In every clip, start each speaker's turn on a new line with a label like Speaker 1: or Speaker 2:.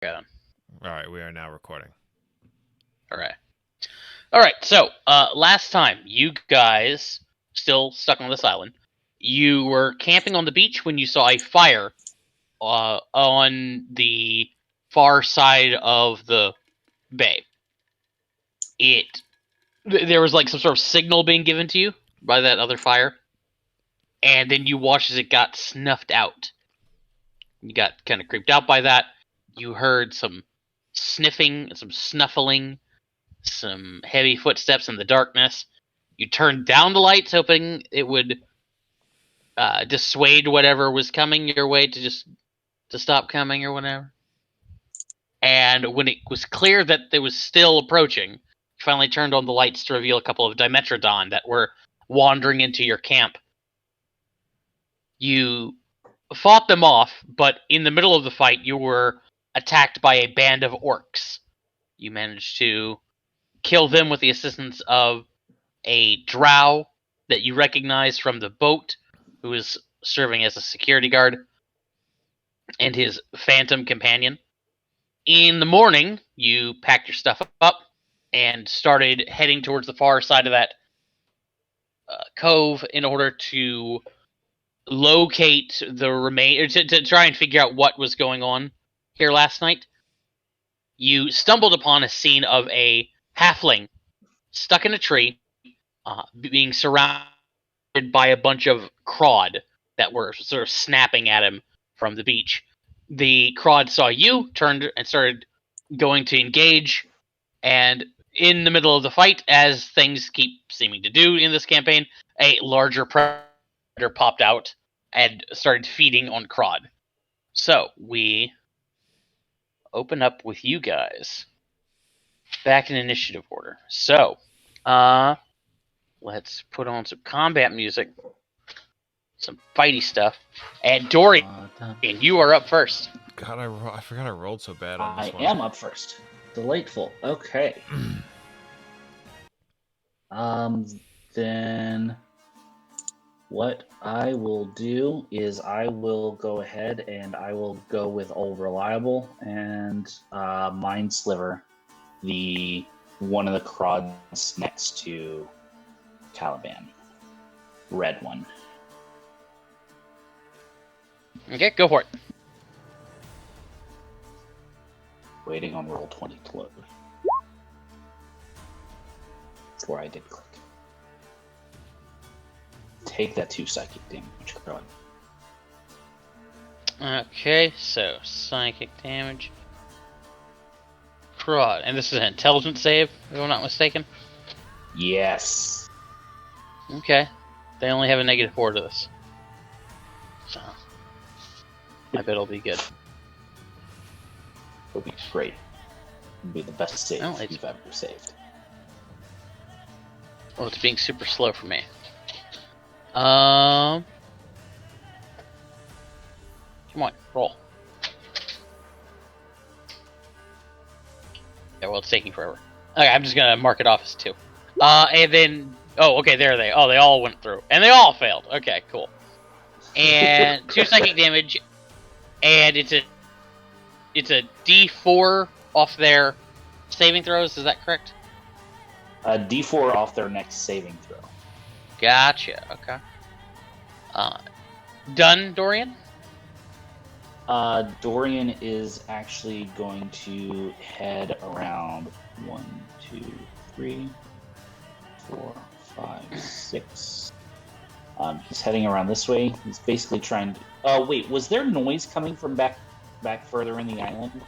Speaker 1: Yeah.
Speaker 2: All right, we are now recording.
Speaker 1: All right. All right. So, last time you guys still stuck on this island, you were camping on the beach when you saw a fire on the far side of the bay. There was like some sort of signal being given to you by that other fire, and then you watched as it got snuffed out. You got kind of creeped out by that. You heard some sniffing, some snuffling, some heavy footsteps in the darkness. You turned down the lights, hoping it would dissuade whatever was coming your way to stop coming or whatever. And when it was clear that it was still approaching, you finally turned on the lights to reveal a couple of Dimetrodon that were wandering into your camp. You fought them off, but in the middle of the fight, you were attacked by a band of orcs. You managed to kill them with the assistance of a drow that you recognize from the boat, who is serving as a security guard, and his phantom companion. In the morning, you packed your stuff up and started heading towards the far side of that cove in order to locate the remain to try and figure out what was going on here last night. You stumbled upon a scene of a halfling stuck in a tree, being surrounded by a bunch of crawd that were sort of snapping at him from the beach. The crawd saw you, turned and started going to engage, and in the middle of the fight, as things keep seeming to do in this campaign, a larger predator popped out and started feeding on crawd. So we open up with you guys back in initiative order. So, let's put on some combat music, some fighty stuff. And Dorian, you are up first.
Speaker 2: God, I forgot I rolled so bad on this
Speaker 3: I
Speaker 2: one.
Speaker 3: am up first. Delightful. Okay. Then what I will do is I will go ahead and I will go with All Reliable and Mind Sliver, the one of the crods next to Caliban. Red one.
Speaker 1: Okay, go for it.
Speaker 3: Waiting on roll 20 to load. That's where I did click. Take that 2 psychic damage, crud.
Speaker 1: Okay, so psychic damage. Crud. And this is an intelligence save, if I'm not mistaken.
Speaker 3: Yes.
Speaker 1: Okay. They only have a -4 to this. So I bet it'll be good.
Speaker 3: It'll be great. It'll be the best save
Speaker 1: Well,
Speaker 3: you've ever saved.
Speaker 1: Well, it's being super slow for me. Come on, roll. Yeah, well, it's taking forever. Okay, I'm just gonna mark it off as 2. And then, okay, there they. Oh, they all went through, and they all failed. Okay, cool. And 2 psychic damage, and it's a D4 off their saving throws. Is that correct?
Speaker 3: A D4 off their next saving throw.
Speaker 1: Gotcha. Okay. Done, Dorian?
Speaker 3: Dorian is actually going to head around 1, 2, 3, 4, 5, 6. He's heading around this way. He's basically trying to. Oh wait, was there noise coming from back further in the island?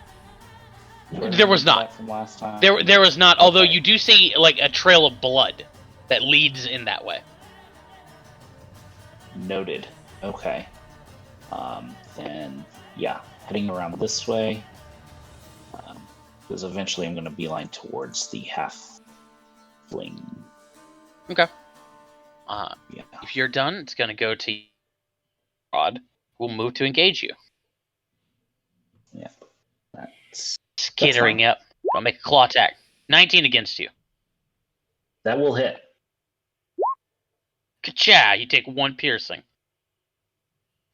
Speaker 1: There was not.
Speaker 3: From last time.
Speaker 1: There was not. Okay. Although
Speaker 3: Okay.
Speaker 1: you do see like a trail of blood that leads in that way.
Speaker 3: Noted. Okay. Then yeah, heading around this way. Because eventually I'm going to beeline towards the halfling.
Speaker 1: Okay.
Speaker 3: Yeah.
Speaker 1: If you're done, it's going to go to Rod. We'll move to engage you.
Speaker 3: Yeah. That's
Speaker 1: skittering up. I'll make a claw attack. 19 against you.
Speaker 3: That will hit.
Speaker 1: Ka-cha! You take 1 piercing.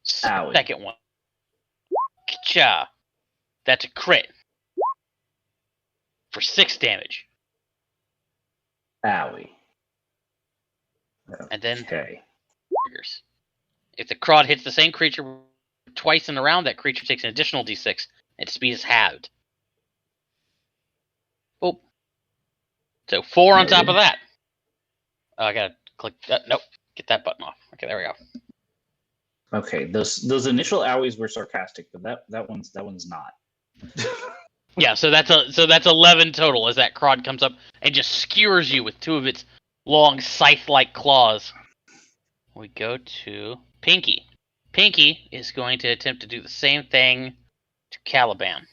Speaker 3: Owie.
Speaker 1: Second one. Ka-cha! That's a crit. for 6 damage.
Speaker 3: Owie.
Speaker 1: And then
Speaker 3: Okay.
Speaker 1: triggers. If the Crawd hits the same creature twice in a round, that creature takes an additional d6. Its speed is halved. Oh. So 4 on top of that. Oh, I gotta click that. Nope. Get that button off. Okay, there we go.
Speaker 3: Okay, those initial owies were sarcastic, but that one's not.
Speaker 1: Yeah, so that's 11 total as that Crawd comes up and just skewers you with 2 of its long scythe-like claws. We go to Pinky. Pinky is going to attempt to do the same thing to Caliban.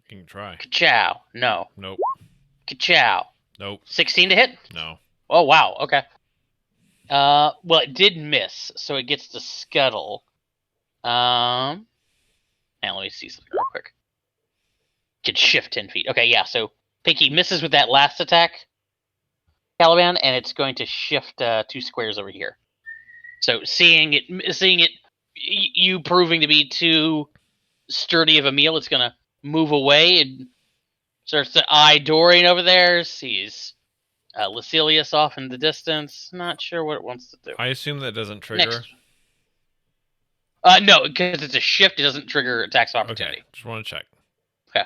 Speaker 2: You can try.
Speaker 1: Ka-chow. No.
Speaker 2: Nope.
Speaker 1: Ka-chow.
Speaker 2: Nope.
Speaker 1: 16 to hit?
Speaker 2: No.
Speaker 1: Oh, wow. Okay. Well, it did miss, so it gets to scuttle. Now let me see something real quick. Can shift 10 feet. Okay, yeah, so Pinky misses with that last attack, Caliban, and it's going to shift 2 squares over here. So seeing it, you proving to be too sturdy of a meal, it's gonna move away and starts to eye Dorian over there. Sees Lucilius off in the distance. Not sure what it wants to do.
Speaker 2: I assume that doesn't trigger.
Speaker 1: Next. No, because it's a shift. It doesn't trigger attacks of opportunity.
Speaker 2: Okay, just want to check.
Speaker 1: Okay.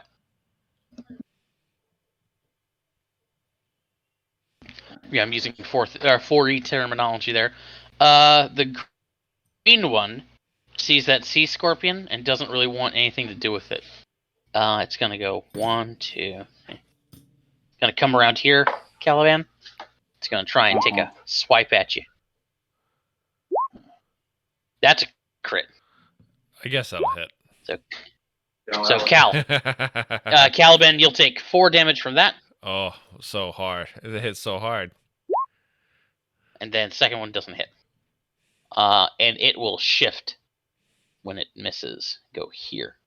Speaker 1: Yeah, I'm using 4E terminology there. The green one sees that sea scorpion and doesn't really want anything to do with it. It's gonna go 1, 2. It's gonna come around here, Caliban. It's gonna try and take a swipe at you. That's a crit.
Speaker 2: I guess that'll hit.
Speaker 1: So Caliban, you'll take 4 damage from that.
Speaker 2: Oh, so hard. It hits so hard.
Speaker 1: And then second one doesn't hit. And it will shift when it misses. Go here.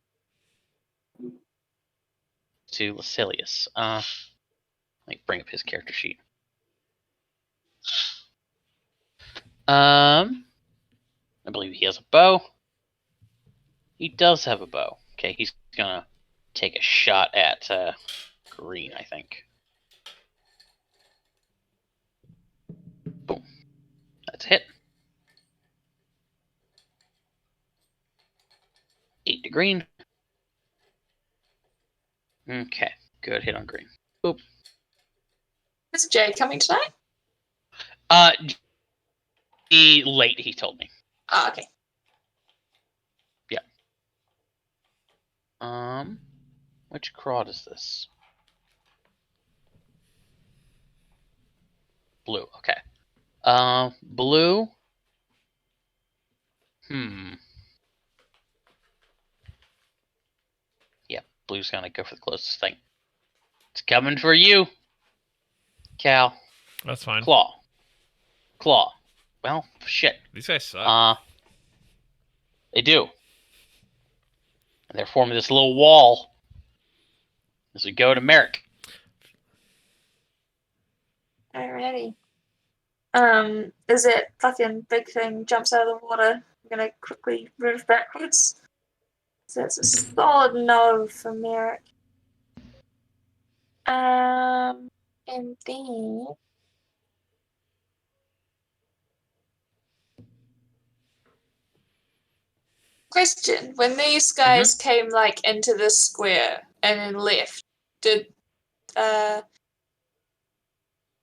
Speaker 1: To Lucilius. Let me bring up his character sheet. I believe he has a bow. He does have a bow. Okay, he's gonna take a shot at green, I think. Boom. That's a hit. 8 to green. Okay, good hit on green. Boop.
Speaker 4: Is Jay coming tonight?
Speaker 1: Late, he told me.
Speaker 4: Oh, okay.
Speaker 1: Yeah. Which Crawd is this? Blue, okay. Blue. Yeah, blue's gonna go for the closest thing. It's coming for you, Cal.
Speaker 2: That's fine.
Speaker 1: Claw. Well, shit.
Speaker 2: These guys suck.
Speaker 1: They do. And they're forming this little wall as we go to Merrick.
Speaker 4: Alrighty. Is it fucking big thing jumps out of the water? I'm gonna quickly move backwards. So it's a solid no for Merrick. And then question: when these guys came like into this square and then left, did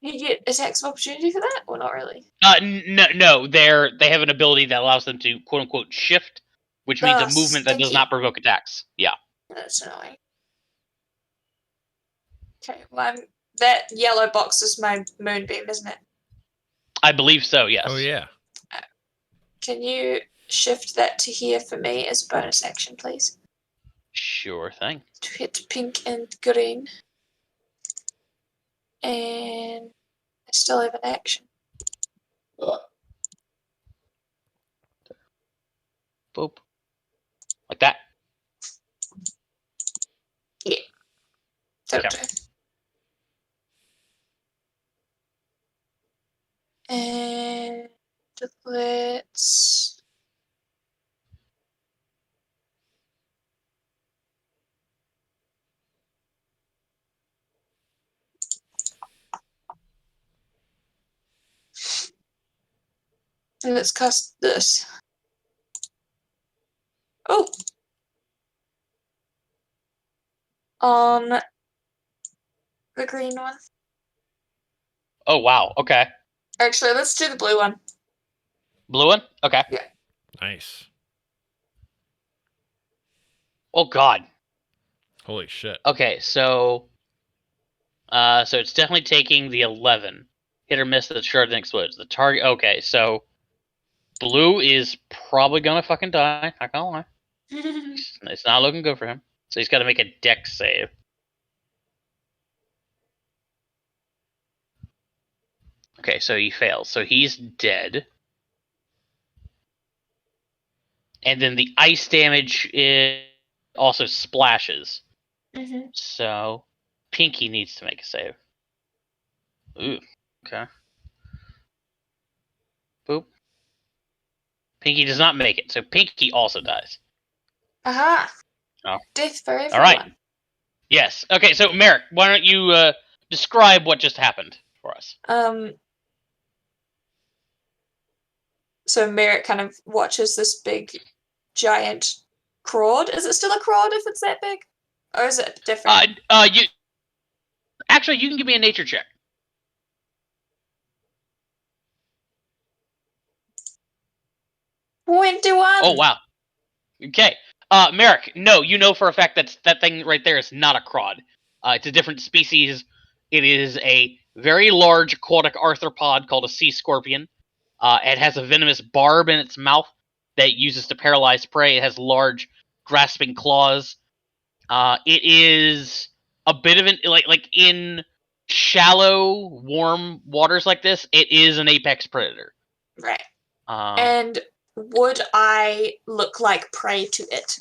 Speaker 4: you get attacks of opportunity for that, or not really?
Speaker 1: No. They have an ability that allows them to quote unquote shift, which means a movement that does not provoke attacks. Yeah.
Speaker 4: That's annoying. Okay, well, that yellow box is my moonbeam, isn't it?
Speaker 1: I believe so. Yes.
Speaker 2: Oh yeah.
Speaker 4: Can you shift that to here for me as a bonus action, please?
Speaker 1: Sure thing.
Speaker 4: To hit pink and green. And I still have an action.
Speaker 1: Boop. Like that.
Speaker 4: Yeah. That'll
Speaker 1: Okay.
Speaker 4: do. And let's... So let's cast this. Oh! On the green one.
Speaker 1: Oh, wow. Okay.
Speaker 4: Actually, let's do the blue one.
Speaker 1: Blue one? Okay.
Speaker 4: Yeah.
Speaker 2: Nice.
Speaker 1: Oh, God.
Speaker 2: Holy shit.
Speaker 1: Okay, so it's definitely taking the 11. Hit or miss the shard then explodes. The target. Okay, so blue is probably gonna fucking die. Not gonna lie. It's not looking good for him. So he's got to make a dex save. Okay, so he fails. So he's dead. And then the ice damage also splashes.
Speaker 4: Mhm.
Speaker 1: So Pinky needs to make a save. Ooh. Okay. Boop. Pinky does not make it, so Pinky also dies.
Speaker 4: Aha!
Speaker 1: Oh.
Speaker 4: Death for everyone.
Speaker 1: All right. Yes. Okay, so Merrick, why don't you describe what just happened for us?
Speaker 4: So Merrick kind of watches this big, giant crawd. Is it still a crawd if it's that big? Or is it different?
Speaker 1: You actually you can give me a nature check.
Speaker 4: 21!
Speaker 1: Oh wow. Okay. Merrick, no, you know for a fact that thing right there is not a crawd. It's a different species. It is a very large aquatic arthropod called a sea scorpion. It has a venomous barb in its mouth that it uses to paralyze prey. It has large, grasping claws. It is a bit of an like in shallow, warm waters like this. It is an apex predator.
Speaker 4: Right.
Speaker 1: Um,
Speaker 4: And would I look like prey to it?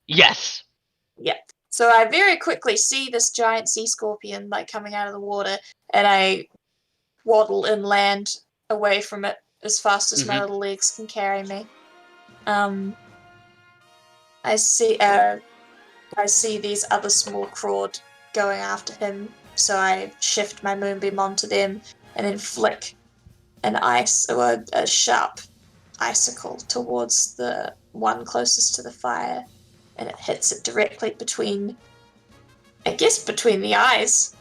Speaker 1: yes.
Speaker 4: Yeah. So I very quickly see this giant sea scorpion like coming out of the water, and I waddle inland away from it as fast as my little legs can carry me. I see these other small crawd going after him, so I shift my moonbeam onto them and then flick a sharp icicle towards the one closest to the fire, and it hits it directly between the eyes.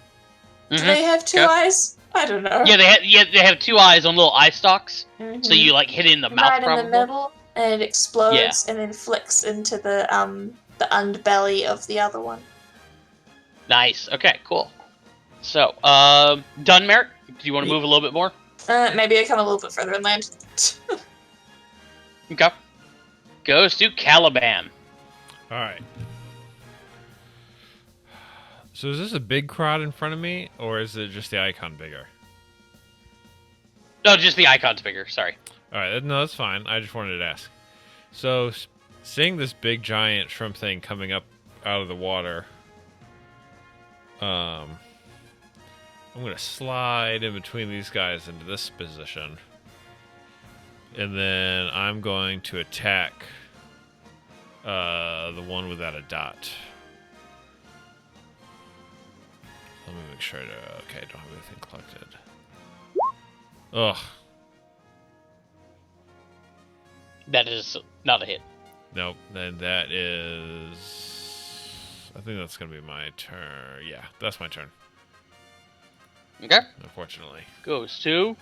Speaker 4: Do they have two eyes? I don't know.
Speaker 1: Yeah, they have two eyes on little eye stalks.
Speaker 4: Mm-hmm.
Speaker 1: So you like hit it in the mouth,
Speaker 4: right
Speaker 1: probably.
Speaker 4: in the middle, and it explodes and then flicks into the underbelly of the other one.
Speaker 1: Nice. Okay, cool. So, done, Merrick? Do you want to move a little bit more?
Speaker 4: Maybe I come a little bit further inland.
Speaker 1: Okay. Goes to Caliban.
Speaker 2: All right. So is this a big crowd in front of me, or is it just the icon bigger?
Speaker 1: No, just the icon's bigger. Sorry.
Speaker 2: All right, no, that's fine. I just wanted to ask. So, seeing this big giant shrimp thing coming up out of the water, I'm gonna slide in between these guys into this position, and then I'm going to attack the one without a dot. Let me make sure okay, I don't have anything collected. Ugh.
Speaker 1: That is not a hit.
Speaker 2: Nope, then that is... I think that's going to be my turn. Yeah, that's my turn.
Speaker 1: Okay.
Speaker 2: Unfortunately.
Speaker 1: Goes to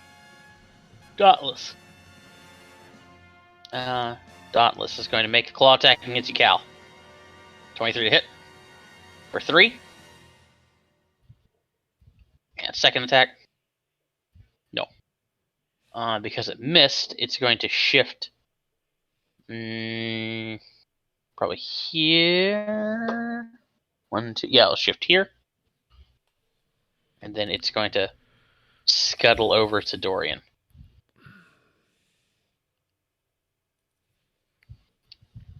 Speaker 1: Dauntless. Dauntless is going to make a claw attack against you, Cal. 23 to hit. For 3. And second attack. No. Because it missed, it's going to shift. Probably here. 1, 2. Yeah, I'll shift here. And then it's going to scuttle over to Dorian.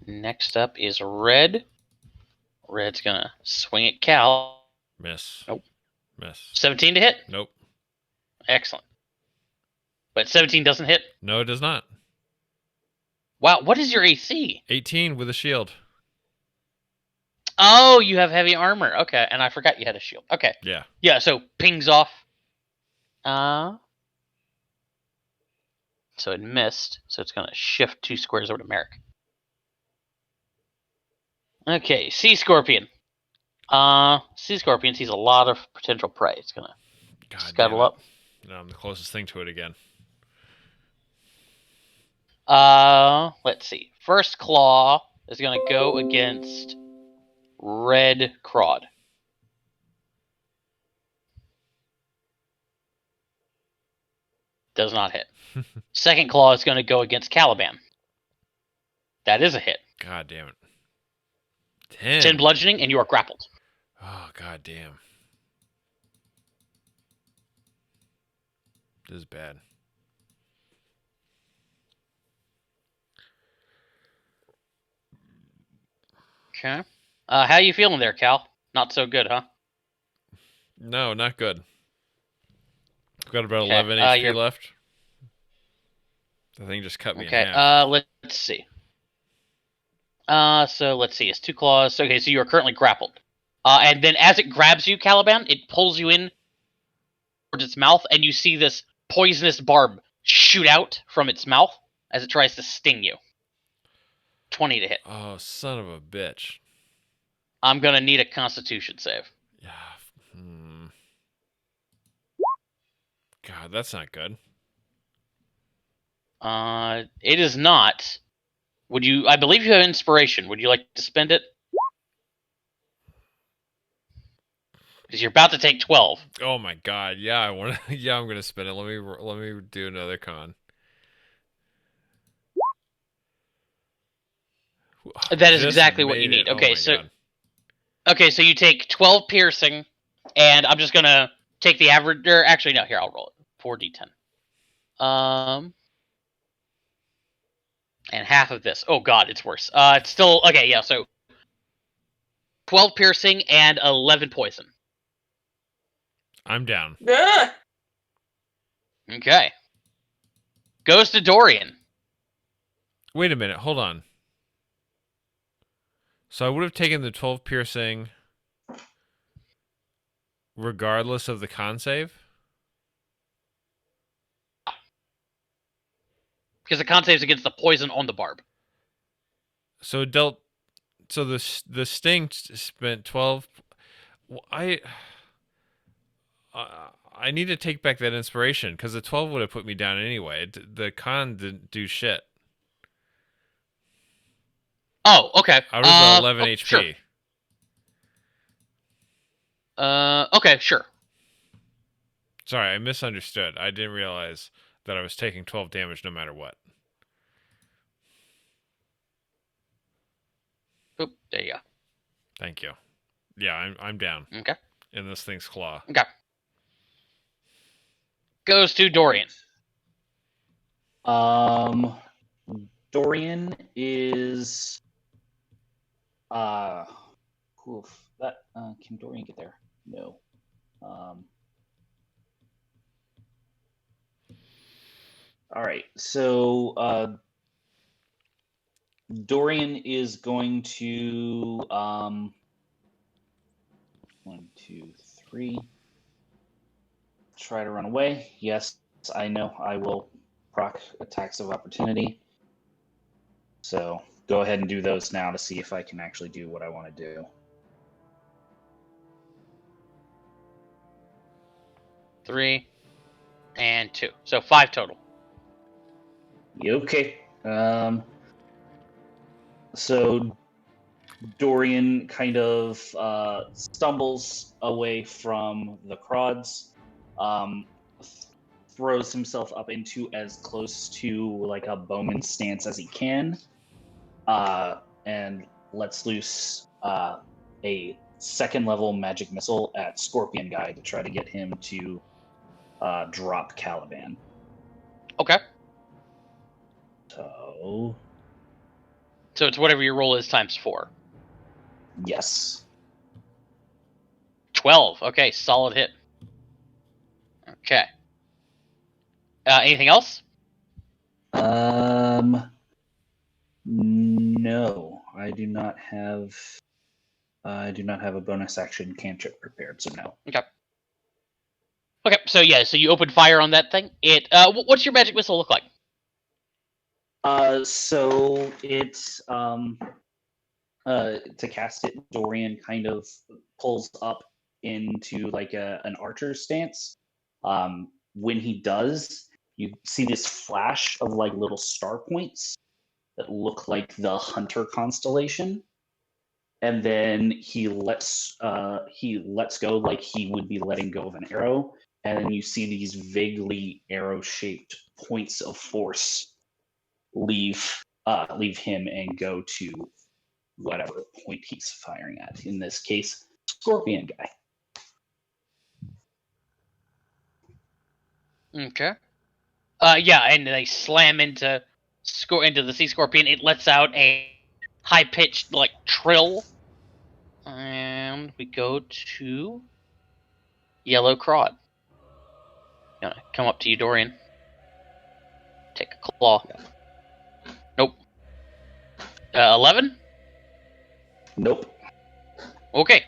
Speaker 1: Next up is Red. Red's gonna swing at Cal.
Speaker 2: Miss.
Speaker 1: Nope.
Speaker 2: Miss.
Speaker 1: 17 to hit?
Speaker 2: Nope.
Speaker 1: Excellent. But 17 doesn't hit?
Speaker 2: No, it does not.
Speaker 1: Wow, what is your AC?
Speaker 2: 18 with a shield.
Speaker 1: Oh, you have heavy armor. Okay, and I forgot you had a shield. Okay.
Speaker 2: Yeah.
Speaker 1: Yeah, so pings off. So it missed. So it's going to shift 2 squares over to Merrick. Okay, Sea Scorpion. Sea Scorpion sees a lot of potential prey. It's going to
Speaker 2: God
Speaker 1: scuttle
Speaker 2: damn it.
Speaker 1: up.
Speaker 2: No, I'm the closest thing to it again.
Speaker 1: Let's see. First claw is going to go against Red Crawd. Does not hit. Second claw is going to go against Caliban. That is a hit.
Speaker 2: God damn it. 10.
Speaker 1: 10 bludgeoning, and you are grappled.
Speaker 2: Oh, god damn. This is bad.
Speaker 1: Okay. How you feeling there, Cal? Not so good, huh?
Speaker 2: No, not good. I've got about
Speaker 1: Okay,
Speaker 2: 11 HP
Speaker 1: you're-
Speaker 2: left. The thing just cut me in
Speaker 1: Okay,
Speaker 2: half.
Speaker 1: let's see. So let's see. It's 2 claws. Okay, so you are currently grappled. And then as it grabs you, Caliban, it pulls you in towards its mouth, and you see this poisonous barb shoot out from its mouth as it tries to sting you. 20 to hit.
Speaker 2: Oh, son of a bitch.
Speaker 1: I'm gonna need a Constitution save.
Speaker 2: Yeah. God, that's not good.
Speaker 1: It is not. Would you? I believe you have inspiration. Would you like to spend it? Because you're about to take 12.
Speaker 2: Oh my god. Yeah, I want to. Yeah, I'm gonna spin it. Let me do another con.
Speaker 1: That is
Speaker 2: Just
Speaker 1: exactly what you
Speaker 2: made
Speaker 1: need.
Speaker 2: it. Oh
Speaker 1: Okay,
Speaker 2: my
Speaker 1: so
Speaker 2: God.
Speaker 1: okay, so you take 12 piercing, and I'm just gonna take the average. Or actually, no. Here, I'll roll it. 4d10. And half of this. Oh god, it's worse. It's still okay. Yeah, so 12 piercing and 11 poison.
Speaker 2: I'm down.
Speaker 4: Ugh.
Speaker 1: Okay. Goes to Dorian.
Speaker 2: Wait a minute. Hold on. So I would have taken the 12 piercing regardless of the con save?
Speaker 1: Because the con saves against the poison on the barb.
Speaker 2: So it dealt. So the sting spent 12. I need to take back that inspiration because the 12 would have put me down anyway. The con didn't do shit.
Speaker 1: Oh, okay.
Speaker 2: I was at 11 HP.
Speaker 1: Sure. Okay, sure.
Speaker 2: Sorry, I misunderstood. I didn't realize that I was taking 12 damage no matter what.
Speaker 1: Oop, there you go.
Speaker 2: Thank you. Yeah, I'm down.
Speaker 1: Okay.
Speaker 2: In this thing's claw.
Speaker 1: Okay. Goes to Dorian.
Speaker 3: Dorian is can Dorian get there? No. All right. So Dorian is going to 1, 2, 3. Try to run away. Yes, I know. I will proc attacks of opportunity. So go ahead and do those now to see if I can actually do what I want to do.
Speaker 1: 3 and 2. So 5 total.
Speaker 3: Okay. So Dorian kind of stumbles away from the Crawds, throws himself up into as close to like a bowman stance as he can, and lets loose a second level magic missile at Scorpion Guy to try to get him to drop Caliban.
Speaker 1: Okay.
Speaker 3: So
Speaker 1: it's whatever your roll is times 4.
Speaker 3: yes.
Speaker 1: 12. Okay, solid hit. Okay. Anything else?
Speaker 3: No, I do not have. I do not have a bonus action cantrip prepared, so no.
Speaker 1: Okay. Okay, so yeah, so you open fire on that thing. It. What's your magic missile look like?
Speaker 3: So it's to cast it, Dorian kind of pulls up into like an archer stance. When he does, you see this flash of like little star points that look like the Hunter constellation, and then he lets go like he would be letting go of an arrow, and then you see these vaguely arrow-shaped points of force leave him and go to whatever point he's firing at. In this case, Scorpion guy.
Speaker 1: Okay. Yeah, and they slam into the sea scorpion. It lets out a high pitched like trill, and we go to Yellow Crawd. Gonna come up to you, Dorian. Take a claw. Nope. 11.
Speaker 3: Nope.
Speaker 1: Okay.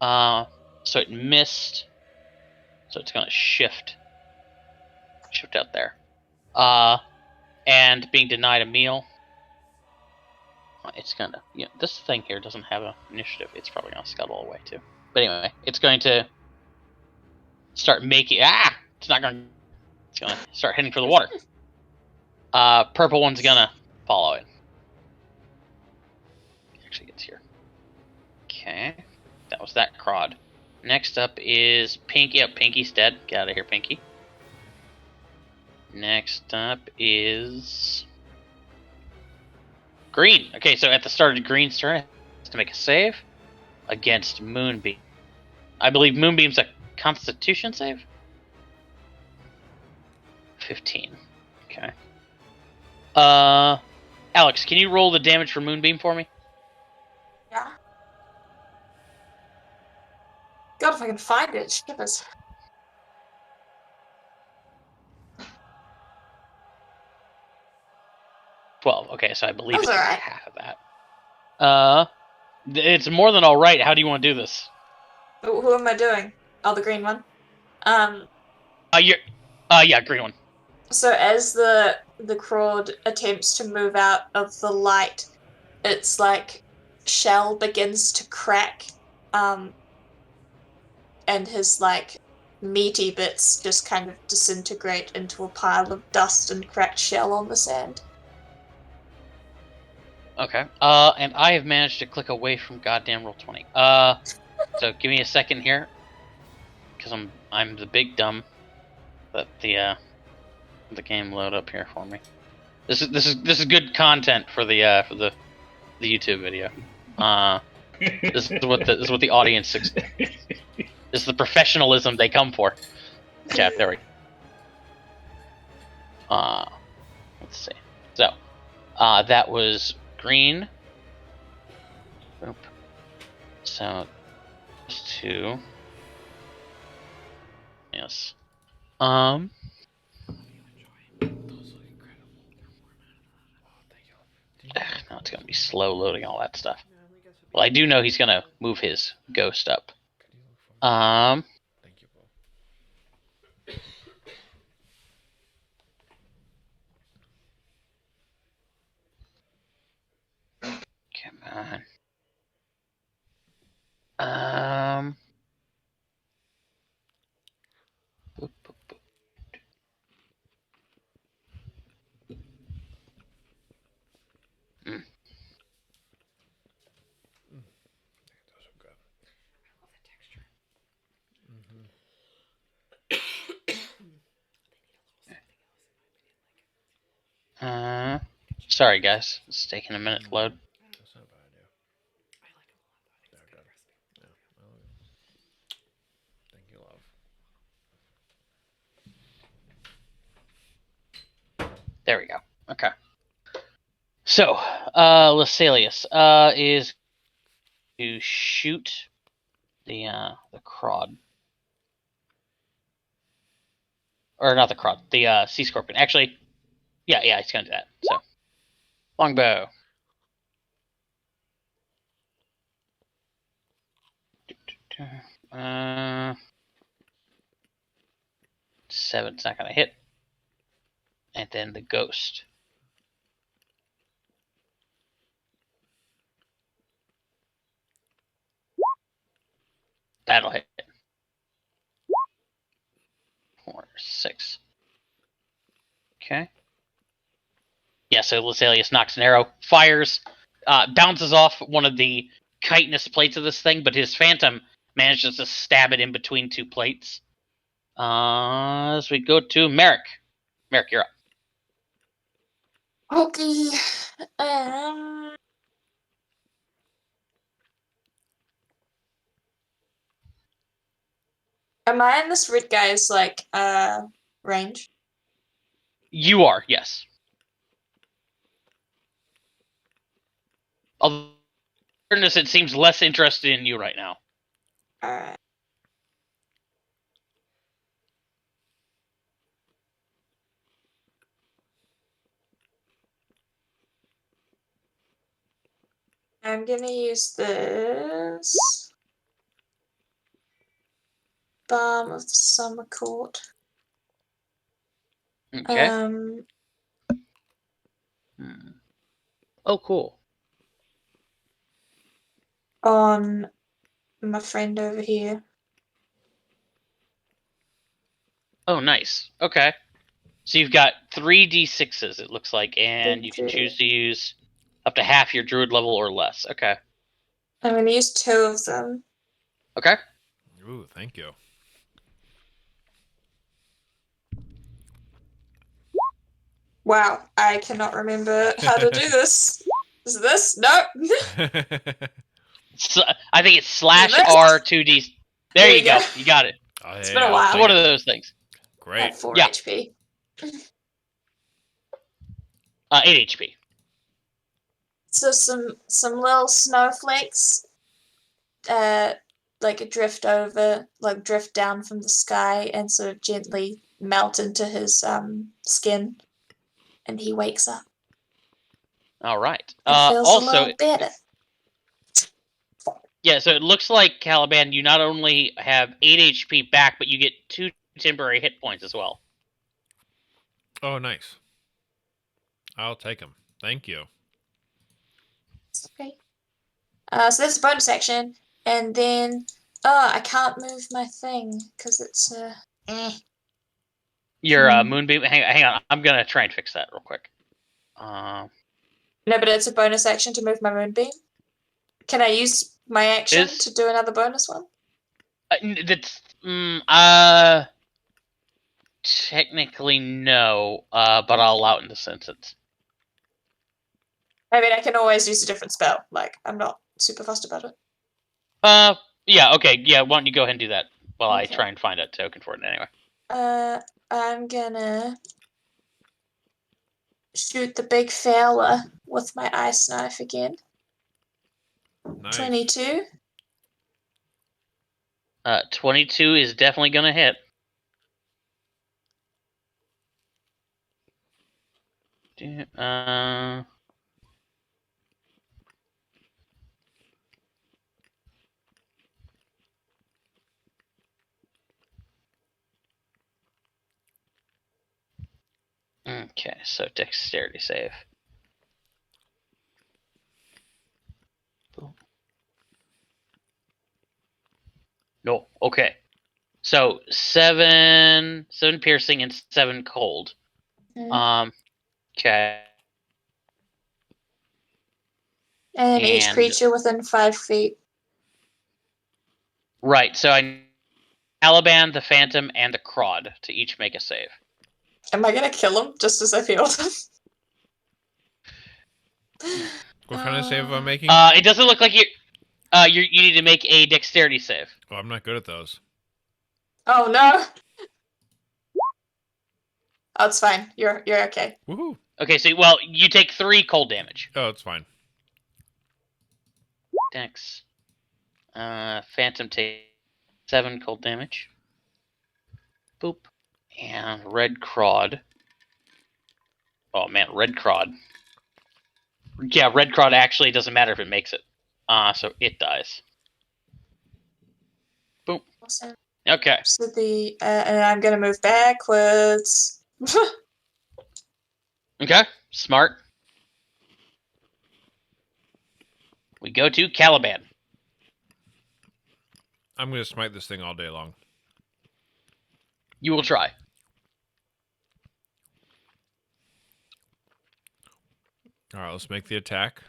Speaker 1: So it missed. So it's gonna shift out there. And being denied a meal. It's gonna, this thing here doesn't have an initiative. It's probably gonna scuttle away too. But anyway, it's going to start making. It's not gonna. It's gonna start heading for the water. Purple one's gonna follow it. Actually, gets here. Okay, that was that Crawd. Next up is Pinky. Yep, Pinky's dead. Get out of here, Pinky. Next up is Green. Okay, so at the start of Green's turn, it has to make a save against Moonbeam. I believe Moonbeam's a Constitution save. 15. Okay. Alex, can you roll the damage for Moonbeam for me?
Speaker 4: Yeah. God, if I can find it, shippers.
Speaker 1: $12. Okay, so I believe
Speaker 4: That's
Speaker 1: it's
Speaker 4: alright.
Speaker 1: half of that. It's more than all right. How do you want to do this?
Speaker 4: Who am I doing? Oh, the green one.
Speaker 1: Yeah, green one.
Speaker 4: So as the Crawd attempts to move out of the light, its like shell begins to crack, and his like meaty bits just kind of disintegrate into a pile of dust and cracked shell on the sand.
Speaker 1: Okay. And I have managed to click away from goddamn Roll20. So give me a second here, because I'm the big dumb. Let the game load up here for me. This is good content for the YouTube video. This is what the audience. This is the professionalism they come for. Chat, there we go. Let's see. So, that was green. Oop. So, 2. Yes.
Speaker 2: Those look incredible.
Speaker 1: Now it's gonna be slow loading all that stuff. Well, I do know he's gonna move his ghost up.
Speaker 2: Thank you, Bo.
Speaker 1: Come on. Boop, boop, boop.
Speaker 2: Those are good.
Speaker 5: I love the texture.
Speaker 2: Mm-hmm.
Speaker 5: They need a little something else, in my opinion.
Speaker 1: Sorry guys, it's taking a minute to load.
Speaker 2: That's not a bad idea.
Speaker 5: I like them a lot, though. I think it's a good recipe.
Speaker 2: Yeah. Thank you, love.
Speaker 1: There we go. Okay. So, Lasalius is to shoot the Crawd. Or not the Crawd, the Sea Scorpion. Actually, yeah, he's gonna do that. So, longbow. Uh, 7's not gonna hit. And then the ghost. That'll hit. 4, 6. Okay. Yeah, so Lucilius knocks an arrow, fires, bounces off one of the chitinous plates of this thing, but his phantom manages to stab it in between two plates. As we go to Merrick. Merrick, you're up.
Speaker 4: Okay. Am I in this red guy's like range?
Speaker 1: You are, yes. Although, it seems less interested in you right now.
Speaker 4: Alright. I'm gonna use this Balm of the Summer Court.
Speaker 1: Okay.
Speaker 4: Um,
Speaker 1: Oh, cool.
Speaker 4: on my friend over here.
Speaker 1: Oh, nice. Okay. So you've got 3d6s, it looks like, and you can choose to use up to half your druid level or less. Okay.
Speaker 4: I'm gonna use 2 of them.
Speaker 1: Okay.
Speaker 2: Ooh, thank you.
Speaker 4: Wow, I cannot remember how to do this. Is this? Nope.
Speaker 1: So, I think it's slash
Speaker 4: This?
Speaker 1: R2d. There
Speaker 4: we
Speaker 1: you go. You got it.
Speaker 2: Oh,
Speaker 4: It's
Speaker 2: hey,
Speaker 4: been a
Speaker 2: I'll
Speaker 4: while.
Speaker 1: It's
Speaker 2: take
Speaker 1: one
Speaker 2: it.
Speaker 1: of those things.
Speaker 2: Great.
Speaker 4: At 4
Speaker 1: Yeah.
Speaker 4: HP.
Speaker 1: 8 HP.
Speaker 4: So some little snowflakes like drift down from the sky and sort of gently melt into his skin, and he wakes up
Speaker 1: All right.
Speaker 4: and feels a
Speaker 1: Also,
Speaker 4: little better.
Speaker 1: yeah, so it looks like, Caliban, you not only have 8 HP back, but you get 2 temporary hit points as well.
Speaker 2: Oh, nice. I'll take them. Thank you.
Speaker 4: It's okay. So there's a bonus action, and then I can't move my thing because it's
Speaker 1: Your moonbeam. Hang on. I'm going to try and fix that real quick.
Speaker 4: No, but it's a bonus action to move my moonbeam. Can I use my action to do another bonus one?
Speaker 1: That's. Technically, no. But I'll allow it in this instance.
Speaker 4: I mean, I can always use a different spell. Like, I'm not super fussed about it.
Speaker 1: Yeah, okay. Yeah, why don't you go ahead and do that while I
Speaker 4: Okay.
Speaker 1: try and find a token for it anyway.
Speaker 4: I'm gonna shoot the big fella with my ice knife again.
Speaker 2: Nice.
Speaker 4: 22.
Speaker 1: 22 is definitely gonna hit. Okay, so dexterity save. No, okay. So 7 piercing and 7 cold. Okay.
Speaker 4: And each creature within 5 feet.
Speaker 1: Right, so I Caliban, the Phantom, and the Crod to each make a save.
Speaker 4: Am I gonna kill him just as I feel them?
Speaker 2: What kind of save am I making?
Speaker 1: It doesn't look like you need to make a dexterity save.
Speaker 2: Oh, I'm not good at those.
Speaker 4: Oh no! Oh, it's fine. You're okay.
Speaker 2: Woohoo!
Speaker 1: Okay, so you take 3 cold damage.
Speaker 2: Oh, it's fine.
Speaker 1: Dex. Phantom takes 7 cold damage. Boop. And Red Crod. Oh man, Red Crod. Yeah, Red Crod actually doesn't matter if it makes it. So it dies. Boom.
Speaker 4: Awesome.
Speaker 1: Okay.
Speaker 4: So and I'm gonna move backwards.
Speaker 1: Okay. Smart. We go to Caliban.
Speaker 2: I'm gonna smite this thing all day long.
Speaker 1: You will try.
Speaker 2: All right, let's make the attack.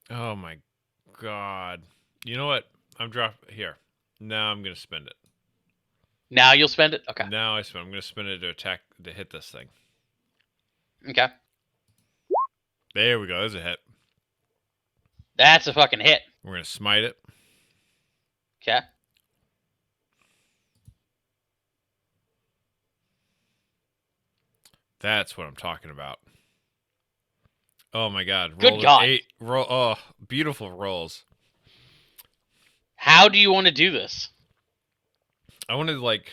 Speaker 2: Oh my god! You know what? I'm here. Now I'm gonna spend it.
Speaker 1: Now you'll spend it? Okay.
Speaker 2: Now I'm gonna spend it to hit this thing.
Speaker 1: Okay.
Speaker 2: There we go. There's a hit.
Speaker 1: That's a fucking hit.
Speaker 2: We're gonna smite it.
Speaker 1: Okay.
Speaker 2: That's what I'm talking about. Oh my god!
Speaker 1: Good
Speaker 2: Roll
Speaker 1: God.
Speaker 2: 8. Roll. Oh, beautiful rolls.
Speaker 1: How do you want to do this?
Speaker 2: I want to like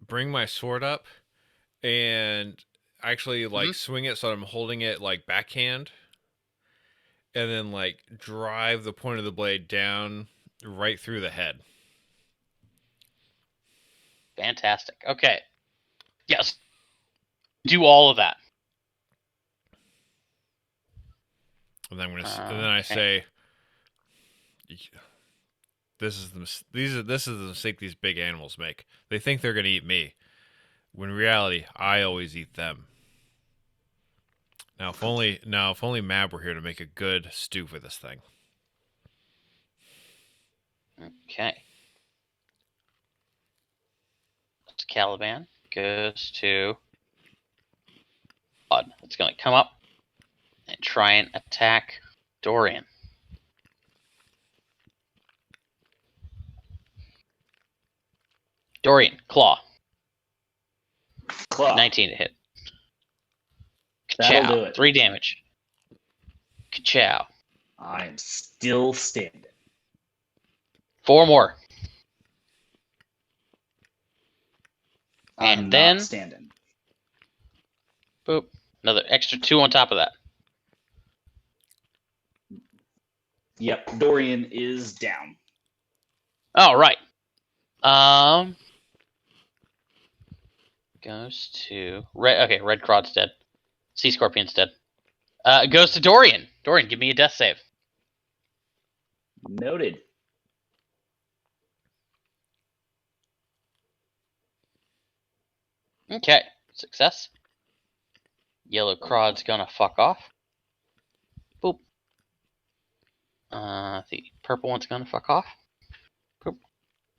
Speaker 2: bring my sword up and actually like swing it so I'm holding it like backhand, and then like drive the point of the blade down right through the head.
Speaker 1: Fantastic. Okay. Yes. Do all of that.
Speaker 2: And then I say, this is the mistake these big animals make. They think they're gonna eat me, when in reality I always eat them. Now if only Mab were here to make a good stew for this thing.
Speaker 1: Okay. That's Caliban. Goes to Odd. It's going to come up and try and attack Dorian. Dorian, claw.
Speaker 3: Claw.
Speaker 1: 19 to hit.
Speaker 3: That'll
Speaker 1: Ka-chow.
Speaker 3: do it.
Speaker 1: 3 damage. Ka-chow.
Speaker 3: I'm still standing.
Speaker 1: 4 more.
Speaker 3: I'm
Speaker 1: And then
Speaker 3: not standing.
Speaker 1: boop. Another extra 2 on top of that.
Speaker 3: Yep, Dorian is down.
Speaker 1: All right. Goes to red. Okay, red crod's dead. Sea scorpion's dead. It goes to Dorian. Dorian, give me a death save.
Speaker 3: Noted.
Speaker 1: Okay, success. Yellow crod's gonna fuck off. Boop. The purple one's gonna fuck off. Boop.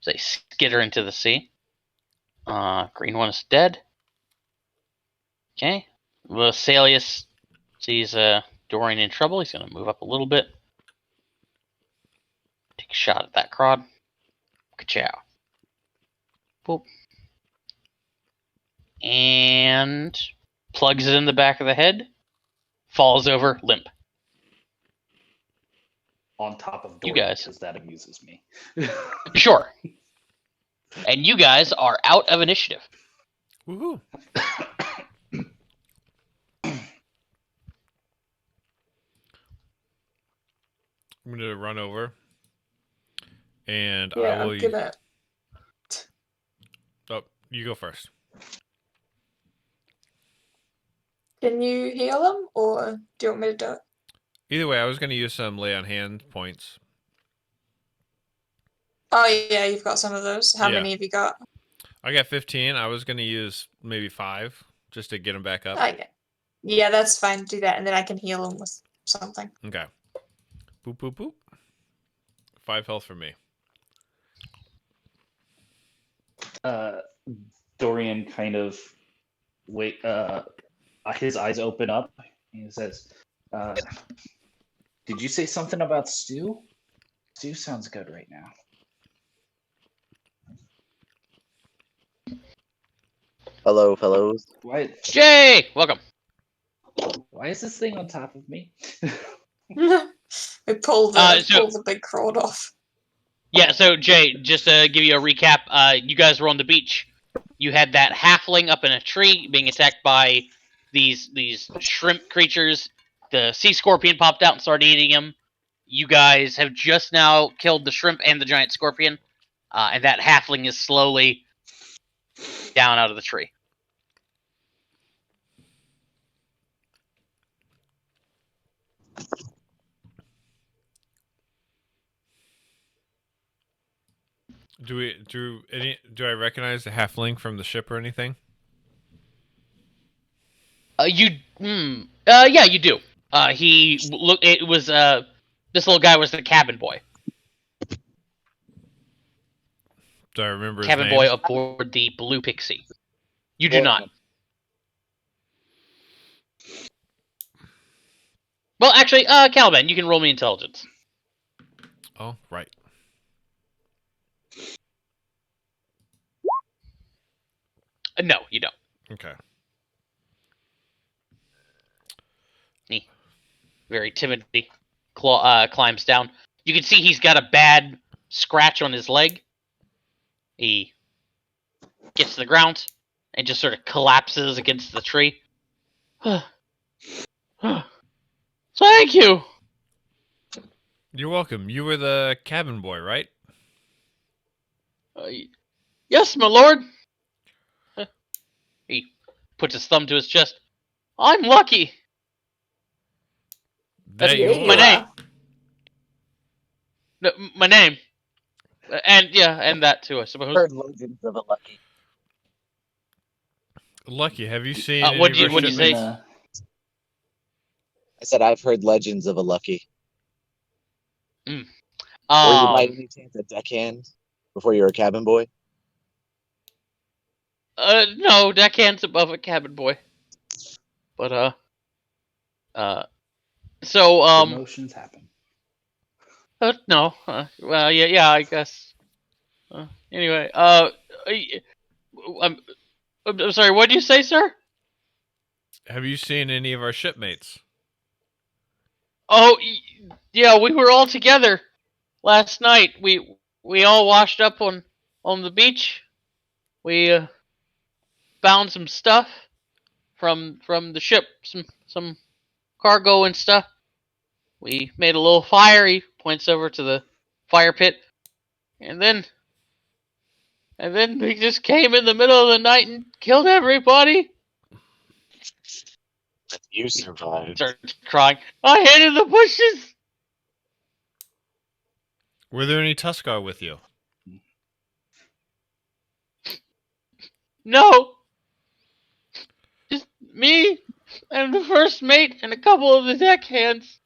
Speaker 1: So they skitter into the sea. Green one is dead. Okay. Vesalius sees Dorian in trouble. He's gonna move up a little bit. Take a shot at that crod. Ka-chow. Boop. And plugs it in the back of the head. Falls over, limp.
Speaker 3: On top of
Speaker 1: You
Speaker 3: Dorian,
Speaker 1: guys.
Speaker 3: because that amuses me.
Speaker 1: Sure. And you guys are out of initiative.
Speaker 2: Woohoo! I'm gonna run over, and
Speaker 4: Yeah,
Speaker 2: I will.
Speaker 4: I'm gonna.
Speaker 2: Oh, you go first.
Speaker 4: Can you heal them, or do you want me to do it?
Speaker 2: Either way, I was gonna use some lay on hand points.
Speaker 4: Oh yeah, you've got some of those. How
Speaker 2: Yeah.
Speaker 4: many have you got?
Speaker 2: I got 15. I was gonna use maybe 5 just to get them back up.
Speaker 4: Okay. Yeah, that's fine. Do that, and then I can heal them with something.
Speaker 2: Okay. Boop boop boop. 5 health for me.
Speaker 3: Dorian kind of his eyes open up and he says, did you say something about stew? Stew sounds good right now.
Speaker 6: Hello, fellows.
Speaker 3: Why
Speaker 1: Welcome.
Speaker 3: is this thing on top of me?
Speaker 4: We pull the big crowd off.
Speaker 1: Yeah, so Jay, just to give you a recap, you guys were on the beach. You had that halfling up in a tree being attacked by these shrimp creatures. The sea scorpion popped out and started eating him. You guys have just now killed the shrimp and the giant scorpion, and that halfling is slowly down out of the tree.
Speaker 2: Do I recognize the halfling from the ship or anything?
Speaker 1: Yeah, you do. It was this little guy was the cabin boy.
Speaker 2: Do I remember his
Speaker 1: Cabin
Speaker 2: name?
Speaker 1: boy aboard the Blue Pixie. You do
Speaker 6: Well,
Speaker 1: not. Well, actually, Caliban, you can roll me intelligence.
Speaker 2: Oh, right.
Speaker 1: No, you don't.
Speaker 2: Okay.
Speaker 1: He very timidly climbs down. You can see he's got a bad scratch on his leg. He gets to the ground and just sort of collapses against the tree. Thank you.
Speaker 2: You're welcome. You were the cabin boy, right?
Speaker 1: Yes, my lord. He puts his thumb to his chest. I'm lucky. That's
Speaker 2: That you
Speaker 4: Yeah,
Speaker 1: my
Speaker 4: you
Speaker 2: are.
Speaker 1: name.
Speaker 4: are.
Speaker 1: No, my name. And yeah, and that too, I suppose.
Speaker 6: heard legends of a lucky.
Speaker 2: Lucky. Have you seen any
Speaker 1: What'd
Speaker 2: of our
Speaker 1: you say?
Speaker 2: shipmates?
Speaker 6: I said I've heard legends of a lucky.
Speaker 1: Mm.
Speaker 6: Were you by any chance a deckhand before you were a cabin boy?
Speaker 1: No, deckhand's above a cabin boy. But so
Speaker 3: Emotions happen.
Speaker 1: no, well, yeah, I guess. Anyway, I'm, I'm sorry. What did you say, sir?
Speaker 2: Have you seen any of our shipmates?
Speaker 1: Oh, yeah, we were all together last night. We all washed up on the beach. We found some stuff from the ship, some cargo and stuff. We made a little fire. He points over to the fire pit, and then they just came in the middle of the night and killed everybody.
Speaker 6: You survived.
Speaker 1: Starts crying. I hid in the bushes.
Speaker 2: Were there any Tuskar with you?
Speaker 1: No, just me and the first mate and a couple of the deckhands.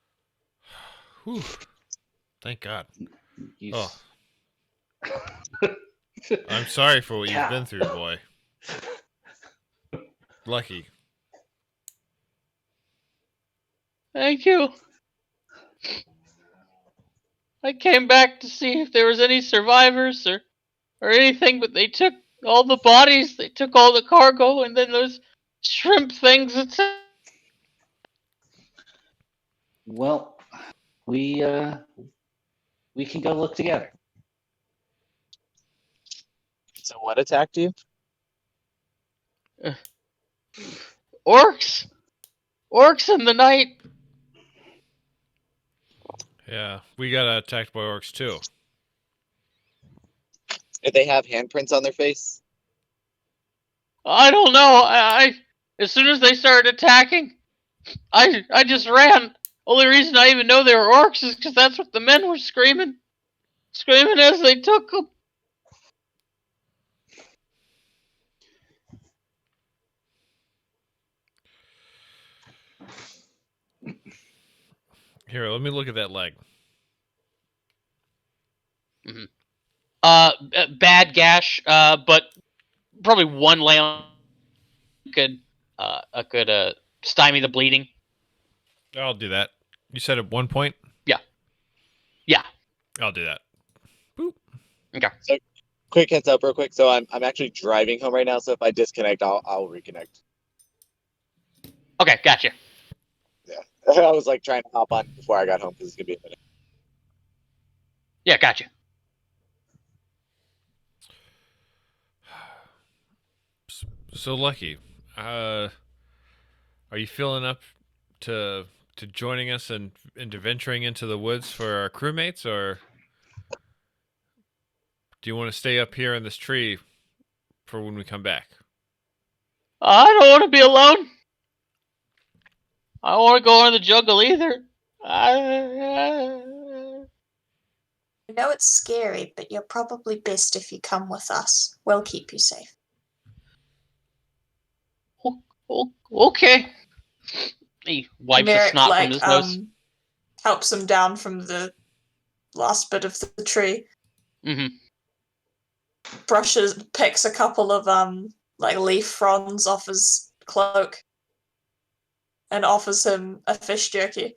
Speaker 2: Whew. Thank God.
Speaker 3: You
Speaker 2: Oh.
Speaker 3: s-
Speaker 2: I'm sorry for what you've
Speaker 3: Yeah.
Speaker 2: been through, boy. Lucky.
Speaker 1: Thank you. I came back to see if there was any survivors or anything, but they took all the bodies, they took all the cargo, and then those shrimp things.
Speaker 3: Well, we can go look together.
Speaker 6: So what attacked you?
Speaker 1: Orcs in the night.
Speaker 2: Yeah, we got attacked by orcs too.
Speaker 6: Did they have handprints on their face?
Speaker 1: I don't know. I as soon as they started attacking, I just ran. Only reason I even know they were orcs is because that's what the men were screaming as they took them.
Speaker 2: Here, let me look at that leg.
Speaker 1: Mm-hmm. Bad gash. But probably one lay on could stymie the bleeding.
Speaker 2: I'll do that. You said at one point?
Speaker 1: Yeah.
Speaker 2: I'll do that. Boop.
Speaker 1: Okay.
Speaker 6: So, quick heads up, real quick. So I'm actually driving home right now. So if I disconnect, I'll reconnect.
Speaker 1: Okay, gotcha.
Speaker 6: Yeah, I was like trying to hop on before I got home because it's gonna be a minute.
Speaker 1: Yeah, gotcha.
Speaker 2: So Lucky, are you feeling up to joining us and into venturing into the woods for our crewmates, or do you want to stay up here in this tree for when we come back?
Speaker 1: I don't want to be alone. I don't want to go in the jungle either.
Speaker 4: I know it's scary, but you're probably best if you come with us. We'll keep you safe.
Speaker 1: Okay. He wipes the
Speaker 4: Merrick,
Speaker 1: snot from his nose.
Speaker 4: helps him down from the last bit of the tree.
Speaker 1: Mm-hmm.
Speaker 4: Picks a couple of leaf fronds off his cloak and offers him a fish jerky.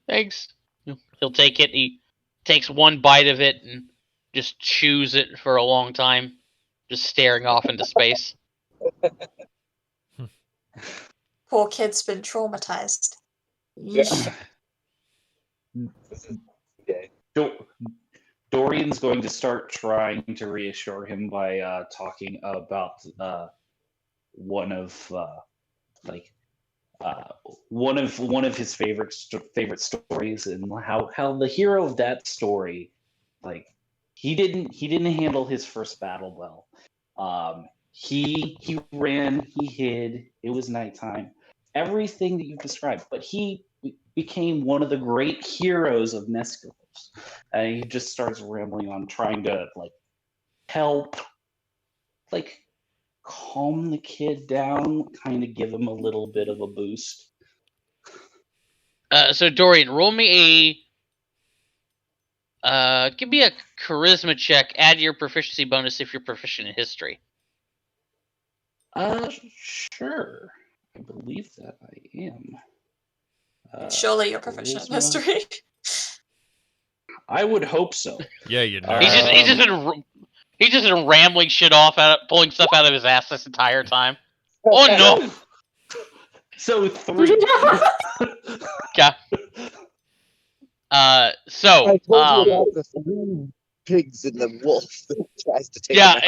Speaker 1: Thanks. He'll take it. He takes one bite of it and just chews it for a long time, just staring off into space.
Speaker 4: Poor kid's been traumatized.
Speaker 6: Yeah.
Speaker 4: Yeesh.
Speaker 6: This is okay.
Speaker 3: Dorian's going to start trying to reassure him by talking about one of one of his favorite stories, and how the hero of that story, like he didn't handle his first battle well. He ran, he hid. It was nighttime. Everything that you've described, but he became one of the great heroes of Nescaros. And he just starts rambling on, trying to help, calm the kid down, kind of give him a little bit of a boost.
Speaker 1: So Dorian, roll me give me a charisma check. Add your proficiency bonus if you're proficient in history.
Speaker 3: Sure. I believe that I am.
Speaker 4: Surely you're proficient in
Speaker 3: Charisma.
Speaker 4: history.
Speaker 3: I would hope so.
Speaker 2: Yeah, you know.
Speaker 1: He's just been rambling shit off, pulling stuff out of his ass this entire time. Oh no!
Speaker 3: So 3.
Speaker 1: Yeah.
Speaker 6: I told you about the 3 pigs and the wolf that tries to take him out.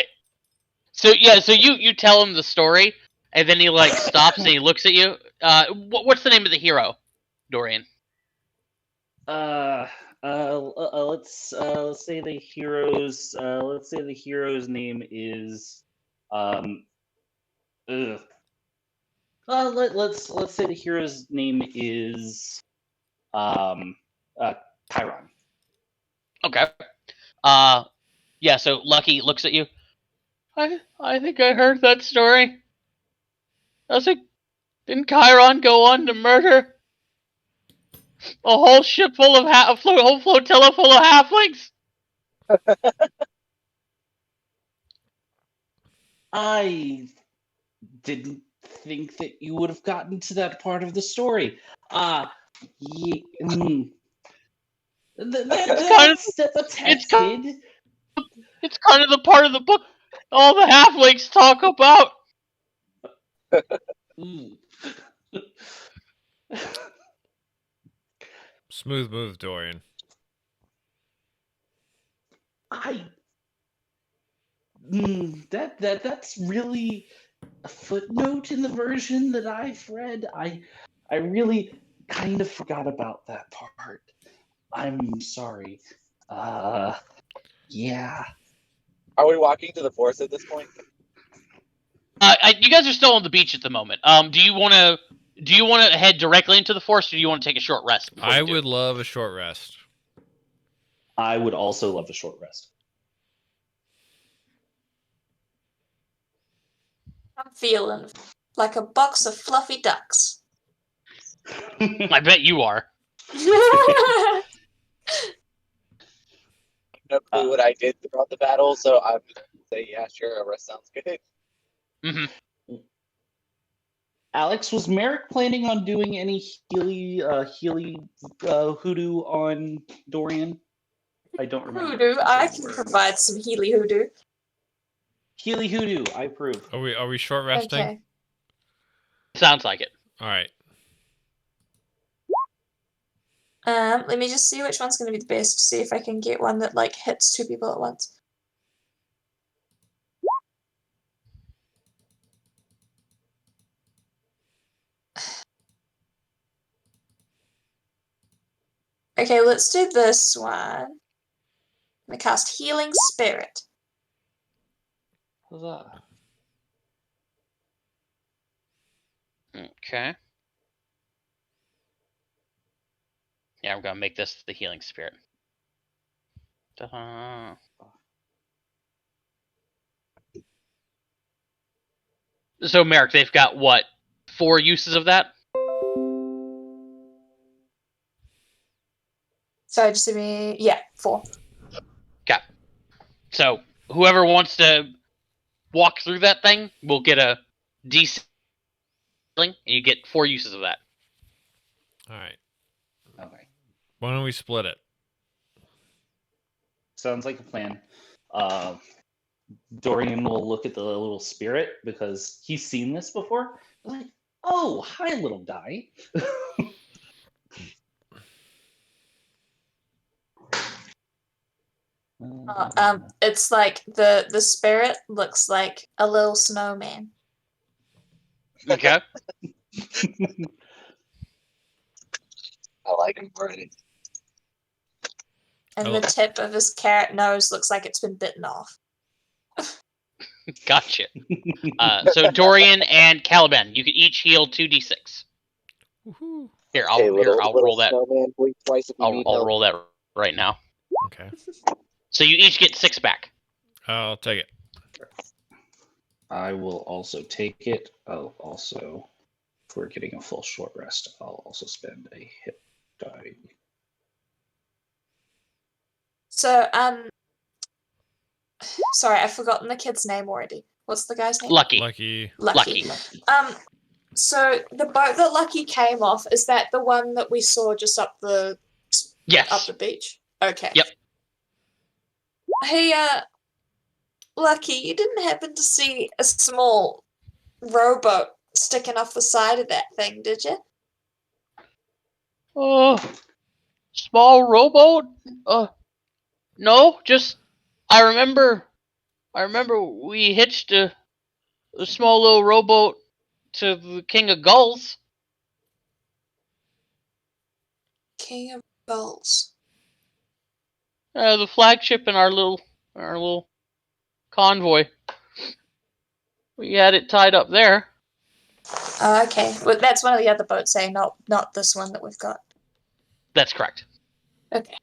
Speaker 1: So you tell him the story, and then he stops and he looks at you. What's the name of the hero, Dorian?
Speaker 3: Let's say the hero's name is let's say the hero's name is Chiron.
Speaker 1: Okay. Yeah. So Lucky looks at you. I think I heard that story. Didn't Chiron go on to murder a whole ship full of whole flotilla full of halflings?
Speaker 3: I didn't think that you would have gotten to that part of the story. That's a texted.
Speaker 1: It's kind of the part of the book all the halflings talk about.
Speaker 2: Smooth move, Dorian.
Speaker 3: That's really a footnote in the version that I've read. I really kind of forgot about that part. I'm sorry. Yeah.
Speaker 6: Are we walking to the forest at this point?
Speaker 1: You guys are still on the beach at the moment. Do you want to head directly into the forest, or do you want to take a short rest?
Speaker 2: I would love a short rest.
Speaker 3: I would also love a short rest.
Speaker 4: I'm feeling like a box of fluffy ducks.
Speaker 1: I bet you are.
Speaker 6: No clue what I did throughout the battle, so I'm gonna say yeah, sure, a rest sounds good.
Speaker 1: Mm-hmm.
Speaker 3: Alex, was Merrick planning on doing any Healy hoodoo on Dorian? I don't remember.
Speaker 4: Hoodoo, I can provide some Healy hoodoo.
Speaker 3: Healy hoodoo, I approve.
Speaker 2: Are we short resting?
Speaker 4: Okay.
Speaker 1: Sounds like it.
Speaker 2: All right.
Speaker 4: Let me just see which one's going to be the best to see if I can get one that hits 2 people at once. Okay, let's do this one. I'm going to cast Healing Spirit.
Speaker 3: Huzzah.
Speaker 1: Okay. Yeah, I'm gonna make this the healing spirit. So Merrick, they've got what? 4 uses of that?
Speaker 4: So just give me 4.
Speaker 1: Okay. So whoever wants to walk through that thing will get a D6, and you get 4 uses of that.
Speaker 2: All right.
Speaker 3: Okay.
Speaker 2: Why don't we split it?
Speaker 3: Sounds like a plan. Dorian will look at the little spirit because he's seen this before. Like, oh, hi, little guy.
Speaker 4: It's like the spirit looks like a little snowman,
Speaker 1: Okay.
Speaker 6: I like him already.
Speaker 4: and
Speaker 2: Oh.
Speaker 4: the tip of his carrot nose looks like it's been bitten off.
Speaker 1: Gotcha. So Dorian and Caliban, you can each heal 2d6.
Speaker 2: Woohoo.
Speaker 1: Here,
Speaker 6: Hey,
Speaker 1: I'll roll that.
Speaker 6: snowman, blink twice if you need
Speaker 1: I'll
Speaker 6: help.
Speaker 1: roll that right now.
Speaker 2: Okay.
Speaker 1: So you each get 6 back.
Speaker 2: I'll take it.
Speaker 3: I will also take it. I'll also, if we're getting a full short rest, I'll also spend a hit die.
Speaker 4: So sorry, I've forgotten the kid's name already. What's the guy's name?
Speaker 1: Lucky.
Speaker 2: Lucky.
Speaker 1: Lucky.
Speaker 4: So the boat that Lucky came off, is that the one that we saw just up the
Speaker 1: Yes.
Speaker 4: beach? Okay.
Speaker 1: Yep.
Speaker 4: Hey, Lucky, you didn't happen to see a small rowboat sticking off the side of that thing, did you?
Speaker 1: Small rowboat? No, just I remember we hitched a small little rowboat to the King of Gulls.
Speaker 4: King of Gulls.
Speaker 1: The flagship in our little convoy. We had it tied up there.
Speaker 4: Oh, okay. Well, that's one of the other boats, not this one that we've got.
Speaker 1: That's correct.
Speaker 4: Okay.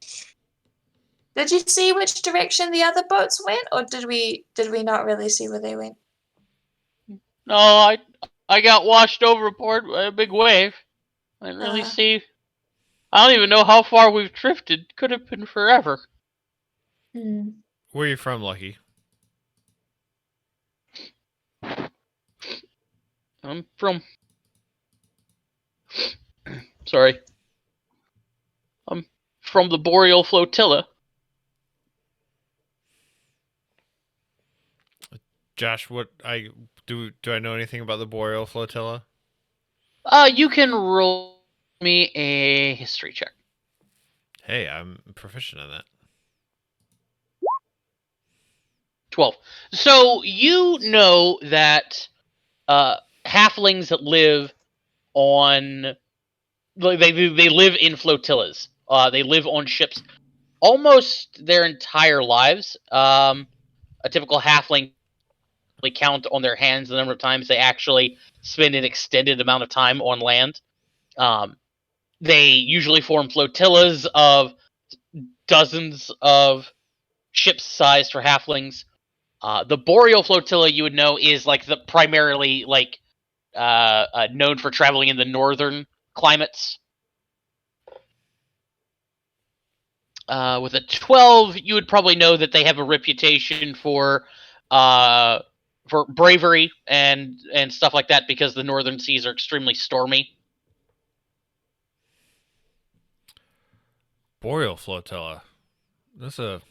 Speaker 4: Did you see which direction the other boats went, or did we not really see where they went?
Speaker 1: No, I got washed overboard by a big wave. I didn't really see. I don't even know how far we've drifted. Could have been forever.
Speaker 4: Hmm.
Speaker 2: Where are you from, Lucky?
Speaker 1: I'm from. Sorry. I'm from the Boreal Flotilla.
Speaker 2: Josh, what I do I know anything about the Boreal Flotilla?
Speaker 1: You can roll me a history check.
Speaker 2: Hey, I'm proficient in that.
Speaker 1: 12. So you know that halflings that live on they live in flotillas. They live on ships almost their entire lives. A typical halfling count on their hands the number of times they actually spend an extended amount of time on land. They usually form flotillas of dozens of ships sized for halflings. The Boreal Flotilla, you would know, is like the primarily like known for traveling in the northern climates. With a 12, you would probably know that they have a reputation for bravery and stuff like that because the northern seas are extremely stormy.
Speaker 2: Boreal Flotilla. That's a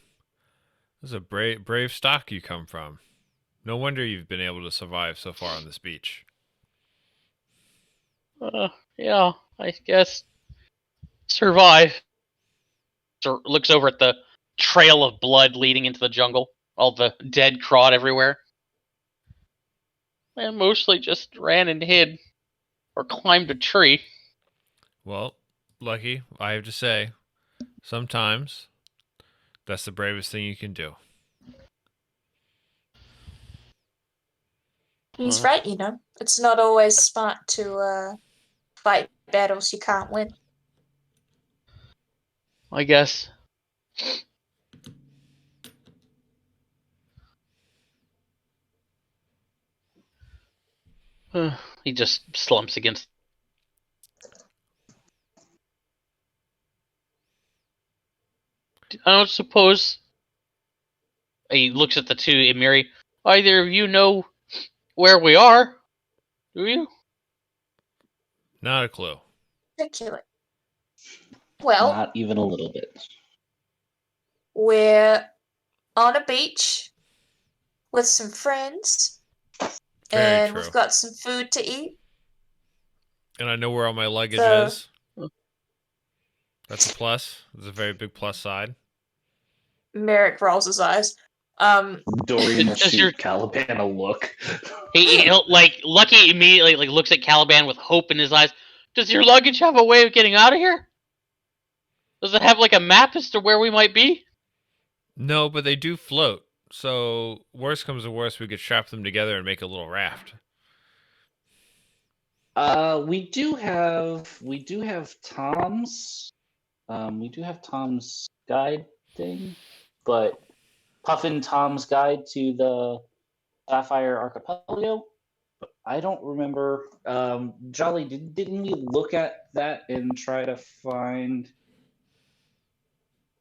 Speaker 2: brave stock you come from. No wonder you've been able to survive so far on this beach.
Speaker 1: Yeah, I guess survive. Looks over at the trail of blood leading into the jungle, all the dead Crawd everywhere. And mostly just ran and hid or climbed a tree.
Speaker 2: Well, Lucky, I have to say, sometimes that's the bravest thing you can do.
Speaker 4: He's right, you know. It's not always smart to fight battles you can't win.
Speaker 1: I guess. He just slumps against. I don't suppose. He looks at the two Emiri. Either of you know where we are? Do you?
Speaker 2: Not a clue.
Speaker 4: Particularly. Well,
Speaker 3: Not even a little bit.
Speaker 4: we're on a beach with some friends,
Speaker 2: Very
Speaker 4: and
Speaker 2: true.
Speaker 4: we've got some food to eat.
Speaker 2: And I know where all my luggage
Speaker 4: So-
Speaker 2: is. That's a plus. It's a very big plus side.
Speaker 4: Merrick rolls his eyes.
Speaker 3: Dorian will
Speaker 1: Does
Speaker 3: shoot
Speaker 1: your-
Speaker 3: Caliban a look.
Speaker 1: He'll like Lucky immediately like looks at Caliban with hope in his eyes. Does your luggage have a way of getting out of here? Does it have like a map as to where we might be?
Speaker 2: No, but they do float. So worst comes to worst, we could strap them together and make a little raft.
Speaker 3: We do have Tom's. We do have Tom's guide thing, but Puffin Tom's guide to the Sapphire Archipelago. I don't remember. Jolly, didn't we look at that and try to find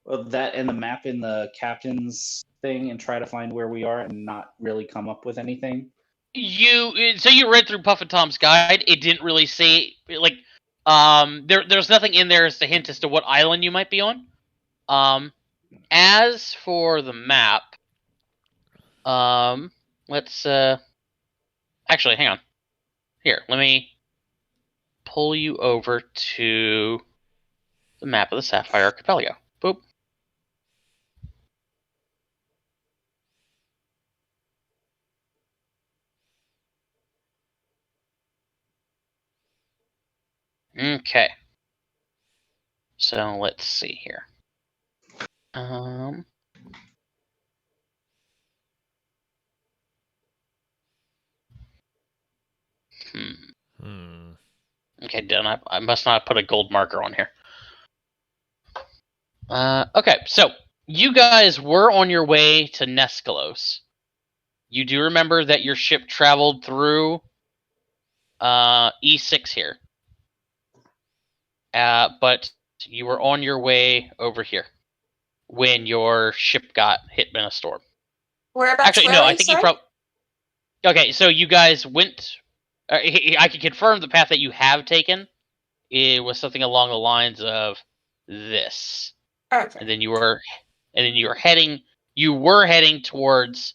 Speaker 3: that and the map in the captain's thing and try to find where we are and not really come up with anything?
Speaker 1: You read through Puff and Tom's guide. It didn't really say like there's nothing in there as to hint as to what island you might be on. As for the map, let's actually hang on. Here, let me pull you over to the map of the Sapphire Archipelago. Boop. Okay. So let's see here.
Speaker 2: Hmm.
Speaker 1: Okay, done. I must not put a gold marker on here. Okay, so you guys were on your way to Nescalos. You do remember that your ship traveled through E6 here. But you were on your way over here when your ship got hit in a storm.
Speaker 4: Whereabouts
Speaker 1: Actually,
Speaker 4: were
Speaker 1: no,
Speaker 4: we,
Speaker 1: I think you
Speaker 4: sorry?
Speaker 1: probably. Okay, so you guys went. I can confirm the path that you have taken. It was something along the lines of this,
Speaker 4: Okay.
Speaker 1: and then you were heading. You were heading towards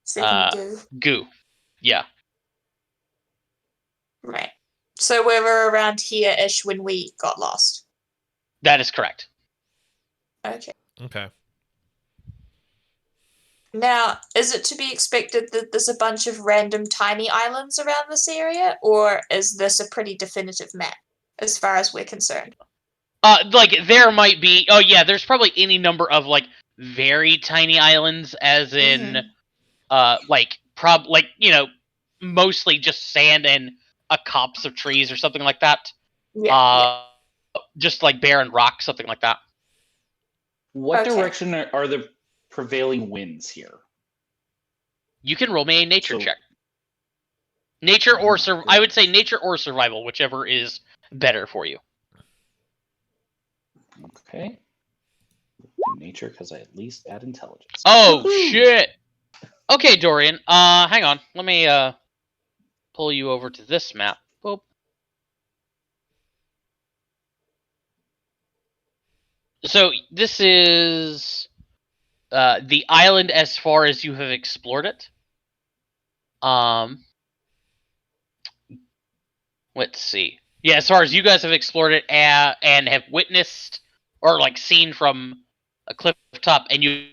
Speaker 4: Seeking goo.
Speaker 1: Goo. Yeah,
Speaker 4: Right. So we were around here-ish when we got lost.
Speaker 1: that is correct.
Speaker 4: Okay.
Speaker 2: Okay.
Speaker 4: Now, is it to be expected that there's a bunch of random tiny islands around this area, or is this a pretty definitive map, as far as we're concerned?
Speaker 1: Like there might be. Oh yeah, there's probably any number of like very tiny islands, as in, like mostly just sand and a copse of trees or something like that.
Speaker 4: Yeah.
Speaker 1: Just like barren rock, something like that.
Speaker 3: What
Speaker 4: Okay.
Speaker 3: direction are the prevailing winds here?
Speaker 1: You can roll me a nature
Speaker 3: So-
Speaker 1: check. Nature
Speaker 3: Oh
Speaker 1: or
Speaker 3: my
Speaker 1: I would say nature or survival, whichever is better for you.
Speaker 3: Okay. Nature, because I at least add intelligence.
Speaker 1: Oh
Speaker 3: Woohoo!
Speaker 1: shit. Okay, Dorian. Hang on. Let me pull you over to this map. Boop. So this is the island as far as you have explored it. Let's see. Yeah, as far as you guys have explored it and have witnessed or like seen from a cliff top, and you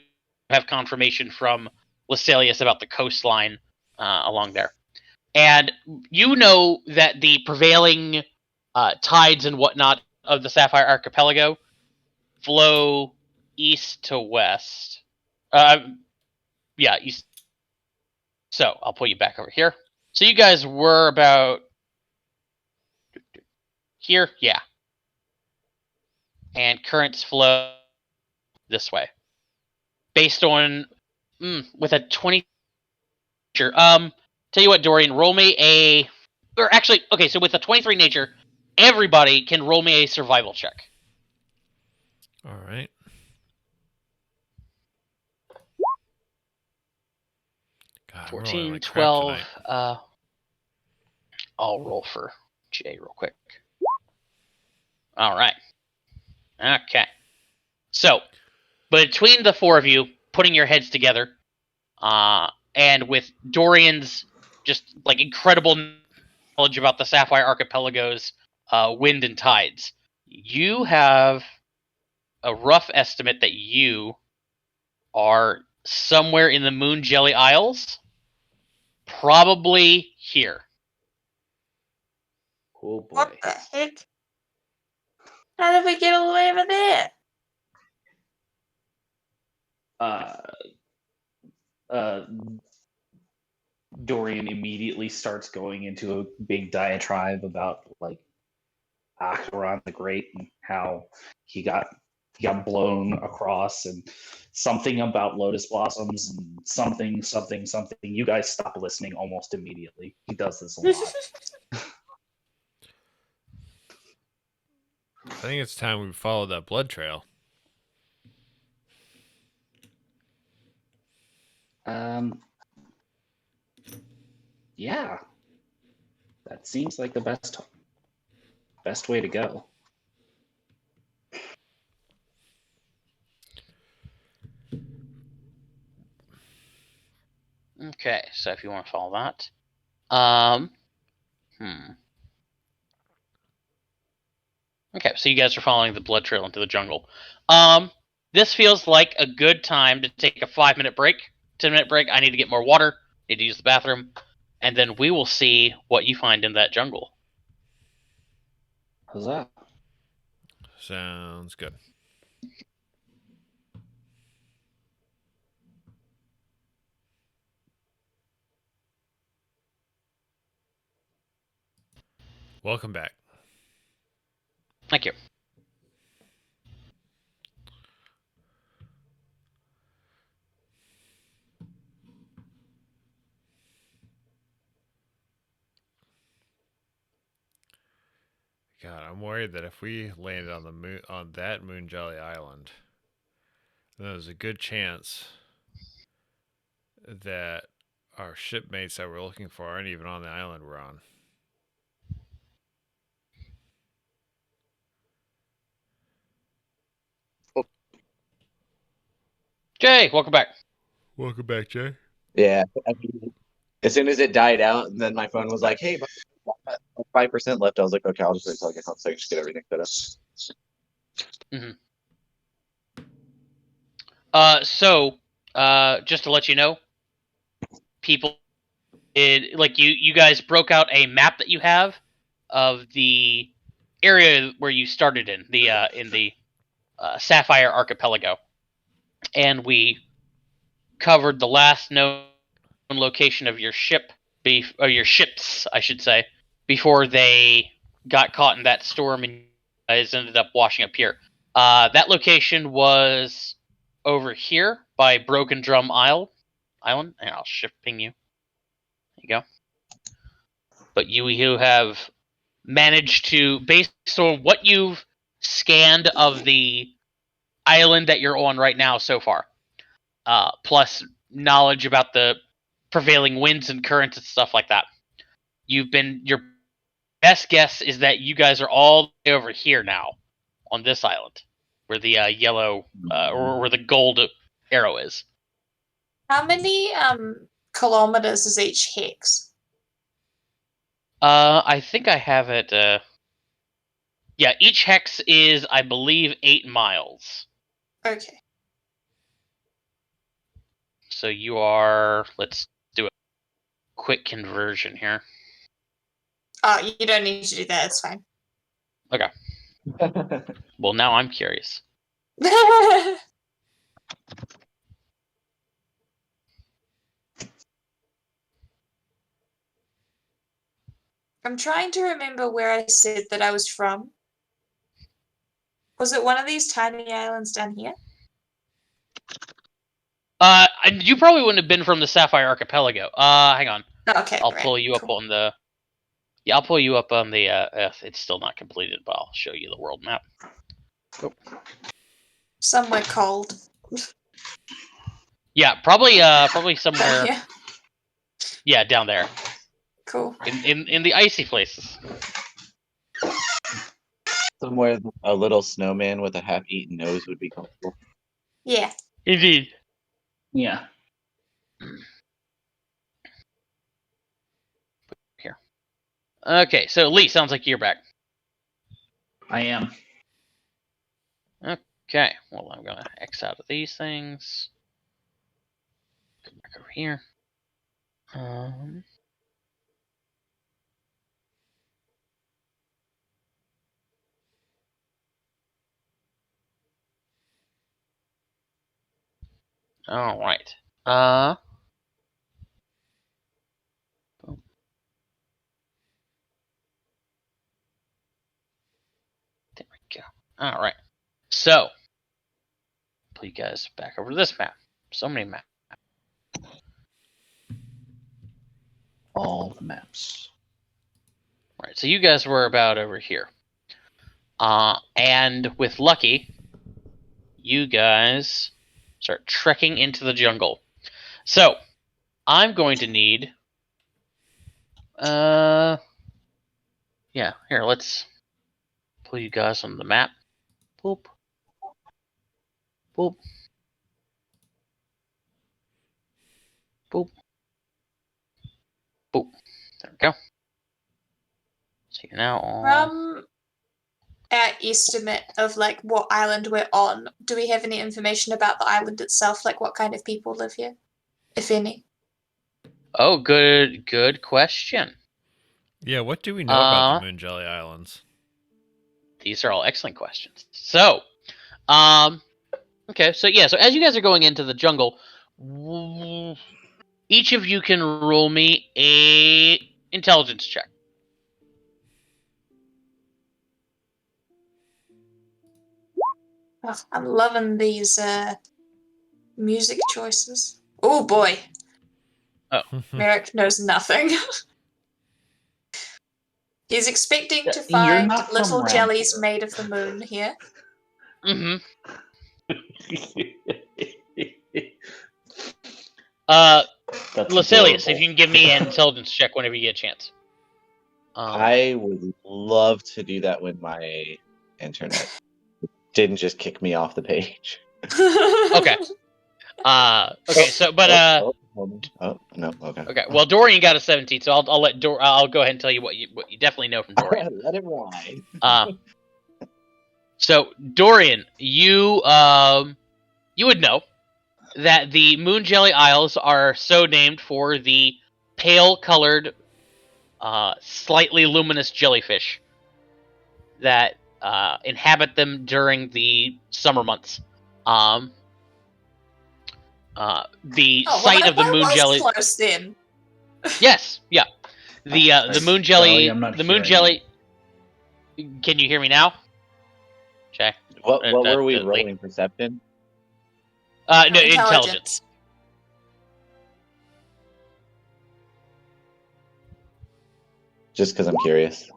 Speaker 1: have confirmation from Lascelius about the coastline along there. And you know that the prevailing tides and whatnot of the Sapphire Archipelago flow east to west. Yeah, east. So I'll pull you back over here. So you guys were about here, yeah. and currents flow this way. Based on with a 20. Sure. Tell you what, Dorian, roll me a. Or actually, okay. So with a 23 nature, everybody can roll me a survival check.
Speaker 2: All right. God, I'm rolling
Speaker 1: 14,
Speaker 2: like crap
Speaker 1: 12.
Speaker 2: tonight.
Speaker 1: I'll roll for Jay real quick. All right. Okay. So, between the four of you, putting your heads together, and with Dorian's just like incredible knowledge about the Sapphire Archipelago's wind and tides, you have a rough estimate that you are somewhere in the Moon Jelly Isles, probably here.
Speaker 3: Oh boy.
Speaker 4: What the heck? How did we get all the way over there?
Speaker 3: Dorian immediately starts going into a big diatribe about like Acheron the Great and how he got blown across and something about lotus blossoms and something. You guys stop listening almost immediately. He does this a lot.
Speaker 2: I think it's time we follow that blood trail.
Speaker 3: Yeah, that seems like the best way to go.
Speaker 1: Okay, so if you want to follow that. Okay, so you guys are following the blood trail into the jungle. This feels like a good time to take a 5-minute break, 10-minute break. I need to get more water, need to use the bathroom, and then we will see what you find in that jungle.
Speaker 3: Huzzah.
Speaker 2: Sounds good. Welcome back.
Speaker 1: Thank you.
Speaker 2: God, I'm worried that if we landed on the moon, on that Moon Jelly Island, then there's a good chance that our shipmates that we're looking for aren't even on the island we're on.
Speaker 1: Jay, welcome back.
Speaker 2: Welcome back, Jay.
Speaker 6: Yeah. As soon as it died out, and then my phone was like, "Hey, 5% left." I was like, "Okay, I'll just wait till I get home so I can just get everything set up."
Speaker 1: So, just to let you know, people, like you guys broke out a map that you have of the area where you started in the Sapphire Archipelago, and we covered the last known location of your ship, or your ships, I should say, before they got caught in that storm and you guys ended up washing up here. That location was over here by Broken Drum Island, and I'll shift ping you. There you go. But you have managed to, based on what you've scanned of the island that you're on right now so far, plus knowledge about the prevailing winds and currents and stuff like that, your best guess is that you guys are all the way over here now on this island where the yellow or where the gold arrow is.
Speaker 4: How many kilometers is each hex?
Speaker 1: I think I have it. Yeah, each hex is, I believe, 8 miles.
Speaker 4: Okay.
Speaker 1: So you are. Let's do a quick conversion here.
Speaker 4: Oh, you don't need to do that. It's fine.
Speaker 1: Okay. Well, now I'm curious.
Speaker 4: I'm trying to remember where I said that I was from. Was it one of these tiny islands down here?
Speaker 1: You probably wouldn't have been from the Sapphire Archipelago. Hang on.
Speaker 4: Oh, okay,
Speaker 1: I'll
Speaker 4: right,
Speaker 1: pull you up
Speaker 4: cool.
Speaker 1: on the. Yeah, I'll pull you up on the. It's still not completed, but I'll show you the world map.
Speaker 4: Somewhere cold.
Speaker 1: Yeah, probably somewhere.
Speaker 4: Yeah,
Speaker 1: Yeah, down there
Speaker 4: cool.
Speaker 1: in the icy places.
Speaker 6: Somewhere a little snowman with a half-eaten nose would be comfortable.
Speaker 4: Yeah.
Speaker 1: Indeed.
Speaker 3: Yeah.
Speaker 1: Okay, so Lee, sounds like you're back.
Speaker 3: I am.
Speaker 1: Okay, well I'm gonna X out of these things. Come back over here. All right. Boom. There we go. All right. So, pull you guys back over to this map. So many maps.
Speaker 3: All the maps.
Speaker 1: Right. So you guys were about over here. And with Lucky, you guys start trekking into the jungle. So, I'm going to need. Yeah. Here, let's pull you guys on the map. Boop. Boop. Boop. Boop. There we go. So you're now on.
Speaker 4: From our estimate of like what island we're on, do we have any information about the island itself? Like what kind of people live here, if any?
Speaker 1: Oh, good question.
Speaker 2: Yeah, what do we know about the Moon Jelly Islands?
Speaker 1: These are all excellent questions. So, okay, so as you guys are going into the jungle, each of you can roll me a intelligence check.
Speaker 4: Oh, I'm loving these music choices. Oh boy, Merrick knows nothing. He's expecting to
Speaker 3: You're
Speaker 4: find
Speaker 3: not from
Speaker 4: little
Speaker 3: around
Speaker 4: jellies
Speaker 3: here.
Speaker 4: made of the moon here.
Speaker 1: Mm-hmm.
Speaker 3: That's
Speaker 1: Lascilius,
Speaker 3: adorable.
Speaker 1: if you can give me an intelligence check whenever you get a chance.
Speaker 6: I would love to do that when my internet didn't just kick me off the page.
Speaker 1: Okay. Okay. So, but
Speaker 6: Oh no. Okay.
Speaker 1: okay. Well, Dorian got a 17, so I'll let I'll go ahead and tell you what you definitely know from Dorian.
Speaker 6: Let it ride.
Speaker 1: So Dorian, you would know that the Moon Jelly Isles are so named for the pale-colored, slightly luminous jellyfish that inhabit them during the summer months. The site of the moon jelly.
Speaker 4: Close then.
Speaker 1: Yes, yeah. The moon jelly.
Speaker 3: I'm not
Speaker 1: The moon
Speaker 3: hearing
Speaker 1: jelly. Can you hear me now? Check.
Speaker 6: What were we
Speaker 1: Lee.
Speaker 6: rolling? Perception?
Speaker 1: No, intelligence.
Speaker 6: Just because I'm curious.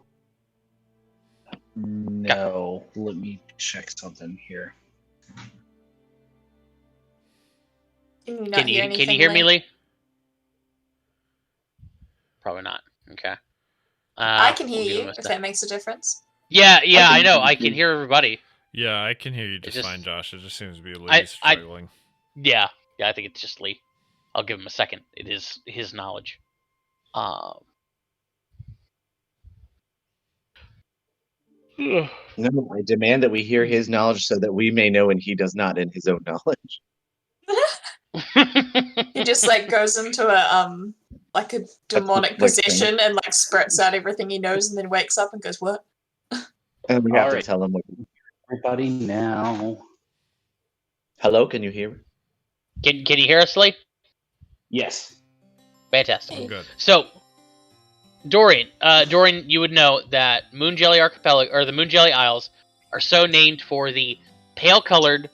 Speaker 3: No. Let me check something here.
Speaker 1: Can you hear me, Lee? Probably not. Okay.
Speaker 4: I can hear
Speaker 1: we'll
Speaker 4: you, if that makes a difference.
Speaker 1: Yeah, I know. I can hear everybody.
Speaker 2: Yeah, I can hear you just
Speaker 1: just-
Speaker 2: fine, Josh. It just seems to be Lee struggling.
Speaker 1: Yeah, I think it's just Lee. I'll give him a second. It is his knowledge.
Speaker 6: No, I demand that we hear his knowledge so that we may know and he does not in his own knowledge.
Speaker 4: He just like goes into a demonic
Speaker 6: like
Speaker 4: possession and like spurts out everything he knows and then wakes up and goes, "What?"
Speaker 6: And we have to
Speaker 3: Alright.
Speaker 6: tell him what.
Speaker 3: Everybody now.
Speaker 6: Hello, can you hear?
Speaker 1: Can you hear us, Lee?
Speaker 3: Yes.
Speaker 1: Fantastic.
Speaker 2: I'm good.
Speaker 1: So, Dorian, you would know that Moon Jelly Archipelago or the Moon Jelly Isles are so named for the pale-colored,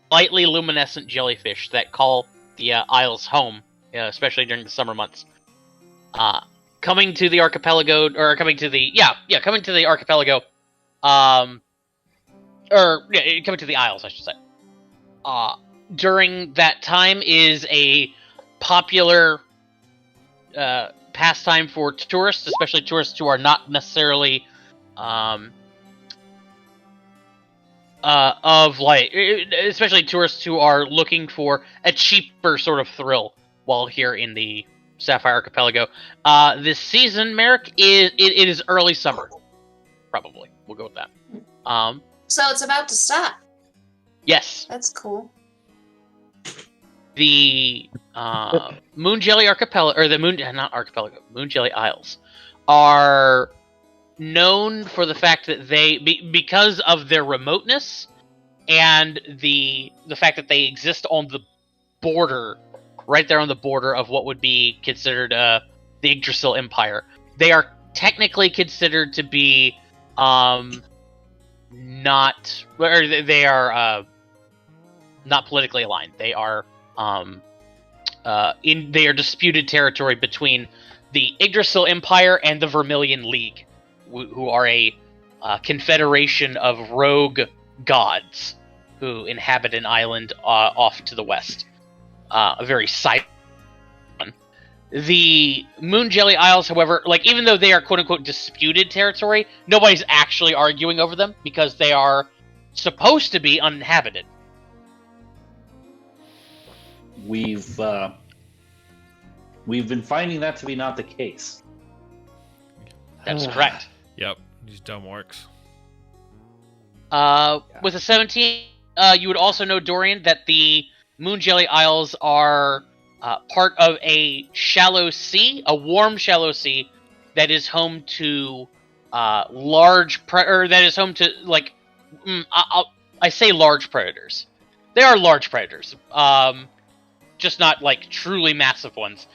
Speaker 1: slightly luminescent jellyfish that call the isles home, especially during the summer months. Coming to the archipelago, or coming to the archipelago, coming to the isles, I should say. During that time is a popular pastime for tourists, especially tourists who are not necessarily especially tourists who are looking for a cheaper sort of thrill while here in the Sapphire Archipelago. This season, Merrick, it is early summer, probably. We'll go with that.
Speaker 4: So it's about to start.
Speaker 1: Yes.
Speaker 4: That's cool.
Speaker 1: The Moon Jelly Archipelago, or the Moon Jelly Isles, are known for the fact that because of their remoteness and the fact that they exist on the border, right there on the border of what would be considered the Yggdrasil Empire. They are technically considered to be they are not politically aligned. They are they are disputed territory between the Yggdrasil Empire and the Vermilion League, who are a confederation of rogue gods who inhabit an island off to the west. A very side one. The Moon Jelly Isles, however, even though they are quote-unquote disputed territory, nobody's actually arguing over them because they are supposed to be uninhabited.
Speaker 3: We've been finding that to be not the case.
Speaker 1: That's correct.
Speaker 2: Yep, these dumb orcs.
Speaker 1: With a 17, you would also know, Dorian, that the Moon Jelly Isles are part of a shallow sea, a warm shallow sea, that is home to large I say large predators. They are large predators, just not truly massive ones,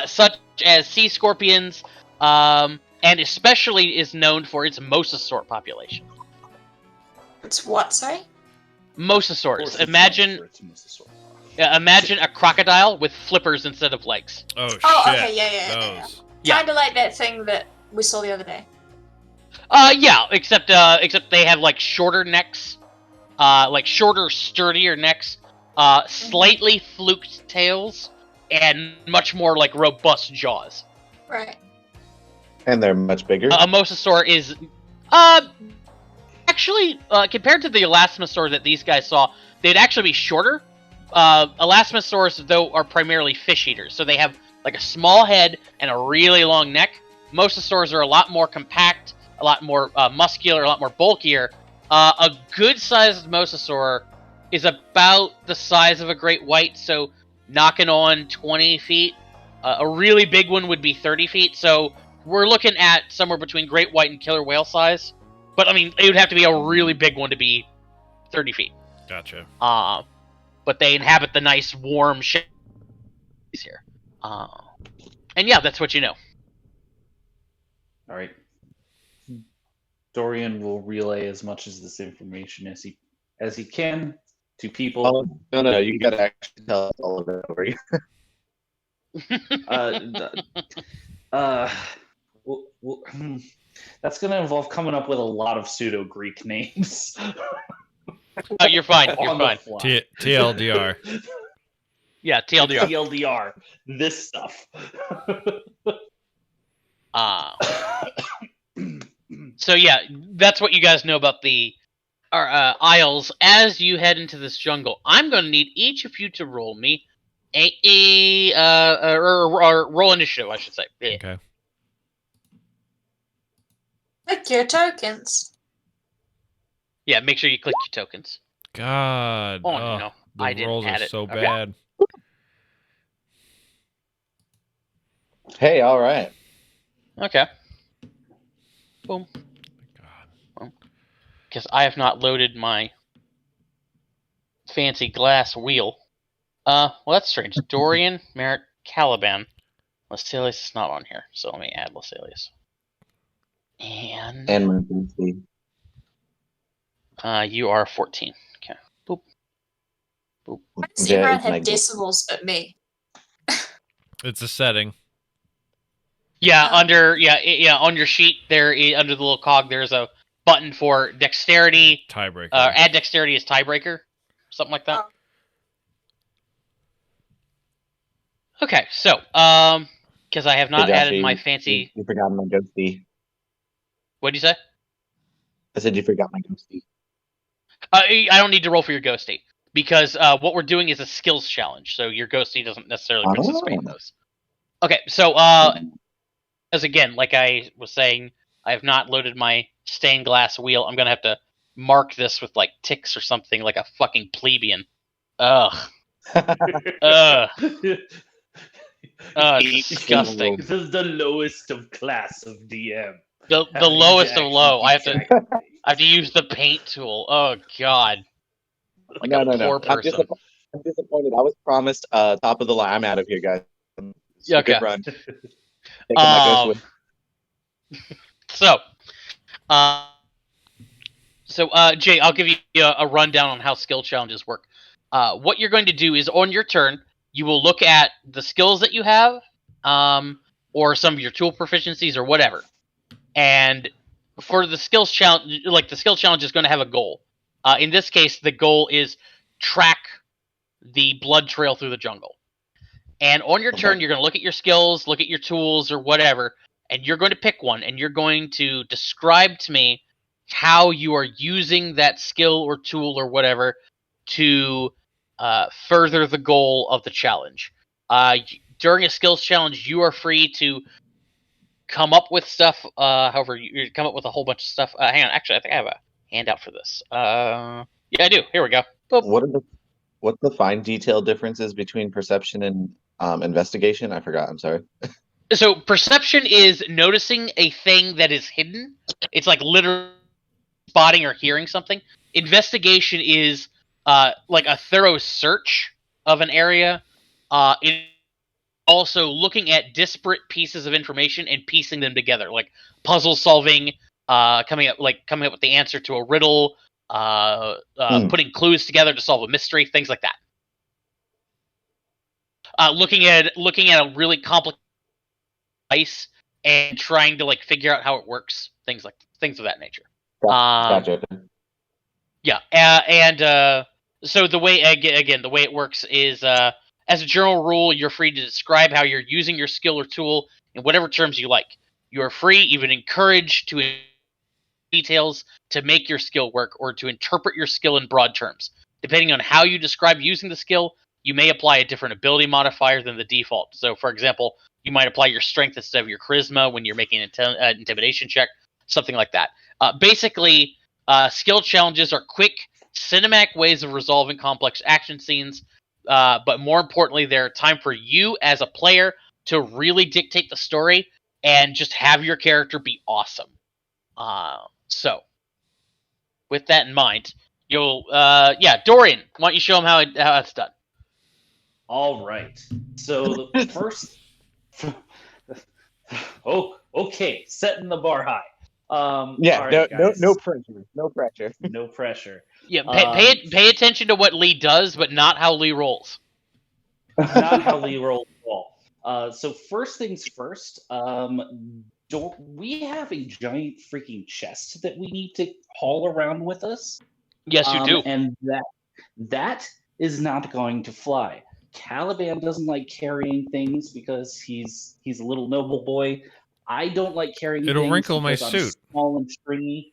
Speaker 1: such as sea scorpions, and especially is known for its mosasaur population.
Speaker 4: It's what, sorry?
Speaker 1: Mosasaurs. Imagine a crocodile with flippers instead of legs.
Speaker 2: Oh shit!
Speaker 4: Okay, yeah.
Speaker 2: Those.
Speaker 1: Yeah.
Speaker 4: Kind of like that thing that we saw the other day.
Speaker 1: Yeah, except they have shorter necks, shorter, sturdier necks, slightly fluked tails, and much more robust jaws.
Speaker 4: Right.
Speaker 6: And they're much bigger.
Speaker 1: A mosasaur is, actually, compared to the elasmosaur that these guys saw, they'd actually be shorter. Elasmosaurs, though, are primarily fish eaters, so they have a small head and a really long neck. Mosasaurs are a lot more compact, a lot more muscular, a lot more bulkier. A good-sized mosasaur is about the size of a great white, so knocking on 20 feet. A really big one would be 30 feet, so we're looking at somewhere between great white and killer whale size. But, I mean, it would have to be a really big one to be 30 feet.
Speaker 2: Gotcha.
Speaker 1: But they inhabit the nice, warm shades here. And yeah, that's what you know.
Speaker 3: All right. Dorian will relay as much of this information as he can to people.
Speaker 6: Oh, no, you gotta actually tell us all of it over here.
Speaker 3: That's gonna involve coming up with a lot of pseudo Greek names.
Speaker 1: Oh, you're fine. You're
Speaker 3: On the
Speaker 1: fine.
Speaker 3: fly.
Speaker 2: TLDR.
Speaker 1: Yeah, TLDR.
Speaker 3: TLDR. This stuff.
Speaker 1: So yeah, that's what you guys know about the Isles. As you head into this jungle, I'm going to need each of you to roll me or roll initiative, I should say. Yeah.
Speaker 2: Okay.
Speaker 4: Click your tokens.
Speaker 1: Yeah, make sure you click your tokens.
Speaker 2: God.
Speaker 1: Oh, no,
Speaker 2: the
Speaker 1: I didn't
Speaker 2: rolls
Speaker 1: add
Speaker 2: are
Speaker 1: it.
Speaker 2: so
Speaker 1: Okay.
Speaker 2: bad.
Speaker 6: Hey, all right.
Speaker 1: Okay. Boom.
Speaker 2: God.
Speaker 1: Because I have not loaded my fancy glass wheel. Well, that's strange. Dorian, Merritt, Caliban. Lascelius is not on here, so let me add Lascelius. And
Speaker 6: And Mercury.
Speaker 1: You are 14. Okay. Boop. Boop.
Speaker 4: Why does
Speaker 6: Yeah,
Speaker 4: everyone
Speaker 6: it's my
Speaker 4: have
Speaker 6: goal.
Speaker 4: decimals but me?
Speaker 2: It's a setting.
Speaker 1: Yeah,
Speaker 4: Oh.
Speaker 1: on your sheet there, under the little cog, there's a button for dexterity.
Speaker 2: Tiebreaker.
Speaker 1: Add dexterity as tiebreaker, something like that.
Speaker 4: Oh.
Speaker 1: Okay, so because I have not
Speaker 6: Hey, Josh,
Speaker 1: added my
Speaker 6: you
Speaker 1: fancy.
Speaker 6: forgot my ghosty.
Speaker 1: What do you say?
Speaker 6: I said you forgot my ghosty.
Speaker 1: I don't need to roll for your ghosty because what we're doing is a skills challenge, so your ghosty doesn't necessarily participate in those. Okay, so as again, like I was saying, I have not loaded my stained glass wheel. I'm gonna have to mark this with like ticks or something, like a fucking plebeian. Ugh, ugh,
Speaker 3: This
Speaker 1: disgusting.
Speaker 3: is the lowest of class of DM.
Speaker 1: The
Speaker 3: Having to
Speaker 1: lowest of
Speaker 3: actually
Speaker 1: low.
Speaker 3: keep
Speaker 1: I have
Speaker 3: track
Speaker 1: to
Speaker 3: of
Speaker 1: use the paint tool. Oh god, like
Speaker 6: No,
Speaker 1: a
Speaker 6: no,
Speaker 1: poor
Speaker 6: no. I'm
Speaker 1: person.
Speaker 6: I'm disappointed. I was promised top of the line. I'm out of here, guys. It's
Speaker 1: Yeah,
Speaker 6: a good
Speaker 1: okay.
Speaker 6: run. Taking my ghost with.
Speaker 1: So, uh, Jay, I'll give you a rundown on how skill challenges work. What you're going to do is on your turn, you will look at the skills that you have, or some of your tool proficiencies or whatever. And for the skills challenge, like the skill challenge is going to have a goal. In this case, the goal is track the blood trail through the jungle. And on your turn, you're going to look at your skills, look at your tools or whatever, and you're going to pick one, and you're going to describe to me how you are using that skill or tool or whatever to further the goal of the challenge. During a skills challenge, you are free to come up with stuff. However, you come up with a whole bunch of stuff. Hang on, actually, I think I have a handout for this. Yeah, I do. Here we go. Boop.
Speaker 6: What's the fine detail differences between perception and investigation? I forgot. I'm sorry.
Speaker 1: So perception is noticing a thing that is hidden. It's like literally spotting or hearing something. Investigation is like a thorough search of an area. It also looking at disparate pieces of information and piecing them together, like puzzle solving, coming up with the answer to a riddle, putting clues together to solve a mystery, things like that. Looking at a really complicated device and trying to like figure out how it works, things of that nature.
Speaker 6: Gotcha.
Speaker 1: Yeah, so the way again the way it works is as a general rule, you're free to describe how you're using your skill or tool in whatever terms you like. You are free, even encouraged, to details to make your skill work or to interpret your skill in broad terms. Depending on how you describe using the skill, you may apply a different ability modifier than the default. So, for example, you might apply your strength instead of your charisma when you're making an intimidation check, something like that. Basically, skill challenges are quick, cinematic ways of resolving complex action scenes, but more importantly, they're a time for you as a player to really dictate the story and just have your character be awesome. So, with that in mind, you'll, Dorian, why don't you show them how it's done?
Speaker 3: All right. So the first. Oh, okay. Setting the bar high.
Speaker 6: Yeah.
Speaker 3: All right, guys.
Speaker 6: No pressure. No pressure.
Speaker 3: No pressure.
Speaker 1: Yeah, pay attention to what Lee does, but not how Lee rolls.
Speaker 3: Not how Lee rolls at all. So first things first. We have a giant freaking chest that we need to haul around with us.
Speaker 1: Yes, you do.
Speaker 3: And that is not going to fly. Caliban doesn't like carrying things because he's a little noble boy. I don't like carrying
Speaker 2: It'll
Speaker 3: things
Speaker 2: wrinkle my
Speaker 3: because I'm
Speaker 2: suit.
Speaker 3: small and stringy.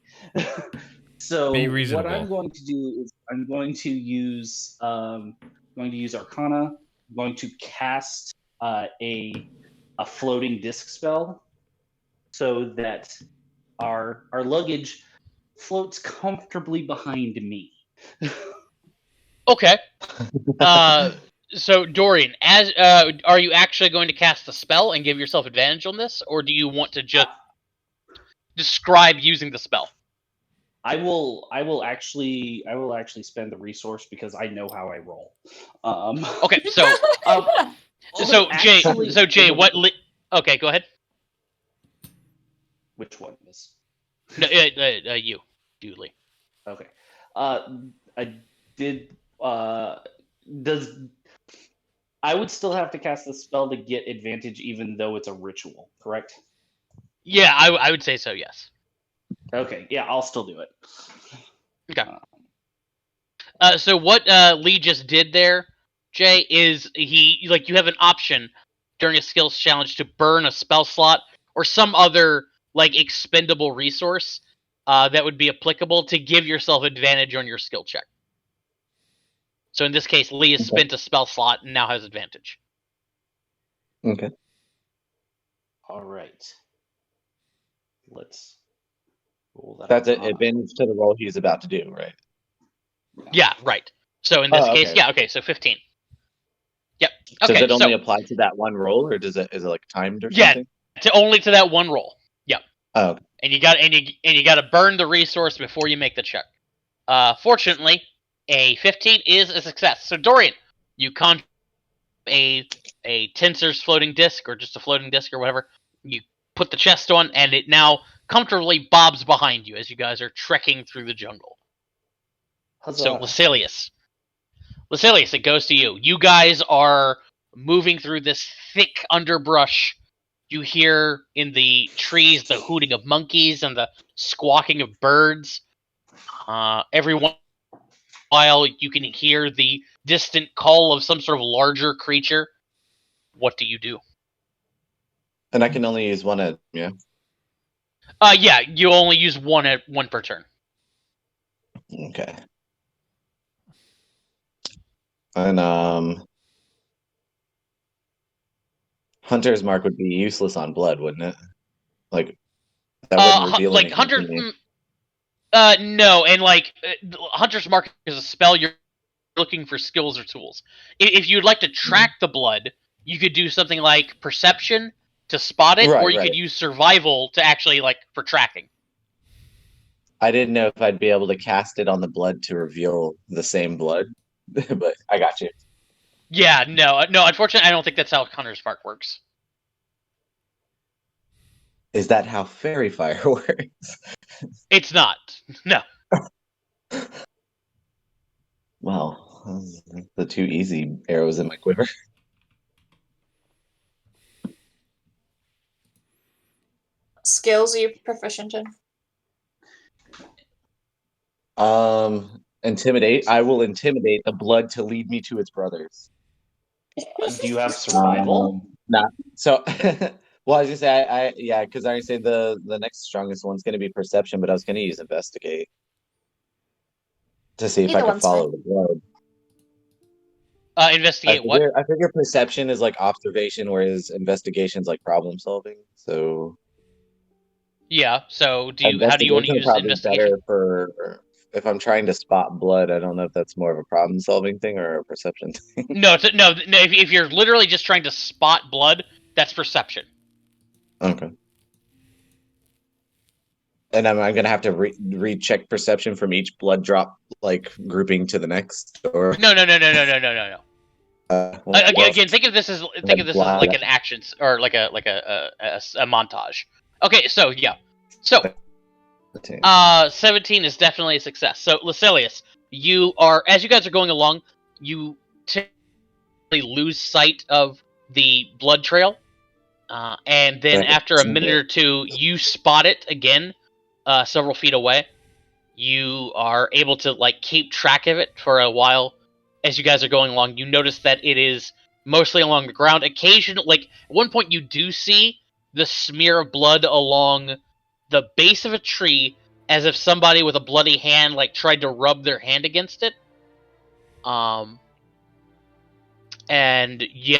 Speaker 3: So
Speaker 2: Be
Speaker 3: what
Speaker 2: reasonable.
Speaker 3: I'm going to do is I'm going to use Arcana. I'm going to cast a floating disc spell so that our luggage floats comfortably behind me.
Speaker 1: Okay. So Dorian, as are you actually going to cast the spell and give yourself advantage on this, or do you want to just describe using the spell?
Speaker 3: I will actually spend the resource because I know how I roll.
Speaker 1: Okay, so so Jay, okay, go ahead.
Speaker 3: Which one is?
Speaker 1: No, you, Dooley.
Speaker 3: Okay. I did. Does I would still have to cast the spell to get advantage, even though it's a ritual, correct?
Speaker 1: Yeah, I would say so. Yes.
Speaker 3: Okay, yeah, I'll still do it.
Speaker 1: Okay. So what Lee just did there, Jay, is you have an option during a skills challenge to burn a spell slot or some other like expendable resource that would be applicable to give yourself advantage on your skill check. So in this case, Lee has spent a spell slot and now has advantage.
Speaker 6: Okay.
Speaker 3: All right. Let's roll that.
Speaker 6: That's
Speaker 3: up.
Speaker 6: an advantage to the roll he's about to do, right?
Speaker 1: Yeah, right. So in this
Speaker 6: Oh,
Speaker 1: case,
Speaker 6: okay.
Speaker 1: yeah, okay, so 15. Yep.
Speaker 6: Does
Speaker 1: Okay,
Speaker 6: it only
Speaker 1: so
Speaker 6: apply to that one roll, or is it like timed or
Speaker 1: yeah,
Speaker 6: something?
Speaker 1: only to that one roll. Yep.
Speaker 6: Oh, okay.
Speaker 1: And you got to burn the resource before you make the check. Fortunately, a 15 is a success. So Dorian, you conjure a tensor's floating disc or just a floating disc or whatever. You put the chest on, and it now comfortably bobs behind you as you guys are trekking through the jungle. So Lucilius, it goes to you. You guys are moving through this thick underbrush. You hear in the trees the hooting of monkeys and the squawking of birds. Every while you can hear the distant call of some sort of larger creature. What do you do?
Speaker 6: And I can only use one at yeah.
Speaker 1: Yeah, you only use one per turn.
Speaker 6: Okay. And Hunter's Mark would be useless on blood, wouldn't it? Like that wouldn't reveal
Speaker 1: like
Speaker 6: anything to
Speaker 1: Hunter.
Speaker 6: me.
Speaker 1: No, and Hunter's Mark is a spell you're looking for skills or tools. If you'd like to track the blood, you could do something like perception to spot it, or you
Speaker 6: Right.
Speaker 1: could use survival to actually for tracking.
Speaker 6: I didn't know if I'd be able to cast it on the blood to reveal the same blood, but I got you.
Speaker 1: Yeah, no. Unfortunately, I don't think that's how Hunter's Mark works.
Speaker 6: Is that how fairy fire works?
Speaker 1: It's not. No.
Speaker 6: Well, the two easy arrows in my quiver.
Speaker 4: Skills are you proficient in?
Speaker 6: Intimidate. I will intimidate the blood to lead me to its brothers.
Speaker 3: Do you have survival?
Speaker 6: Nah. So, well, I was gonna say, yeah, because I already say the next strongest one's gonna be perception, but I was gonna use investigate to see if I
Speaker 4: Either
Speaker 6: could
Speaker 4: one's
Speaker 6: follow the blood.
Speaker 1: Investigate what?
Speaker 6: I figure perception is like observation, whereas investigation is like problem solving. So
Speaker 1: Yeah. So how do you want to
Speaker 6: investigation is
Speaker 1: use
Speaker 6: probably
Speaker 1: investigation?
Speaker 6: better for if I'm trying to spot blood. I don't know if that's more of a problem solving thing or a perception thing.
Speaker 1: No. No. If you're literally just trying to spot blood, that's perception.
Speaker 6: Okay. And I'm gonna have to recheck perception from each blood drop like grouping to the next, or
Speaker 1: No.
Speaker 6: well,
Speaker 1: Again, think of this as like an action or like a montage. Okay, so yeah, so 17 is definitely a success. So Lucilius, you are as you guys are going along, you lose sight of the blood trail, and then after a minute or two, you spot it again, several feet away. You are able to keep track of it for a while. As you guys are going along, you notice that it is mostly along the ground. Occasionally, at one point, you do see the smear of blood along the base of a tree, as if somebody with a bloody hand tried to rub their hand against it. And yeah,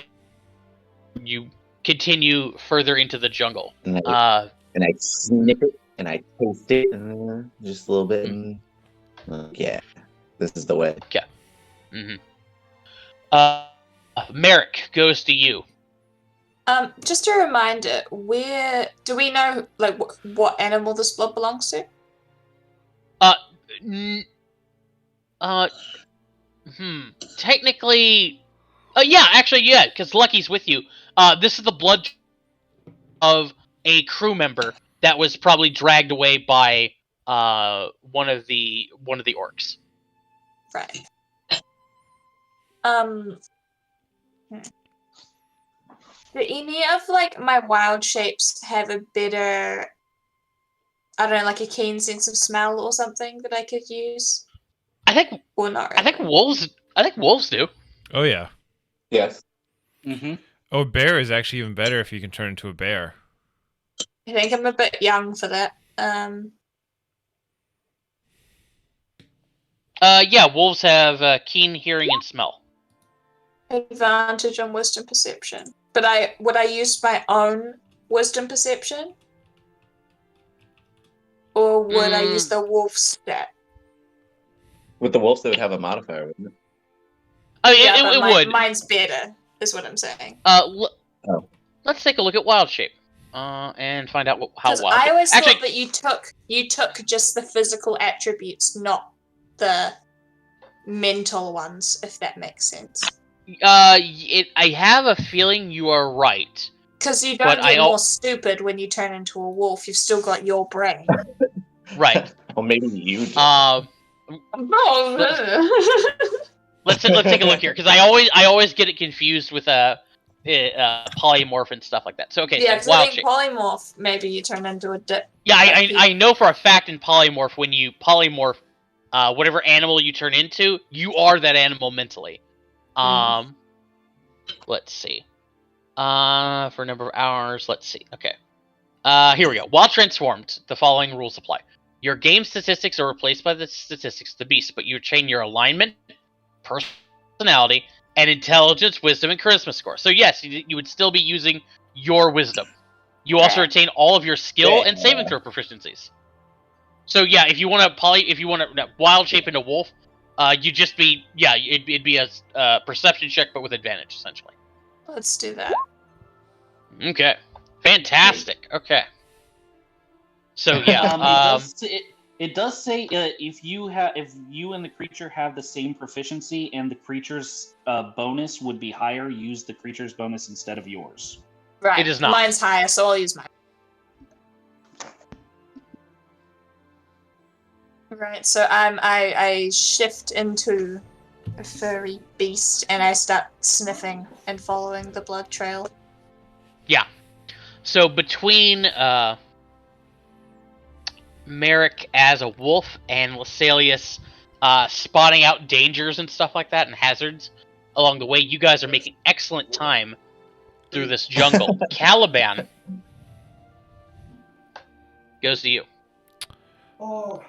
Speaker 1: you continue further into the jungle.
Speaker 6: and I sniff it and I taste it just a little bit. And, yeah, this is the way.
Speaker 1: Okay. Mm-hmm. Merrick goes to you.
Speaker 4: Just a reminder, where do we know what animal this blood belongs to?
Speaker 1: Technically, yeah, actually, yeah, because Lucky's with you. This is the blood of a crew member that was probably dragged away by one of the orcs.
Speaker 4: Right. Hmm. Do any of like my wild shapes have a better, I don't know, like a keen sense of smell or something that I could use?
Speaker 1: I think
Speaker 4: Or not really?
Speaker 1: I think wolves do.
Speaker 2: Oh yeah.
Speaker 6: Yes.
Speaker 3: Mm-hmm.
Speaker 2: Oh, bear is actually even better if you can turn into a bear.
Speaker 4: I think I'm a bit young for that.
Speaker 1: Yeah, wolves have keen hearing and smell.
Speaker 4: Advantage on wisdom perception. But would I use my own wisdom perception? Or would I use the wolf stat?
Speaker 6: With the wolves, they would have a modifier, wouldn't it?
Speaker 1: I mean,
Speaker 4: Yeah, but
Speaker 1: it would.
Speaker 4: mine's better, is what I'm saying.
Speaker 6: Oh.
Speaker 1: Let's take a look at wild shape, and find out how
Speaker 4: Because
Speaker 1: wild
Speaker 4: I
Speaker 1: shape.
Speaker 4: always
Speaker 1: Actually,
Speaker 4: thought that you took just the physical attributes, not the mental ones, if that makes sense.
Speaker 1: I have a feeling you are right.
Speaker 4: Because you
Speaker 1: But
Speaker 4: don't get more stupid when you turn into a wolf. You've still got your brain.
Speaker 1: Right.
Speaker 6: Well, maybe you do.
Speaker 1: Let's take a look here because I always get it confused with polymorph and stuff like that. So okay,
Speaker 4: Yeah,
Speaker 1: so
Speaker 4: because I
Speaker 1: wild
Speaker 4: think
Speaker 1: shape.
Speaker 4: polymorph, maybe you turn into a dick.
Speaker 1: Yeah,
Speaker 4: like
Speaker 1: I know for a fact in polymorph when you polymorph, whatever animal you turn into, you are that animal mentally. Let's see. For a number of hours, let's see. Okay. Here we go. While transformed, the following rules apply. Your game statistics are replaced by the statistics of the beast, but you retain your alignment, personality, and intelligence, wisdom, and charisma score. So yes, you would still be using your wisdom. You also
Speaker 4: Right.
Speaker 1: retain all of your skill and saving throw proficiencies. So yeah, if you want to wild shape into wolf, you'd just be it'd be a perception check but with advantage essentially.
Speaker 4: Let's do that.
Speaker 1: Okay, fantastic. Okay, so yeah,
Speaker 3: It does say if you and the creature have the same proficiency and the creature's bonus would be higher, use the creature's bonus instead of yours.
Speaker 4: Right.
Speaker 1: It is not.
Speaker 4: Mine's higher, so I'll use mine. Right, so I shift into a furry beast and I start sniffing and following the blood trail.
Speaker 1: Yeah. So between Merrick as a wolf and Lasalius spotting out dangers and stuff like that and hazards along the way, you guys are making excellent time through this jungle. Caliban goes to you.
Speaker 7: Oh,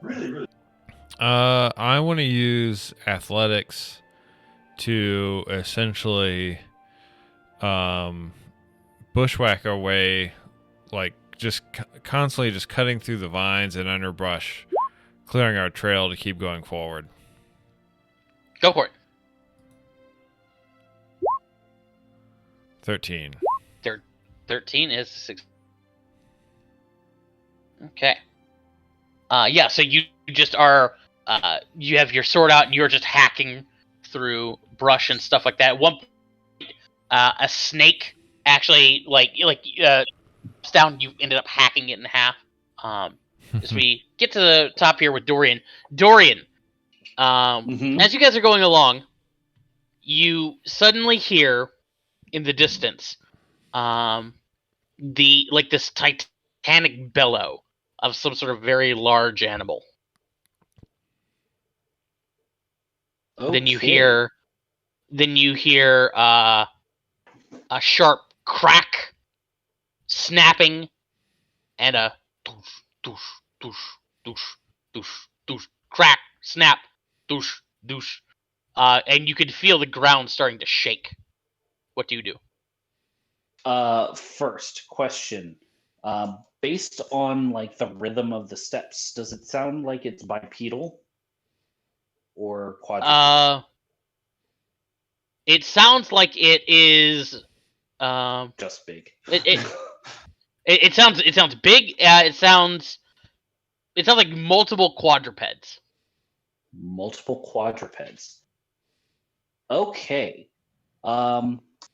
Speaker 7: really?
Speaker 2: I want to use athletics to essentially bushwhack our way, like just constantly just cutting through the vines and underbrush, clearing our trail to keep going forward.
Speaker 1: Go for it.
Speaker 2: 13.
Speaker 1: 13 is 6. Okay. Yeah, so you just are, you have your sword out and you're just hacking through brush and stuff like that. At one point, a snake actually, down, you ended up hacking it in half. As we get to the top here with Dorian. Dorian, as you guys are going along, you suddenly hear in the distance, this titanic bellow of some sort of very large animal.
Speaker 3: Okay.
Speaker 1: Then you hear a sharp crack, snapping, and a doosh, doosh, doosh, doosh, doosh, doosh, crack, snap, doosh, doosh. And you can feel the ground starting to shake. What do you do?
Speaker 3: First question. Based on like the rhythm of the steps, does it sound like it's bipedal or quadrupedal?
Speaker 1: It sounds like it is.
Speaker 3: Just big.
Speaker 1: It sounds big. It sounds like multiple quadrupeds.
Speaker 3: Multiple quadrupeds. Okay.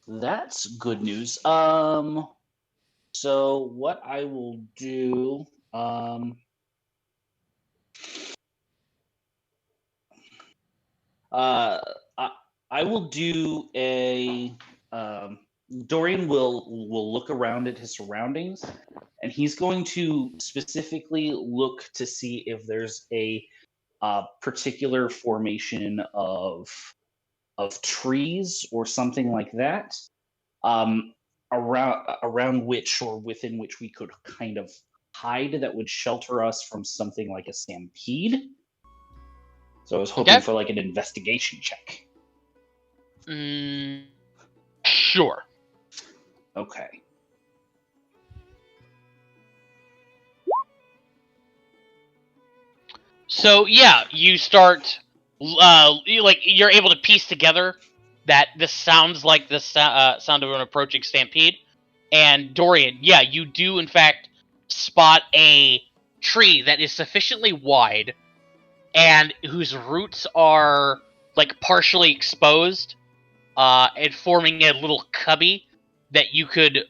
Speaker 3: That's good news. So what I will do, I, I will do a. Dorian will look around at his surroundings, and he's going to specifically look to see if there's a particular formation of trees or something like that, around which or within which we could kind of hide that would shelter us from something like a stampede. So I was hoping
Speaker 1: Okay.
Speaker 3: for like an investigation check.
Speaker 1: Sure.
Speaker 3: Okay.
Speaker 1: So yeah, you start, you're able to piece together that this sounds like the sound of an approaching stampede. And Dorian, yeah, you do in fact spot a tree that is sufficiently wide and whose roots are like partially exposed, and forming a little cubby that you could,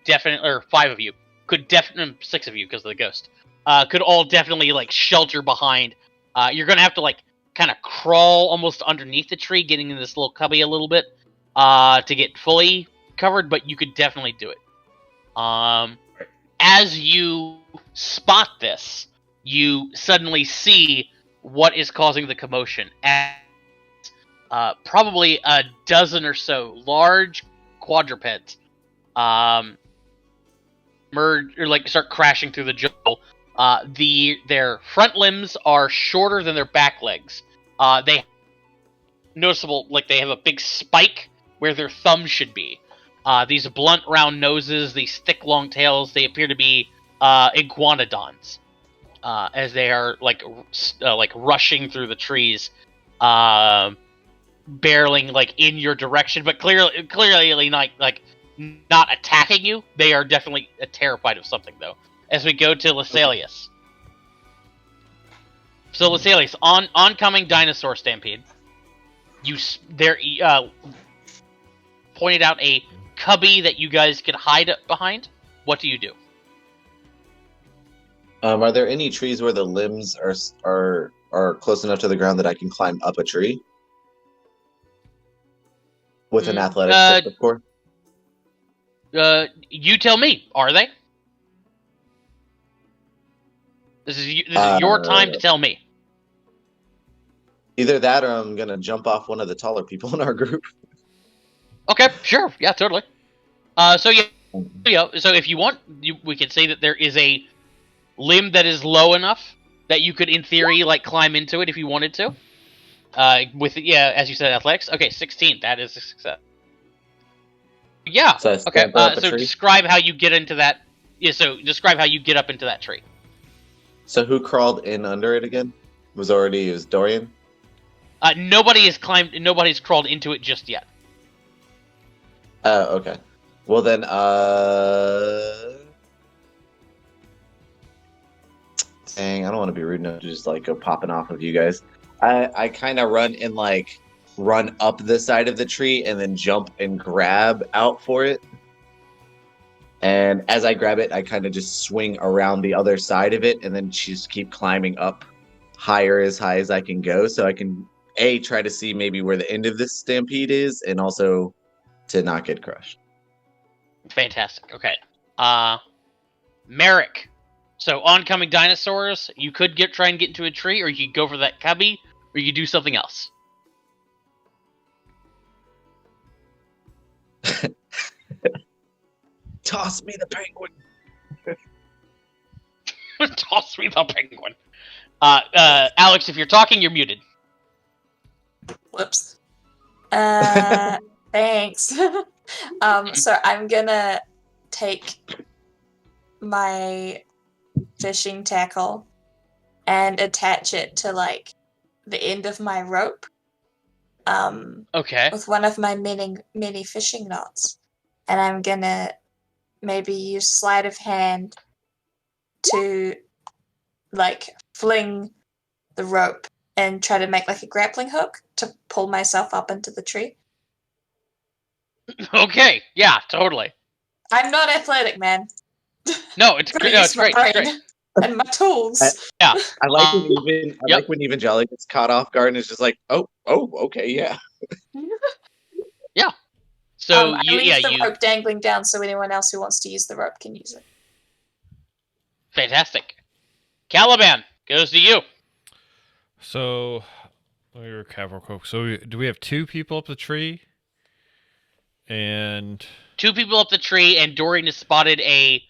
Speaker 1: definitely, or 5 of you could definitely, 6 of you because of the ghost, could all definitely like shelter behind. You're gonna have to like kind of crawl almost underneath the tree, getting in this little cubby a little bit, to get fully covered, but you could definitely do it. As you spot this, you suddenly see what is causing the commotion. As, probably a dozen or so large quadrupeds, merge or like start crashing through the jungle. Their front limbs are shorter than their back legs. They noticeable, like they have a big spike where their thumb should be. These blunt round noses, these thick long tails, they appear to be iguanodons, as they are like rushing through the trees, barreling like in your direction, but clearly not not attacking you. They are definitely terrified of something, though. As we go to Lasalius. So Lasalius, on oncoming dinosaur stampede, you pointed out a cubby that you guys could hide behind. What do you do?
Speaker 6: Are there any trees where the limbs are close enough to the ground that I can climb up a tree? With an athletics check, of course.
Speaker 1: You tell me. Are they? This is your time to tell me.
Speaker 6: Either that or I'm gonna jump off one of the taller people in our group.
Speaker 1: Okay, sure. Yeah, totally. So if you want, we can say that there is a limb that is low enough that you could, in theory, like climb into it if you wanted to. With as you said, athletics. Okay, 16. That is a success. Yeah.
Speaker 6: So I
Speaker 1: Okay.
Speaker 6: scamper up a
Speaker 1: So
Speaker 6: tree.
Speaker 1: describe how you get into that. Yeah. So describe how you get up into that tree.
Speaker 6: So who crawled in under it again? It was Dorian?
Speaker 1: Nobody's crawled into it just yet.
Speaker 6: Okay. Well then, dang, I don't want to be rude enough to just like go popping off of you guys. I kind of run up the side of the tree and then jump and grab out for it. And as I grab it, I kind of just swing around the other side of it and then just keep climbing up as high as I can go, so I can try to see maybe where the end of this stampede is, and also to not get crushed.
Speaker 1: Fantastic. Okay. Merrick. So oncoming dinosaurs, you could try and get into a tree, or you could go for that cubby, or you could do something else.
Speaker 6: Toss me the penguin.
Speaker 1: Toss me the penguin. Alex, if you're talking, you're muted.
Speaker 4: Whoops. Thanks. So I'm gonna take my fishing tackle and attach it to like the end of my rope.
Speaker 1: Okay.
Speaker 4: With one of my mini fishing knots, and I'm gonna maybe use sleight of hand to like fling the rope and try to make like a grappling hook to pull myself up into the tree.
Speaker 1: Okay. Yeah, totally.
Speaker 4: I'm not athletic, man.
Speaker 1: No, it's
Speaker 4: Gotta
Speaker 1: great. No,
Speaker 4: use
Speaker 1: it's
Speaker 4: my
Speaker 1: great. It's
Speaker 4: brain.
Speaker 1: great.
Speaker 4: and my tools.
Speaker 1: Yeah.
Speaker 6: I like when even I
Speaker 1: Yep.
Speaker 6: like when even Jolly gets caught off guard and is just like, oh, okay, yeah.
Speaker 1: So
Speaker 4: I leave the rope dangling down so anyone else who wants to use the rope can use it.
Speaker 1: Fantastic. Caliban goes to you.
Speaker 2: So, let me recap real quick. So, do we have 2 people up the tree? And
Speaker 1: 2 people up the tree, and Dorian has spotted a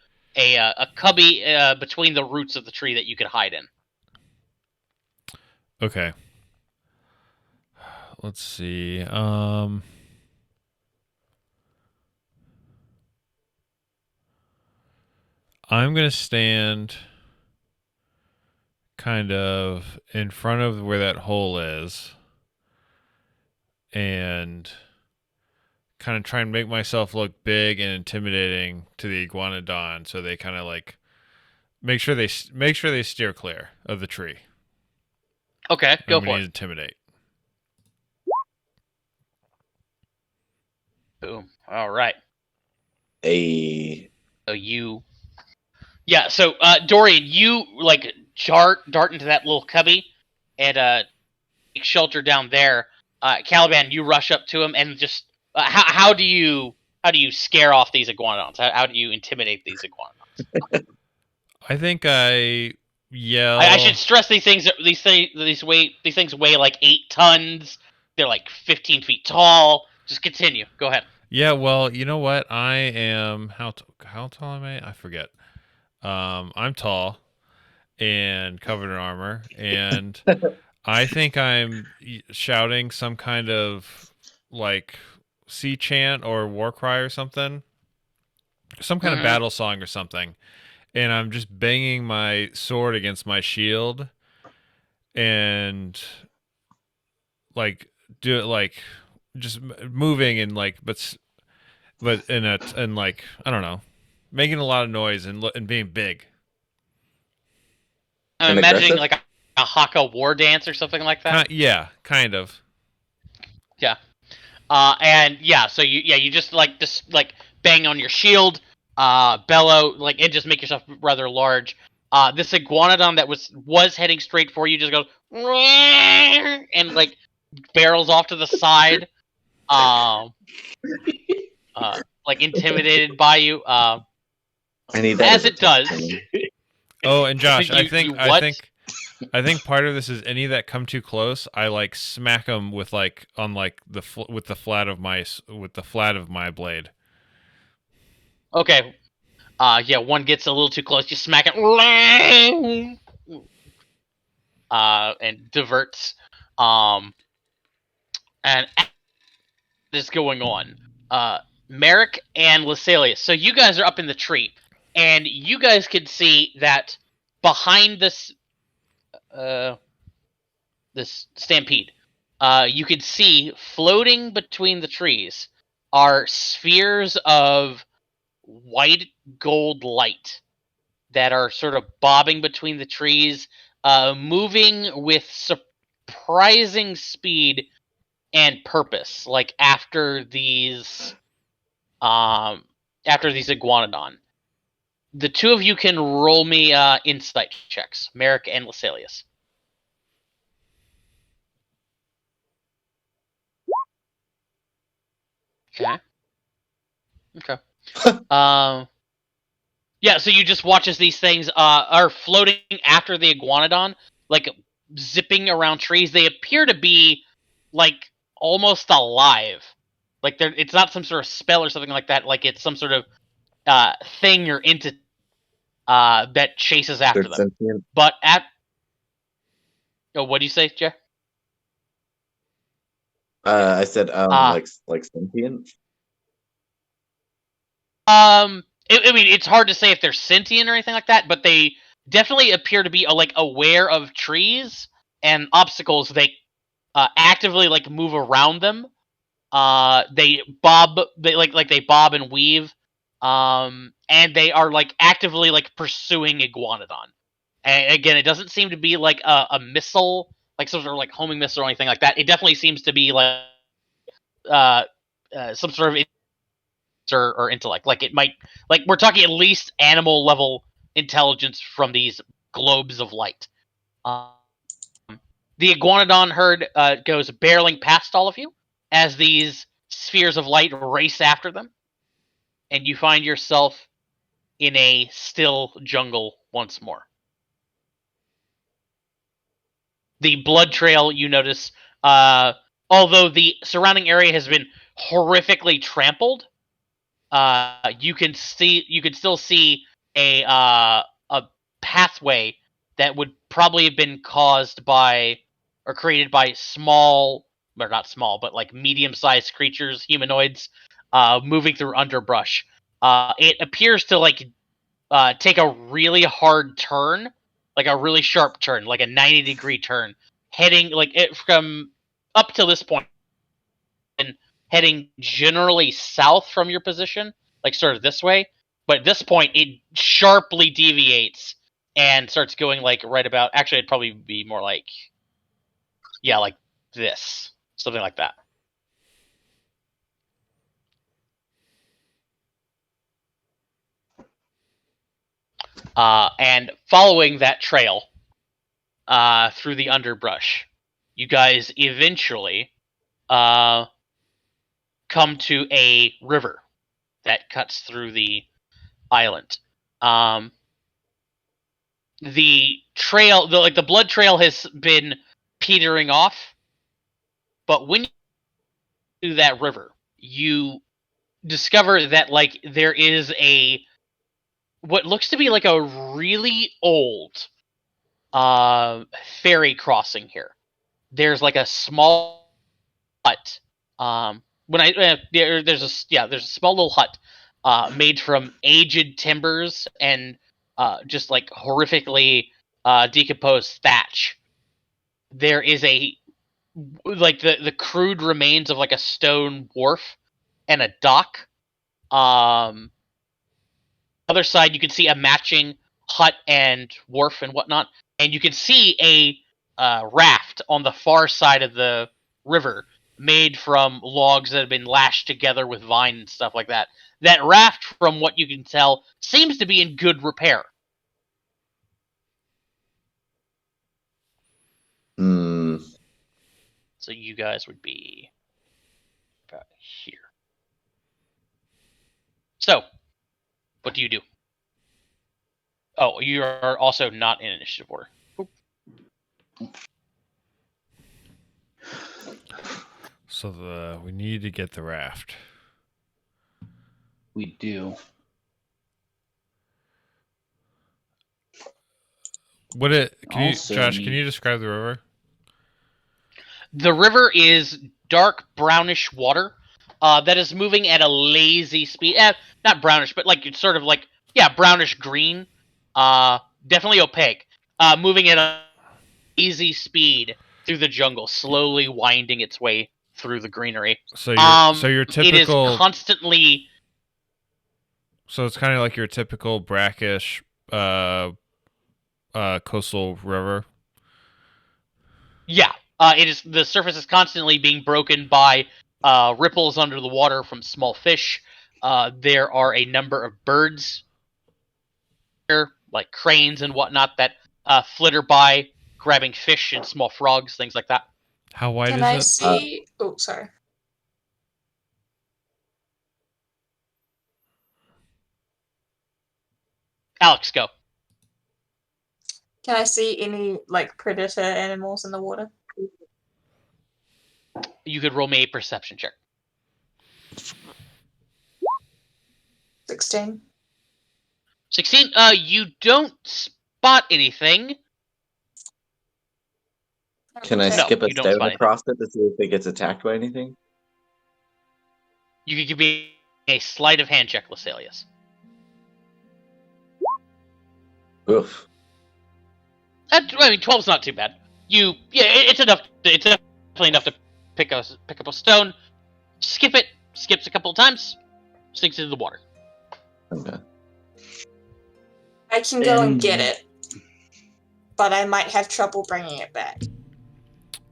Speaker 1: cubby between the roots of the tree that you could hide in.
Speaker 2: okay. Let's see. I'm gonna stand kind of in front of where that hole is, and kind of try and make myself look big and intimidating to the iguanodon, so they kind of like make sure they steer clear of the tree.
Speaker 1: Okay, go
Speaker 2: I'm
Speaker 1: for
Speaker 2: gonna
Speaker 1: it.
Speaker 2: intimidate.
Speaker 1: Boom. All right.
Speaker 6: A
Speaker 1: So you. Yeah. So Dorian, you like dart into that little cubby, and take shelter down there. Caliban, you rush up to him and just how do you scare off these iguanodons? How do you intimidate these iguanodons?
Speaker 2: I think I yell.
Speaker 1: I should stress these things weigh like 8 tons. They're like 15 feet tall. Just continue. Go ahead.
Speaker 2: Yeah, well, you know what? I am how tall am I? I forget. I'm tall and covered in armor, and I think I'm shouting some kind of like sea chant or war cry or something, some kind of battle song or something, and I'm just banging my sword against my shield, and like do it like just moving and like but and like I don't know, making a lot of noise and being big.
Speaker 1: I'm
Speaker 6: And
Speaker 1: imagining
Speaker 6: aggressive?
Speaker 1: like a Haka war dance or something like that.
Speaker 2: Yeah, kind of.
Speaker 1: Yeah. And yeah, so you just like bang on your shield, bellow, like, and just make yourself rather large. This iguanodon that was heading straight for you just goes and like barrels off to the side, um, like intimidated by you.
Speaker 6: I need that
Speaker 1: As
Speaker 6: a
Speaker 1: it does.
Speaker 2: Oh, and Josh,
Speaker 1: You
Speaker 2: I think part of this is any that come too close, I like smack them with like on like with the flat of my blade.
Speaker 1: Okay. Yeah, one gets a little too close, you smack it, and diverts. And is going on. Merrick and Lasalius. So you guys are up in the tree, and you guys can see that behind this this stampede, you can see floating between the trees are spheres of white gold light that are sort of bobbing between the trees, moving with surprising speed and purpose, like after these iguanodon. The 2 of you can roll me insight checks, Merrick and Lasalius. Okay. Yeah, so you just watch as these things are floating after the iguanodon, like zipping around trees. They appear to be like almost alive. Like it's not some sort of spell or something like that. Like it's some sort of thing or entity that chases after
Speaker 6: They're
Speaker 1: them.
Speaker 6: sentient.
Speaker 1: But what do you say, Jeff?
Speaker 6: I said like sentient.
Speaker 1: I mean, it's hard to say if they're sentient or anything like that, but they definitely appear to be like aware of trees and obstacles. They actively like move around them. They bob, they bob and weave, and they are like actively like pursuing Iguanodon. And again, it doesn't seem to be like a missile, like some sort of like homing missile or anything like that. It definitely seems to be like some sort of or intellect. Like it might, like we're talking at least animal level intelligence from these globes of light. The iguanodon herd goes barreling past all of you as these spheres of light race after them, and you find yourself in a still jungle once more. The blood trail, you notice, although the surrounding area has been horrifically trampled, you can still see a pathway that would probably have been caused by or created by small, or not small, but like medium-sized creatures, humanoids, moving through underbrush. It appears to take a really hard turn, like a really sharp turn, like a 90-degree turn, heading from up to this point, and heading generally south from your position, like sort of this way. But at this point, it sharply deviates and starts going like right about. Actually, it'd probably be more like, yeah, like this, something like that. And following that trail through the underbrush, you guys eventually come to a river that cuts through the island. The trail, the blood trail, has been petering off, but when you do that river, you discover that there is what looks to be like a really old ferry crossing here. There's like a small hut. There's a small little hut made from aged timbers and just like horrifically decomposed thatch. There is the crude remains of like a stone wharf and a dock. Other side, you can see a matching hut and wharf and whatnot, and you can see a raft on the far side of the river made from logs that have been lashed together with vine and stuff like that. That raft, from what you can tell, seems to be in good repair.
Speaker 6: Hmm.
Speaker 1: So you guys would be about here. So, what do you do? Oh, you are also not in initiative order.
Speaker 2: So we need to get the raft.
Speaker 3: We do.
Speaker 2: Josh, can you describe the river?
Speaker 1: The river is dark brownish water that is moving at a lazy speed. Not brownish, but it's sort of brownish green. Definitely opaque. Moving at a lazy speed through the jungle, slowly winding its way through the greenery.
Speaker 2: So your typical.
Speaker 1: It is constantly.
Speaker 2: So it's kind of like your typical brackish coastal river.
Speaker 1: Yeah. It is. The surface is constantly being broken by ripples under the water from small fish. There are a number of birds here, like cranes and whatnot, that flitter by, grabbing fish and small frogs, things like that.
Speaker 2: How wide
Speaker 4: Can
Speaker 2: is
Speaker 4: I
Speaker 2: it?
Speaker 4: see? Oh, sorry.
Speaker 1: Alex, go.
Speaker 4: Can I see any predator animals in the water?
Speaker 1: You could roll me a perception check.
Speaker 4: 16.
Speaker 1: 16. You don't spot anything.
Speaker 6: Can I
Speaker 4: Okay.
Speaker 6: skip a
Speaker 1: you don't
Speaker 6: stone
Speaker 1: spot
Speaker 6: across it to see if it gets attacked by anything?
Speaker 1: You could give me a sleight of hand check, Lasalius.
Speaker 6: Oof.
Speaker 1: 12's not too bad. It's enough. It's definitely enough to pick up a stone, skip it, skips a couple of times, sinks into the water.
Speaker 6: Okay.
Speaker 4: I can go and get it, but I might have trouble bringing it back.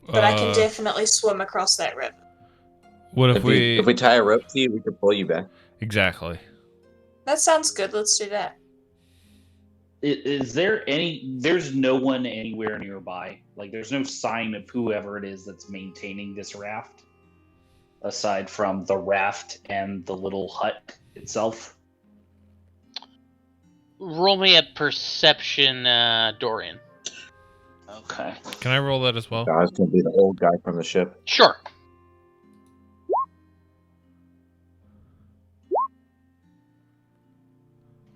Speaker 4: But I can definitely swim across that river.
Speaker 2: What
Speaker 6: If we tie a rope to you, we can pull you back.
Speaker 2: Exactly.
Speaker 4: That sounds good. Let's do that.
Speaker 3: Is there any? There's no one anywhere nearby. Like, there's no sign of whoever it is that's maintaining this raft, aside from the raft and the little hut itself.
Speaker 1: Roll me a perception, Dorian.
Speaker 3: Okay.
Speaker 2: Can I roll that as well?
Speaker 6: I was gonna be the old guy from the ship.
Speaker 1: Sure.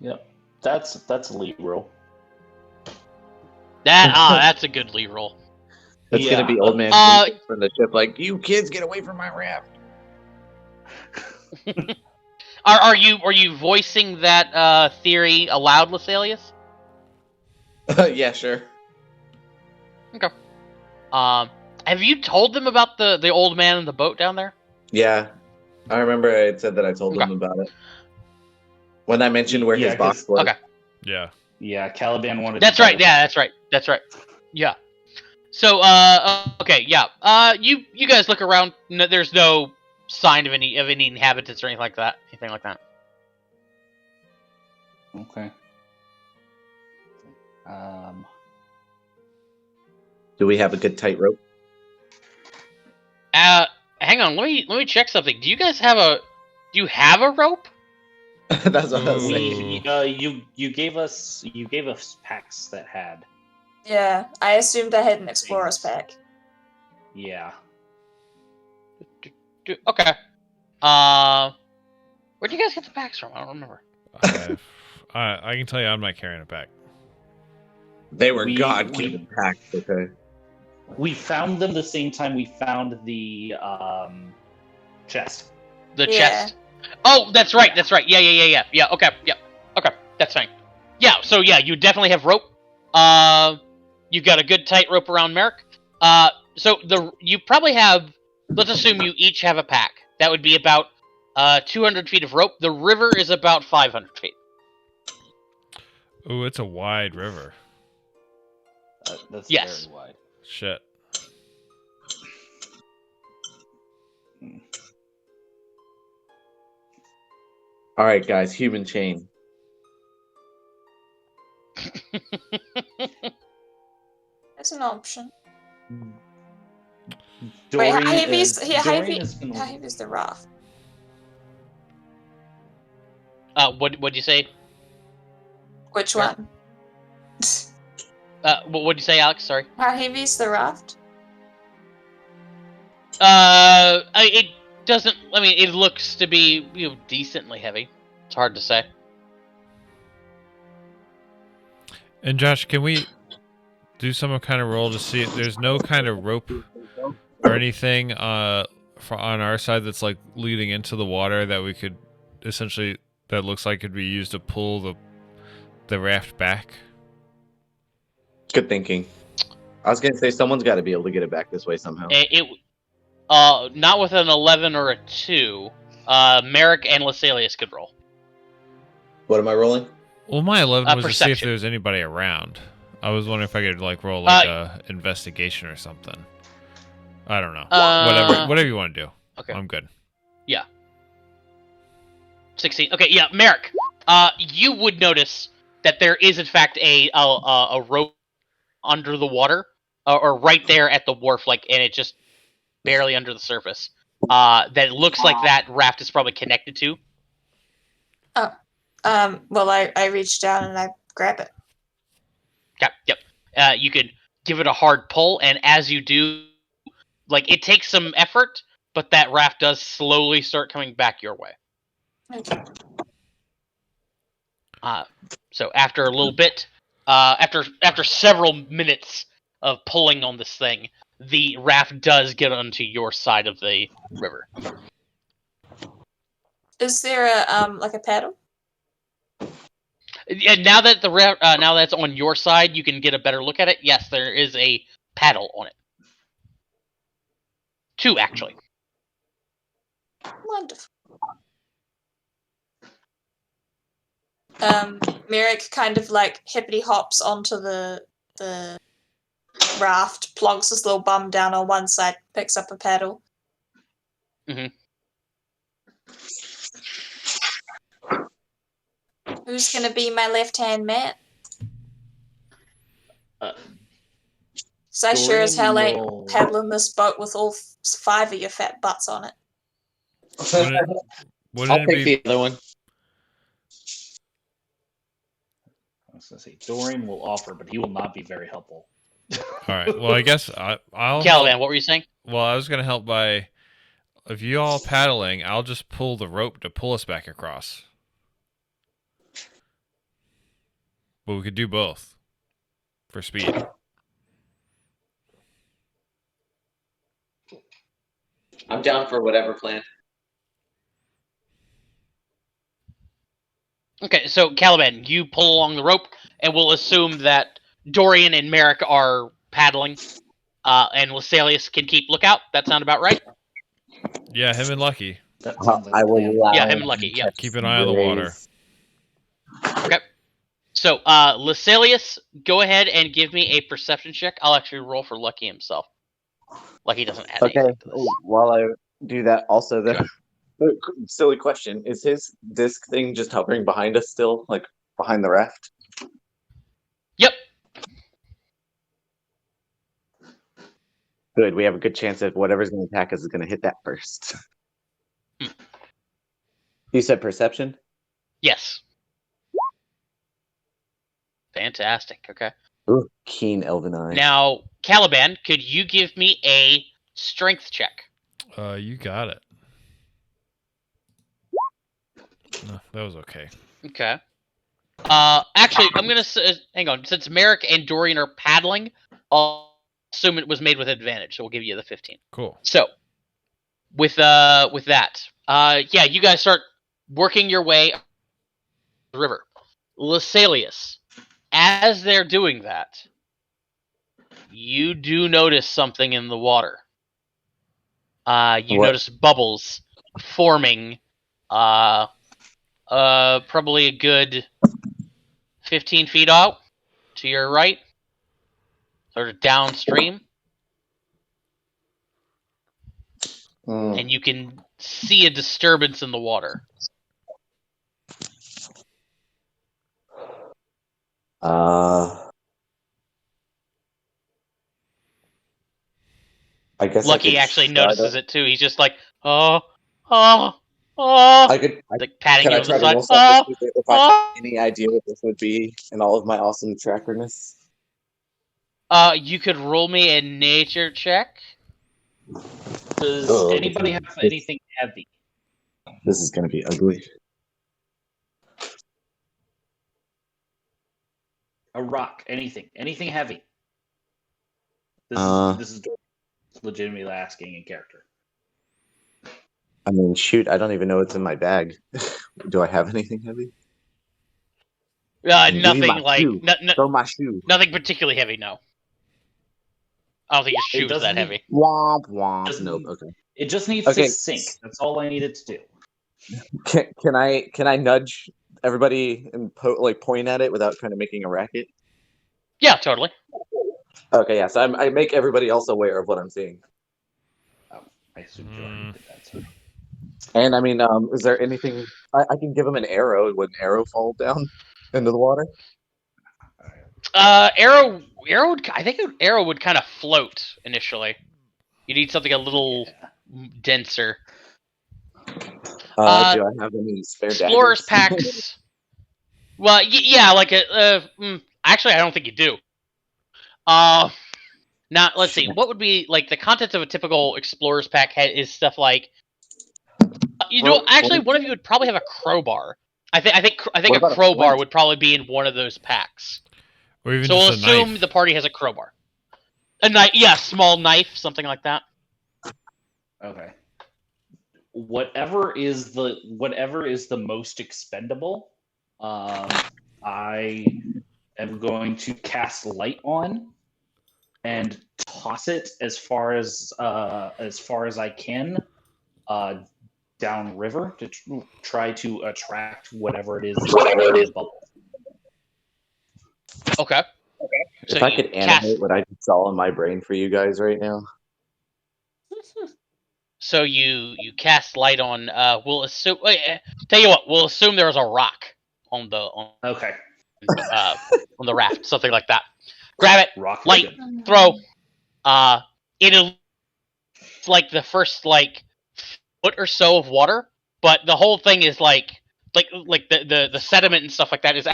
Speaker 3: Yep. That's a lead roll.
Speaker 1: That's a good lead roll.
Speaker 6: That's
Speaker 3: Yeah.
Speaker 6: gonna be old man
Speaker 1: Uh,
Speaker 6: from the ship. Like, you kids, get away from my raft.
Speaker 1: Are you voicing that theory aloud, Lasalius?
Speaker 6: Yeah, sure.
Speaker 1: Have you told them about the old man in the boat down there?
Speaker 6: Yeah, I remember I had said that I told them
Speaker 1: Okay.
Speaker 6: about it when I mentioned where
Speaker 3: Yeah,
Speaker 6: his box
Speaker 3: 'cause-
Speaker 6: was.
Speaker 1: Okay.
Speaker 2: Yeah.
Speaker 3: Yeah, Caliban wanted.
Speaker 1: That's
Speaker 3: to
Speaker 1: right.
Speaker 3: double
Speaker 1: Yeah,
Speaker 3: check.
Speaker 1: that's right. Yeah. So, okay, yeah. You guys look around. No, there's no sign of any inhabitants or anything like that.
Speaker 3: Okay.
Speaker 6: Do we have a good tight rope?
Speaker 1: Hang on. Let me check something. Do you guys have a? Do you have a rope?
Speaker 6: That's what I was saying.
Speaker 3: You gave us packs that had.
Speaker 4: Yeah, I assumed I had an explorer's pack.
Speaker 3: Yeah.
Speaker 1: Okay. Where'd you guys get the packs from? I don't remember.
Speaker 2: I can tell you, I'm not carrying it back.
Speaker 6: They were
Speaker 3: We-
Speaker 6: God-given packs, okay?
Speaker 3: We found them the same time we found the chest.
Speaker 1: The
Speaker 4: Yeah.
Speaker 1: chest. Oh, that's right. That's right. Yeah. Okay. Yeah. Okay. That's fine. Yeah. So yeah, you definitely have rope. You've got a good tight rope around Merrick. So you probably have. Let's assume you each have a pack. That would be about 200 feet of rope. The river is about 500 feet.
Speaker 2: Ooh, it's a wide river.
Speaker 3: That's
Speaker 1: Yes.
Speaker 3: very wide.
Speaker 2: Shit.
Speaker 6: All right, guys, human chain.
Speaker 4: That's an option.
Speaker 3: Dorian,
Speaker 4: Wait, how heavy is
Speaker 3: Dorian has been-
Speaker 4: how heavy is the raft?
Speaker 1: What'd you say?
Speaker 4: Which
Speaker 1: Sure.
Speaker 4: one?
Speaker 1: What'd you say, Alex? Sorry.
Speaker 4: How heavy is the raft?
Speaker 1: It doesn't. I mean, it looks to be decently heavy. It's hard to say.
Speaker 2: And Josh, can we do some kind of roll to see if there's no kind of rope or anything on our side that's like leading into the water that we could essentially that looks like could be used to pull the raft back?
Speaker 6: Good thinking. I was gonna say someone's got to be able to get it back this way somehow.
Speaker 1: Not with an 11 or a 2. Merrick and Lasalius could roll.
Speaker 6: What am I rolling?
Speaker 2: Well, my 11 was to see if
Speaker 1: Perception.
Speaker 2: there was anybody around. I was wondering if I could like roll like a investigation or something. I don't know. Whatever you want to do.
Speaker 1: Okay.
Speaker 2: I'm good.
Speaker 1: 16. Okay, yeah, Merrick. You would notice that there is in fact a rope under the water, or right there at the wharf, and it's just barely under the surface. That it looks like that raft is probably connected to.
Speaker 4: Well, I reach down and I grab it.
Speaker 1: Yep. You could give it a hard pull, and as you do, it takes some effort, but that raft does slowly start coming back your way.
Speaker 4: Okay.
Speaker 1: So after a little bit, after several minutes of pulling on this thing, the raft does get onto your side of the river.
Speaker 4: Is there a paddle?
Speaker 1: And now that now that's on your side, you can get a better look at it. Yes, there is a paddle on it. 2 actually.
Speaker 4: Wonderful. Merrick kind of hippity hops onto the raft, plonks his little bum down on one side, picks up a paddle.
Speaker 1: Mhm.
Speaker 4: Who's gonna be my left-hand man? So I sure as hell ain't
Speaker 3: Dorian will-
Speaker 4: paddling this boat with all 5 of your fat butts on it.
Speaker 2: Wouldn't
Speaker 6: I'll
Speaker 2: it
Speaker 6: pick
Speaker 2: be?
Speaker 6: the other one.
Speaker 3: I was gonna say Dorian will offer, but he will not be very helpful.
Speaker 2: All right. Well, I guess I'll
Speaker 1: Caliban,
Speaker 2: help.
Speaker 1: what were you saying?
Speaker 2: Well, I was gonna help by if you all paddling, I'll just pull the rope to pull us back across. But we could do both for speed.
Speaker 6: I'm down for whatever plan.
Speaker 1: Okay, so Caliban, you pull along the rope, and we'll assume that Dorian and Merrick are paddling, and Lasalius can keep lookout. That sound about right?
Speaker 2: Yeah, him and Lucky.
Speaker 3: That sounds like
Speaker 6: I
Speaker 3: a
Speaker 6: will
Speaker 3: plan.
Speaker 6: allow
Speaker 1: Yeah, him and
Speaker 6: him
Speaker 1: Lucky,
Speaker 6: to
Speaker 1: yeah.
Speaker 6: catch
Speaker 2: Keep an
Speaker 6: some
Speaker 2: eye on the water.
Speaker 6: rays.
Speaker 1: So, Lasalius, go ahead and give me a perception check. I'll actually roll for Lucky himself. Lucky doesn't add
Speaker 6: Okay,
Speaker 1: anything to this.
Speaker 6: while I do that, also the silly question: is his disc thing just hovering behind us still, like behind the raft?
Speaker 1: Yep.
Speaker 6: Good. We have a good chance that whatever's going to attack us is going to hit that first. You said perception?
Speaker 1: Yes. Fantastic. Okay.
Speaker 6: Ooh, keen elven eye.
Speaker 1: Now, Caliban, could you give me a strength check?
Speaker 2: You got it. No, that was okay.
Speaker 1: Okay. Actually, I'm gonna hang on. Since Merrick and Dorian are paddling, I'll assume it was made with advantage, so we'll give you the 15.
Speaker 2: Cool.
Speaker 1: So, with that, yeah, you guys start working your way up the river. Lasalius, as they're doing that, you do notice something in the water. You
Speaker 6: What?
Speaker 1: notice bubbles forming, probably a good 15 feet out to your right, sort of downstream, and you can see a disturbance in the water.
Speaker 6: I guess
Speaker 1: Lucky
Speaker 6: I could
Speaker 1: actually
Speaker 6: try
Speaker 1: notices
Speaker 6: to,
Speaker 1: it too. He's just like, oh, oh, oh, like patting
Speaker 6: can
Speaker 1: you
Speaker 6: I
Speaker 1: on the
Speaker 6: try to
Speaker 1: side.
Speaker 6: roll something
Speaker 1: Oh,
Speaker 6: to see if I have
Speaker 1: oh.
Speaker 6: any idea what this would be in all of my awesome trackerness?
Speaker 1: You could roll me a nature check.
Speaker 3: Does
Speaker 6: Oh,
Speaker 3: anybody have anything heavy?
Speaker 6: This is going to be ugly.
Speaker 3: A rock, anything heavy. This is legitimately asking in character.
Speaker 6: I mean, shoot, I don't even know what's in my bag. Do I have anything heavy? Give me
Speaker 1: Nothing
Speaker 6: my
Speaker 1: like
Speaker 6: shoe. Throw my shoe.
Speaker 1: nothing particularly heavy. No, I don't think his shoe is
Speaker 3: doesn't
Speaker 1: that
Speaker 3: need-
Speaker 1: heavy.
Speaker 6: Womp womp.
Speaker 3: Doesn't-
Speaker 6: Nope. Okay.
Speaker 3: It just needs
Speaker 6: Okay.
Speaker 3: to sink. That's all I needed to do.
Speaker 6: Can I nudge everybody and point at it without kind of making a racket?
Speaker 1: Yeah, totally.
Speaker 6: Okay, yeah. So I make everybody else aware of what I'm seeing.
Speaker 3: I assumed you already did that. So.
Speaker 6: And I mean, is there anything I can give him an arrow? Would an arrow fall down into the water?
Speaker 1: Arrow. I think an arrow would kind of float initially. You need something a little denser.
Speaker 6: Do I have any spare
Speaker 1: Explorers
Speaker 6: daggers?
Speaker 1: packs. Well, yeah, like actually, I don't think you do. Now let's see. What would be like the contents of a typical explorer's pack is stuff like. Actually, one of you would probably have a crowbar. I think
Speaker 6: What
Speaker 1: a
Speaker 6: about a
Speaker 1: crowbar
Speaker 6: flint?
Speaker 1: would probably be in one of those packs.
Speaker 2: Or even
Speaker 1: So we'll
Speaker 2: just a
Speaker 1: assume
Speaker 2: knife.
Speaker 1: the party has a crowbar. A knife, yeah, small knife, something like that.
Speaker 3: Okay. Whatever is the most expendable, I am going to cast light on and toss it as far as I can down river to try to attract whatever it is in the bubble.
Speaker 1: Okay. So
Speaker 6: If I
Speaker 1: you
Speaker 6: could
Speaker 1: cast.
Speaker 6: animate what I just saw in my brain for you guys right now.
Speaker 1: So you cast light on. We'll assume. Tell you what. We'll assume there's a rock on the
Speaker 3: Okay.
Speaker 1: on the raft, something like that. grab it,
Speaker 3: Rock
Speaker 1: light,
Speaker 3: Hogan.
Speaker 1: throw. It's like the first like foot or so of water, but the whole thing is like the sediment and stuff like that is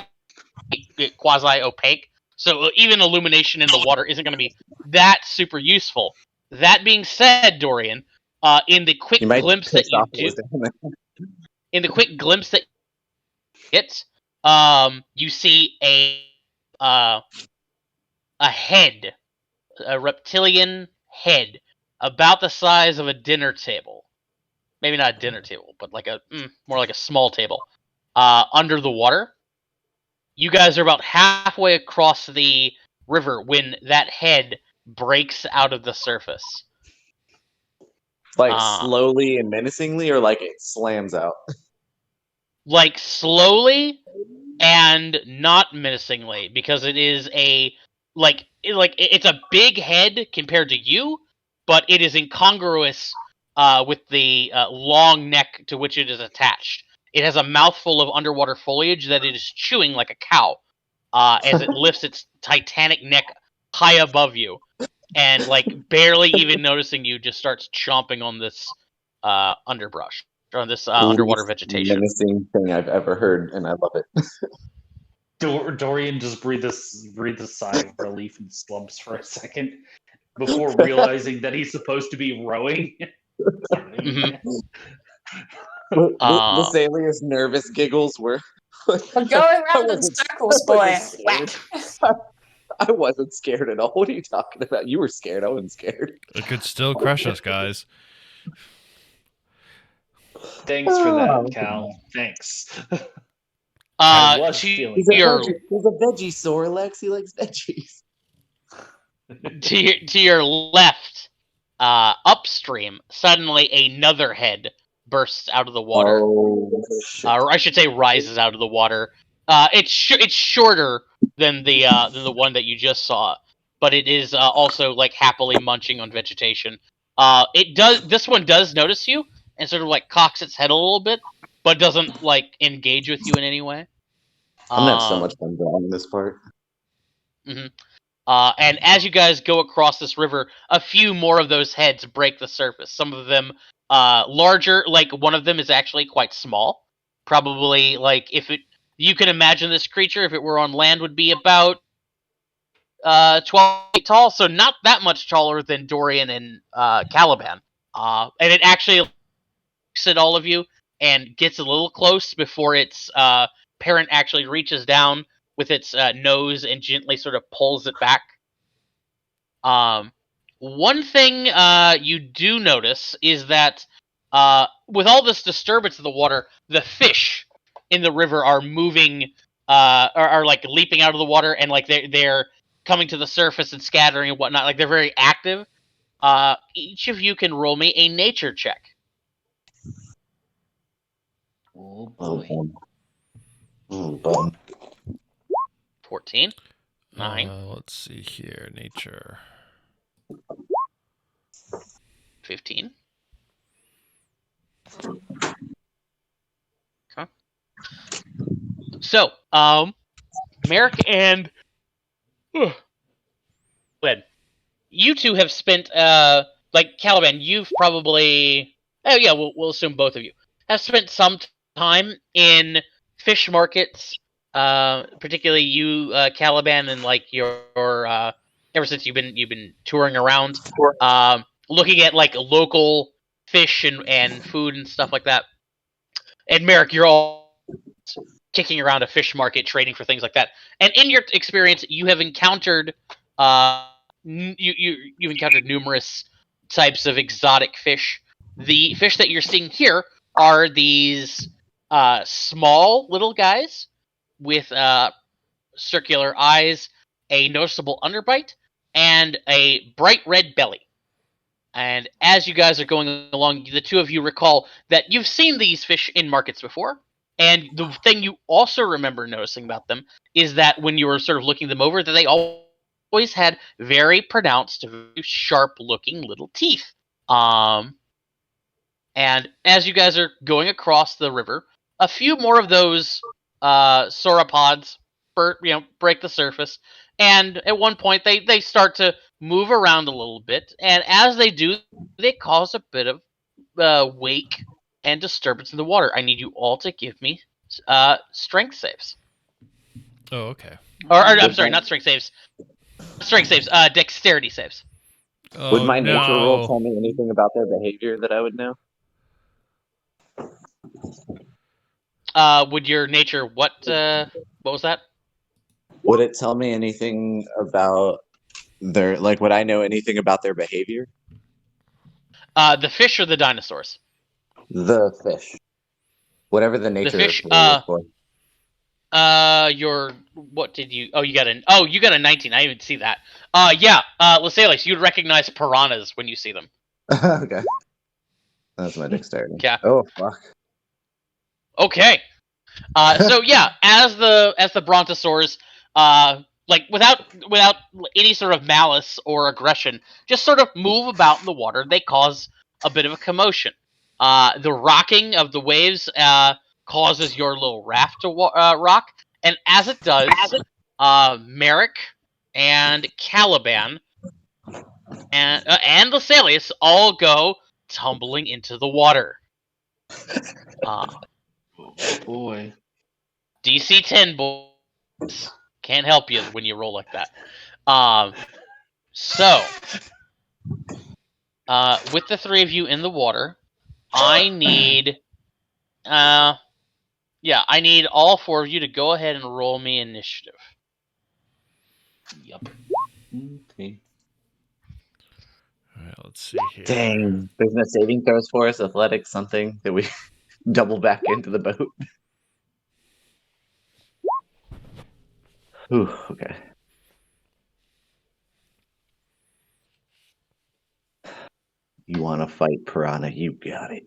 Speaker 1: quasi opaque. So even illumination in the water isn't going to be that super useful. That being said, Dorian, in the quick
Speaker 6: You might
Speaker 1: glimpse that
Speaker 6: piss
Speaker 1: you
Speaker 6: off what
Speaker 1: do,
Speaker 6: was down there.
Speaker 1: in the quick glimpse that you get, you see a head, a reptilian head, about the size of a dinner table. Maybe not a dinner table, but like more like a small table. Under the water. You guys are about halfway across the river when that head breaks out of the surface.
Speaker 6: Like slowly and menacingly, or like it slams out.
Speaker 1: Like slowly and not menacingly, because it is it's a big head compared to you, but it is incongruous with the long neck to which it is attached. It has a mouthful of underwater foliage that it is chewing like a cow as it lifts its titanic neck high above you, and like barely even noticing you, just starts chomping on this underbrush or on this underwater
Speaker 6: Least
Speaker 1: vegetation.
Speaker 6: menacing thing I've ever heard, and I love it.
Speaker 3: Dorian just breathes a sigh of relief and slumps for a second before realizing that he's supposed to be rowing.
Speaker 1: Mhm.
Speaker 6: Vesalia's nervous giggles were.
Speaker 4: We're going
Speaker 6: I
Speaker 4: round in
Speaker 6: wasn't-
Speaker 4: circles,
Speaker 6: I
Speaker 4: boy.
Speaker 6: wasn't
Speaker 4: Whack.
Speaker 6: scared. I wasn't scared at all. What are you talking about? You were scared. I wasn't scared.
Speaker 2: It could still crush us, guys.
Speaker 3: Thanks for that, Cal. Thanks.
Speaker 1: Uh,
Speaker 3: I was
Speaker 1: to
Speaker 3: feeling
Speaker 6: He's a
Speaker 1: your
Speaker 6: veggie. He's a veggie sore, Lex. He likes veggies.
Speaker 1: to your left, upstream, suddenly another head bursts out of the water,
Speaker 6: Oh shit!
Speaker 1: or I should say, rises out of the water. It's shorter than the one that you just saw, but it is also like happily munching on vegetation. This one does notice you and sort of like cocks its head a little bit, but doesn't like engage with you in any way.
Speaker 6: I'm gonna have so much fun drawing this part.
Speaker 1: Mhm. And as you guys go across this river, a few more of those heads break the surface. Some of them larger, like one of them is actually quite small. Probably like you can imagine this creature if it were on land would be about 12 feet tall, so not that much taller than Dorian and Caliban. And it actually looks at all of you and gets a little close before its parent actually reaches down with its nose and gently sort of pulls it back. One thing you do notice is that with all this disturbance of the water, the fish in the river are moving, are like leaping out of the water, and like they're coming to the surface and scattering and whatnot. Like they're very active. Each of you can roll me a nature check.
Speaker 3: Oh
Speaker 6: Oh,
Speaker 3: boy.
Speaker 6: bum. Oh, bum.
Speaker 1: 14, 9,
Speaker 2: Let's see here. Nature.
Speaker 1: 15. Okay. So, Merrick and Glenn, you two have spent like Caliban, you've probably we'll assume both of you have spent some time in fish markets, particularly you Caliban, and like your ever since you've been touring around, looking at like local fish and food and stuff like that. And Merrick, you're all kicking around a fish market trading for things like that. And in your experience, you have encountered you've encountered numerous types of exotic fish. The fish that you're seeing here are these small little guys with circular eyes, a noticeable underbite, and a bright red belly. And as you guys are going along, the two of you recall that you've seen these fish in markets before. And the thing you also remember noticing about them is that when you were sort of looking them over, that they always had very pronounced, very sharp-looking little teeth. And as you guys are going across the river, a few more of those sauropods break the surface, And at one point, they start to move around a little bit, and as they do, they cause a bit of wake and disturbance in the water. I need you all to give me strength saves.
Speaker 2: Oh, okay.
Speaker 1: Or I'm
Speaker 6: Would
Speaker 1: sorry,
Speaker 6: my-
Speaker 1: not strength saves. Strength saves. Dexterity saves.
Speaker 6: Would
Speaker 2: Oh
Speaker 6: my nature roll
Speaker 2: no.
Speaker 6: tell me anything about their behavior that I would know?
Speaker 1: Would your nature what was that?
Speaker 6: Would it tell me anything about their like? Would I know anything about their behavior?
Speaker 1: The fish or the dinosaurs?
Speaker 6: The fish, whatever the
Speaker 1: The
Speaker 6: nature
Speaker 1: fish.
Speaker 6: roll is for.
Speaker 1: Your what did you? You got a 19. I didn't even see that. Yeah. Lasalius, you'd recognize piranhas when you see them.
Speaker 6: Okay, that's my dexterity.
Speaker 1: Yeah.
Speaker 6: Oh fuck.
Speaker 1: Okay. So yeah, as the brontosaurs, like without any sort of malice or aggression, just sort of move about in the water, they cause a bit of a commotion. The rocking of the waves causes your little raft to rock, and as it does, Merrick and Caliban and Lasalius all go tumbling into the water. Uh,
Speaker 3: Oh boy.
Speaker 1: DC 10 boys can't help you when you roll like that. So with the three of you in the water, I need I need all four of you to go ahead and roll me initiative.
Speaker 3: Yup. Okay.
Speaker 2: All right, let's see here.
Speaker 6: Dang, there's no saving throws for us. Athletics, something that we double back into the boat. Ooh, okay. You want to fight piranha? You got it.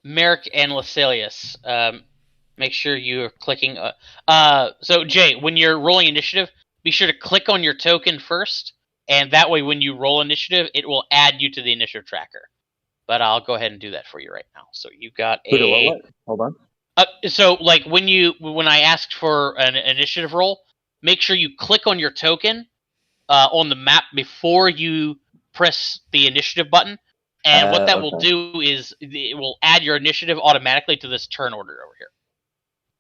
Speaker 1: Merrick and Lasalius, make sure you're clicking. So Jay, when you're rolling initiative, be sure to click on your token first, and that way, when you roll initiative, it will add you to the initiative tracker. But I'll go ahead and do that for you right now. So you got
Speaker 6: Who do
Speaker 1: a.
Speaker 6: what? Hold on.
Speaker 1: So like when I asked for an initiative roll, make sure you click on your token on the map before you press the initiative button. And what that will
Speaker 6: Okay.
Speaker 1: do is it will add your initiative automatically to this turn order over here.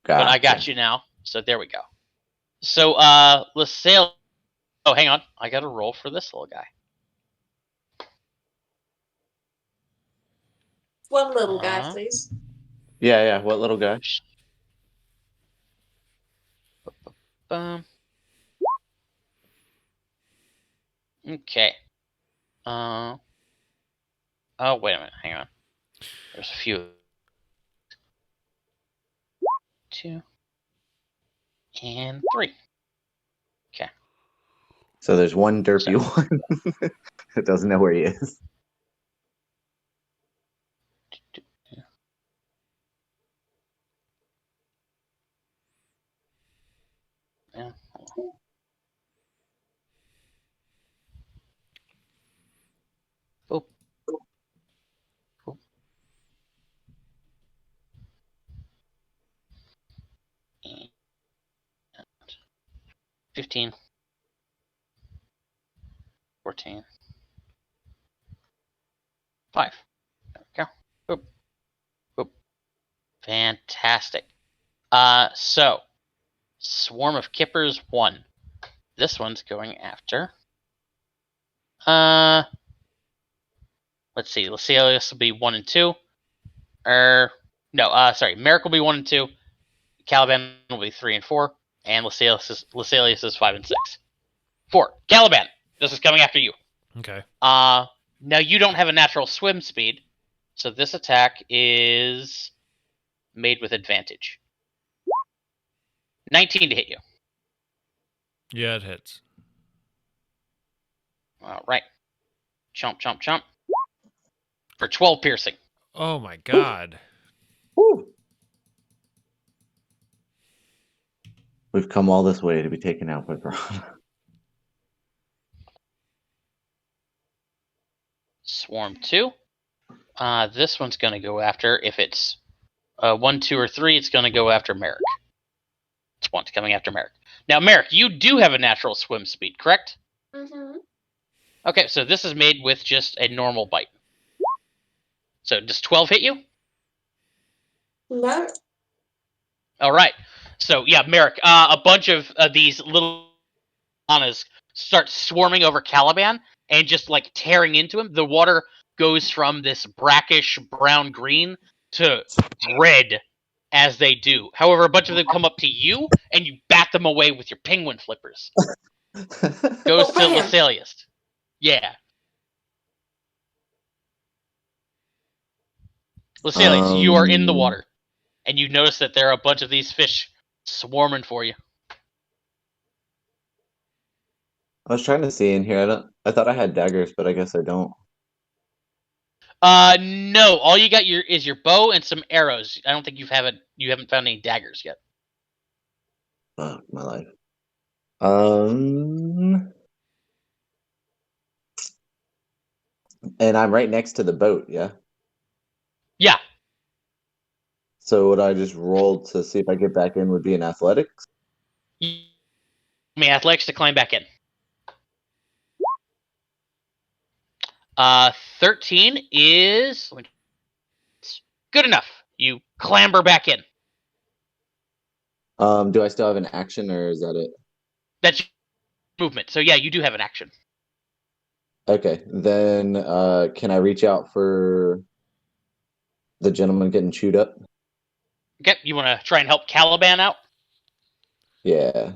Speaker 6: Gotcha.
Speaker 1: But I got you now. So there we go. So let's sail. Oh, hang on. I got a roll for this little guy.
Speaker 4: One little guy, please.
Speaker 6: Yeah, yeah. What little guy?
Speaker 1: Okay. Oh, wait a minute. Hang on. There's a few. 2 and 3. Okay.
Speaker 6: So there's one derpy one that doesn't know where he is.
Speaker 1: Yeah. Boop. Boop. 15. 14. 5. There we go. Boop. Boop. Fantastic. So Swarm of Kippers 1. This one's going after. Let's see. Lasalius will be 1 and 2. Sorry. Merrick will be 1 and 2. Caliban will be 3 and 4. And Lasalius is 5 and 6. 4. Caliban. This is coming after you.
Speaker 2: Okay.
Speaker 1: Now you don't have a natural swim speed, so this attack is made with advantage. 19 to hit you.
Speaker 2: Yeah, it hits.
Speaker 1: All right. Chomp, chomp, chomp. For 12 piercing.
Speaker 2: Oh my god.
Speaker 6: Woo. We've come all this way to be taken out by piranha.
Speaker 1: Swarm 2. This one's going to go after, if it's 1, 2, or 3, it's going to go after Merrick. Squont coming after Merrick. Now, Merrick, you do have a natural swim speed, correct?
Speaker 4: Mm-hmm.
Speaker 1: Okay, so this is made with just a normal bite. So does 12 hit you?
Speaker 4: No.
Speaker 1: All right. So yeah, Merrick, a bunch of these little piranhas start swarming over Caliban and just like tearing into him. The water goes from this brackish brown green to red as they do. However, a bunch of them come up to you and you bat them away with your penguin flippers. Goes
Speaker 4: Oh,
Speaker 1: to
Speaker 4: bam.
Speaker 1: Lasalius. Yeah. Lasalius, you are in the water. And you notice that there are a bunch of these fish swarming for you.
Speaker 6: I was trying to see in here. I thought I had daggers, but I guess I don't.
Speaker 1: No. All you got is your bow and some arrows. I don't think you haven't found any daggers yet.
Speaker 6: Fuck my life. And I'm right next to the boat, yeah?
Speaker 1: Yeah.
Speaker 6: So would I just roll to see if I get back in would be in athletics?
Speaker 1: You may athletics to climb back in. 13 is good enough. You clamber back in.
Speaker 6: Do I still have an action or is that it?
Speaker 1: That's your movement. So yeah, you do have an action.
Speaker 6: Okay, then can I reach out for the gentleman getting chewed up?
Speaker 1: Okay, you want to try and help Caliban out?
Speaker 6: Yeah.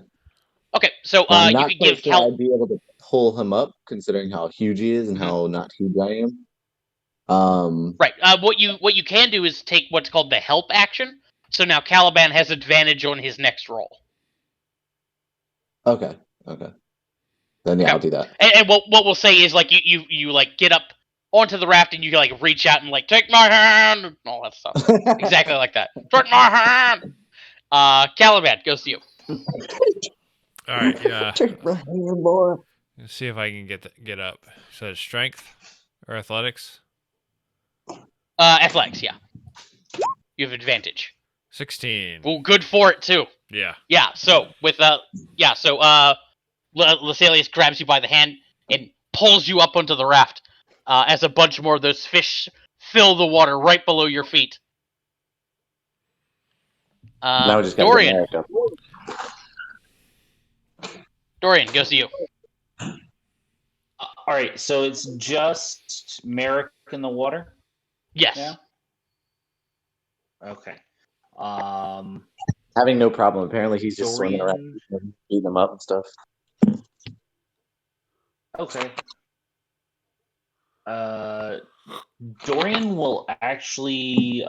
Speaker 1: Okay, so
Speaker 6: I'm
Speaker 1: you
Speaker 6: not
Speaker 1: could
Speaker 6: quite
Speaker 1: give
Speaker 6: sure I'd be able to pull him up considering how huge he is and
Speaker 1: Mhm.
Speaker 6: how not huge I am.
Speaker 1: Right. What you can do is take what's called the help action. So now Caliban has advantage on his next roll.
Speaker 6: Okay. Then yeah,
Speaker 1: Okay.
Speaker 6: I'll do that.
Speaker 1: And what we'll say is like you like get up onto the raft and you like reach out and like take my hand and all that stuff. Exactly like that. Take my hand. Caliban goes to you.
Speaker 2: All right, yeah.
Speaker 6: Take my hand, boy.
Speaker 2: Let's see if I can get up. So it's strength or athletics?
Speaker 1: Athletics, yeah. You have advantage.
Speaker 2: 16.
Speaker 1: Well, good for it too.
Speaker 2: Yeah.
Speaker 1: Yeah. So with Lasalius grabs you by the hand and pulls you up onto the raft as a bunch more of those fish fill the water right below your feet.
Speaker 6: Now we just gotta
Speaker 1: Dorian.
Speaker 6: get Merrick up.
Speaker 1: Dorian goes to you.
Speaker 3: All right, so it's just Merrick in the water.
Speaker 1: Yes.
Speaker 3: Yeah. Okay.
Speaker 6: Having no problem. Apparently he's just swimming
Speaker 3: Dorian.
Speaker 6: around, beating them up and stuff.
Speaker 3: Okay. Dorian will actually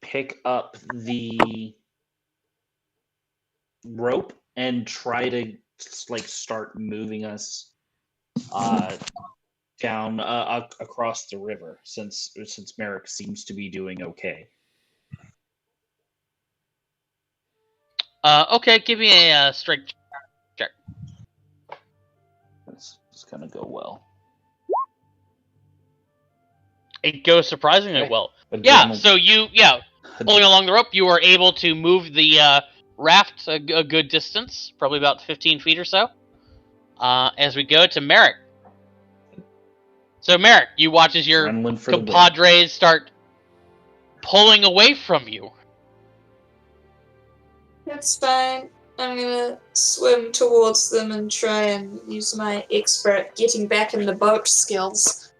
Speaker 3: pick up the rope and try to like start moving us down across the river since Merrick seems to be doing okay.
Speaker 1: Okay, give me a strength check.
Speaker 3: It's gonna go well.
Speaker 1: It goes surprisingly
Speaker 3: Okay.
Speaker 1: well.
Speaker 3: Adrenaline-
Speaker 1: So pulling along the rope, you are able to move the raft a good distance, probably about 15 feet or so. As we go to Merrick. So Merrick, you watch as your
Speaker 3: Adrenaline for the win.
Speaker 1: compadres start pulling away from you.
Speaker 4: That's fine. I'm gonna swim towards them and try and use my expert getting back in the boat skills.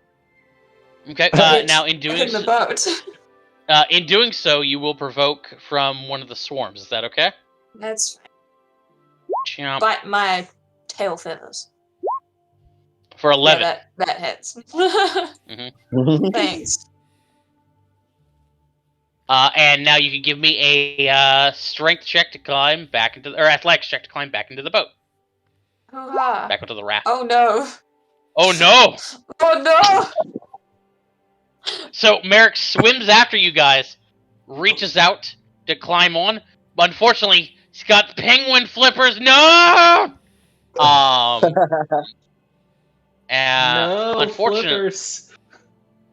Speaker 1: Okay.
Speaker 4: Get
Speaker 1: Now in doing
Speaker 4: in the boat.
Speaker 1: in doing so, you will provoke from one of the swarms. Is that okay?
Speaker 4: That's fine.
Speaker 1: Chomp.
Speaker 4: Bite my tail feathers.
Speaker 1: For 11.
Speaker 4: Yeah, that hits. Thanks.
Speaker 1: And now you can give me a strength check to climb back into, or athletics check to climb back into the boat,
Speaker 4: Hoo-ha.
Speaker 1: back onto the raft.
Speaker 4: Oh no.
Speaker 1: Oh no!
Speaker 4: Oh no!
Speaker 1: So Merrick swims after you guys, reaches out to climb on, but unfortunately he's got penguin flippers. No!
Speaker 3: No
Speaker 1: Unfortunate.
Speaker 3: flippers.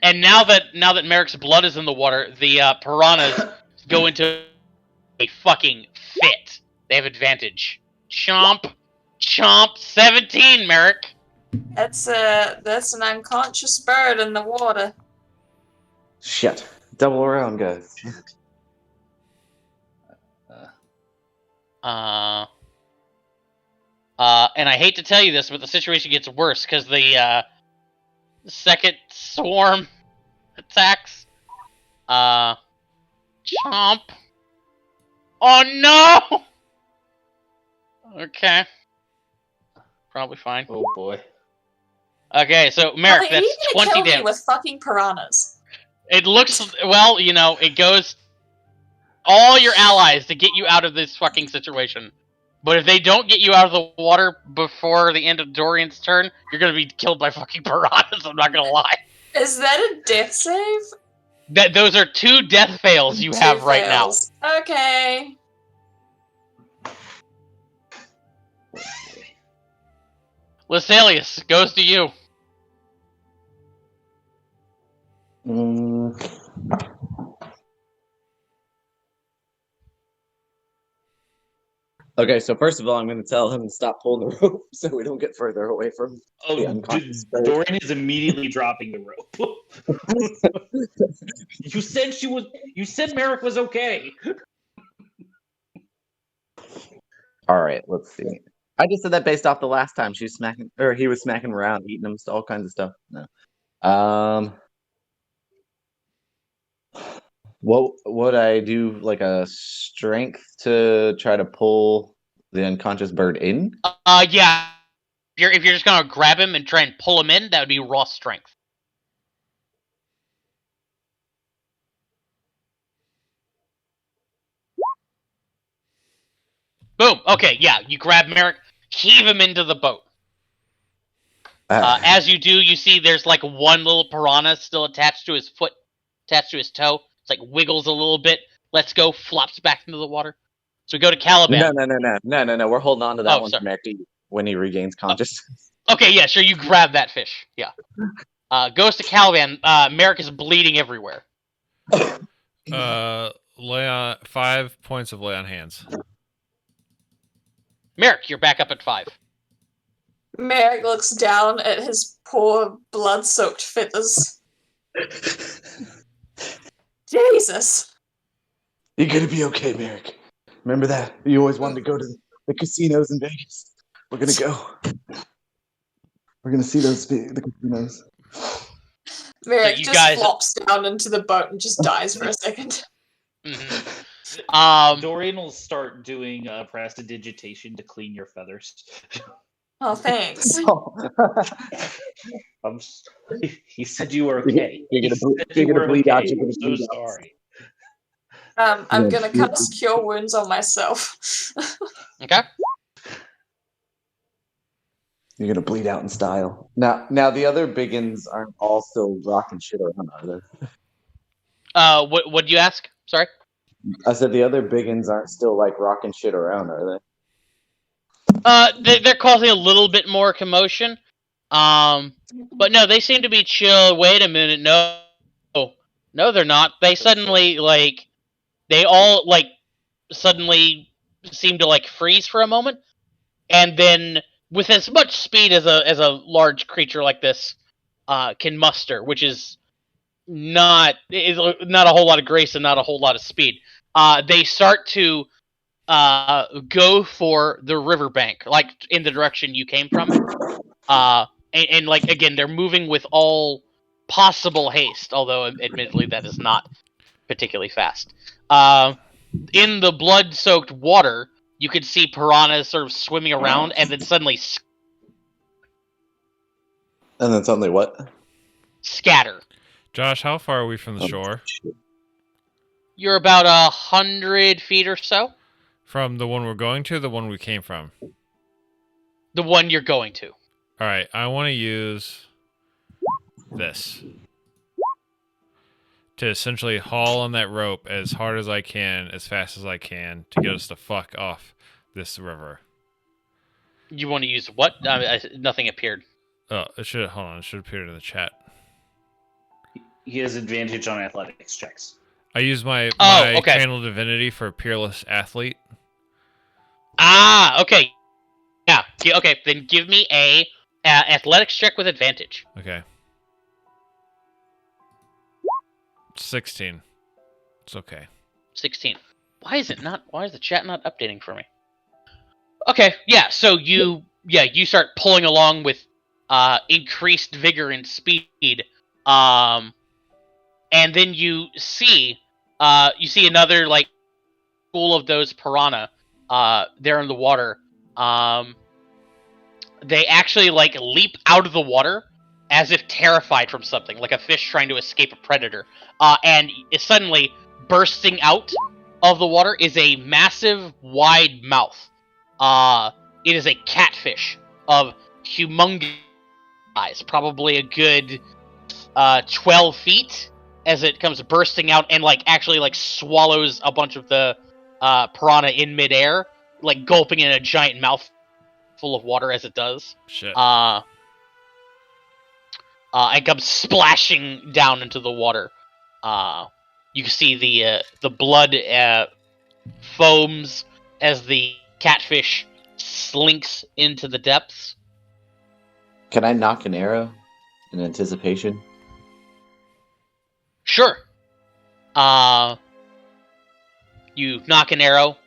Speaker 1: And now that Merrick's blood is in the water, the piranhas go into fucking fit. They have advantage. Chomp. Chomp. 17, Merrick.
Speaker 4: That's an unconscious bird in the water.
Speaker 6: Shit. Double around, guys.
Speaker 1: And I hate to tell you this, but the situation gets worse because the second swarm attacks. Chomp. Oh no! Okay. Probably fine.
Speaker 3: Oh boy.
Speaker 1: Okay, so Merrick,
Speaker 4: Are you
Speaker 1: that's
Speaker 4: gonna
Speaker 1: 20
Speaker 4: kill me
Speaker 1: damage.
Speaker 4: with fucking piranhas?
Speaker 1: It looks, well, you know, it goes all your allies to get you out of this fucking situation. But if they don't get you out of the water before the end of Dorian's turn, you're gonna be killed by fucking piranhas, I'm not gonna lie.
Speaker 4: Is that a death save?
Speaker 1: Those are 2 death fails you have right now.
Speaker 4: Okay.
Speaker 1: Lysalius, goes to you.
Speaker 6: Okay, so first of all, I'm going to tell him to stop pulling the rope so we don't get further away from the
Speaker 3: Oh,
Speaker 6: unconscious bird.
Speaker 3: Dorian is immediately dropping the rope. You said she was. You said Merrick was okay.
Speaker 6: All right, let's see. I just said that based off the last time she was smacking, or he was smacking around, eating them, all kinds of stuff. No. What would I do? Like a strength to try to pull the unconscious bird in?
Speaker 1: Yeah. If you're just gonna grab him and try and pull him in, that would be raw strength. Boom. Okay, yeah. You grab Merrick, heave him into the boat. As you do, you see there's like one little piranha still attached to his foot, attached to his toe. It's like wiggles a little bit, lets go, flops back into the water. So we go to Caliban.
Speaker 6: No. We're holding on to that one
Speaker 1: sorry.
Speaker 6: for Merrick when he regains consciousness.
Speaker 1: Okay, yeah, sure. You grab that fish. Yeah. Goes to Caliban. Merrick is bleeding everywhere.
Speaker 2: Lay on 5 points of lay on hands.
Speaker 1: Merrick, you're back up at 5.
Speaker 4: Merrick looks down at his poor blood-soaked feathers. Jesus.
Speaker 6: You're gonna be okay, Merrick. Remember that? You always wanted to go to the casinos in Vegas. We're gonna go. We're gonna see the casinos.
Speaker 4: Merrick
Speaker 1: you
Speaker 4: just
Speaker 1: guys-
Speaker 4: flops down into the boat and just dies for a second.
Speaker 1: Mm-hmm.
Speaker 3: Dorian will start doing prestidigitation to clean your feathers.
Speaker 4: Oh, thanks.
Speaker 3: He said you were okay.
Speaker 6: You're gonna
Speaker 3: He said you were
Speaker 6: bleed out.
Speaker 3: okay.
Speaker 6: You're gonna
Speaker 3: I'm
Speaker 6: bleed
Speaker 3: so
Speaker 6: out.
Speaker 3: sorry.
Speaker 4: I'm gonna cast Cure Wounds on myself.
Speaker 1: Okay.
Speaker 6: You're gonna bleed out in style. Now the other biggins aren't all still rocking shit around, are they?
Speaker 1: What'd you ask? Sorry.
Speaker 6: I said the other biggins aren't still like rocking shit around, are they?
Speaker 1: They're causing a little bit more commotion. But no, they seem to be chill. Wait a minute, no, they're not. They suddenly they all suddenly seem to freeze for a moment, and then with as much speed as a large creature like this can muster, which is not a whole lot of grace and not a whole lot of speed. They start to go for the riverbank, in the direction you came from. And again, they're moving with all possible haste, although admittedly that is not particularly fast. In the blood-soaked water, you could see piranhas sort of swimming around, and then suddenly
Speaker 6: And then suddenly what?
Speaker 1: scatter.
Speaker 2: Josh, how far are we from the shore?
Speaker 1: You're about 100 feet or so.
Speaker 2: From the one we're going to, the one we came from.
Speaker 1: The one you're going to.
Speaker 2: All right, I want to use this to essentially haul on that rope as hard as I can, as fast as I can, to get us to fuck off this river.
Speaker 1: You want to use what? Nothing appeared.
Speaker 2: Oh, it should. Hold on, it should appear in the chat.
Speaker 3: He has advantage on athletics checks.
Speaker 2: I use my
Speaker 1: okay.
Speaker 2: channel divinity for peerless athlete.
Speaker 1: Ah, okay. Yeah. Okay, then give me a athletics check with advantage.
Speaker 2: Okay. 16. It's okay.
Speaker 1: 16. Why is the chat not updating for me? Okay, yeah, so you start pulling along with increased vigor and speed. And then you see another like school of those piranha there in the water. They actually like leap out of the water as if terrified from something, like a fish trying to escape a predator. And suddenly bursting out of the water is a massive, wide mouth. It is a catfish of humongous size, probably a good 12 feet, as it comes bursting out and like actually like swallows a bunch of the piranha in midair, like gulping in a giant mouth full of water as it does.
Speaker 2: Shit.
Speaker 1: And comes splashing down into the water. You can see the blood foams as the catfish slinks into the depths.
Speaker 6: Can I knock an arrow in anticipation?
Speaker 1: Sure. You knock an arrow.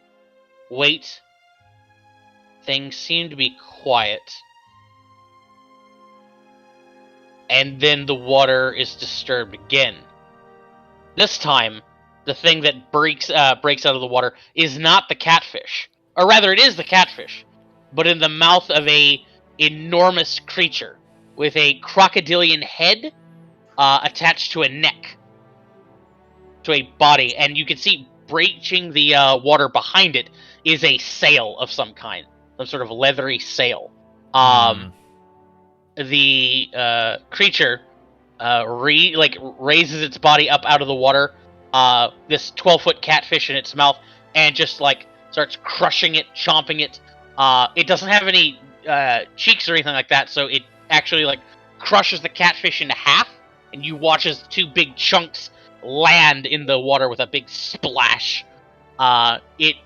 Speaker 1: Wait. Things seem to be quiet. And then the water is disturbed again. This time, the thing that breaks out of the water is not the catfish. Or rather, it is the catfish, but in the mouth of a enormous creature with a crocodilian head attached to a neck, to a body, and you can see breaching the water behind it is a sail of some kind, some sort of leathery sail. The creature raises its body up out of the water, this 12-foot catfish in its mouth, and just like starts crushing it, chomping it. It doesn't have any cheeks or anything like that, so it actually like crushes the catfish into half, and you watch as two big chunks land in the water with a big splash. It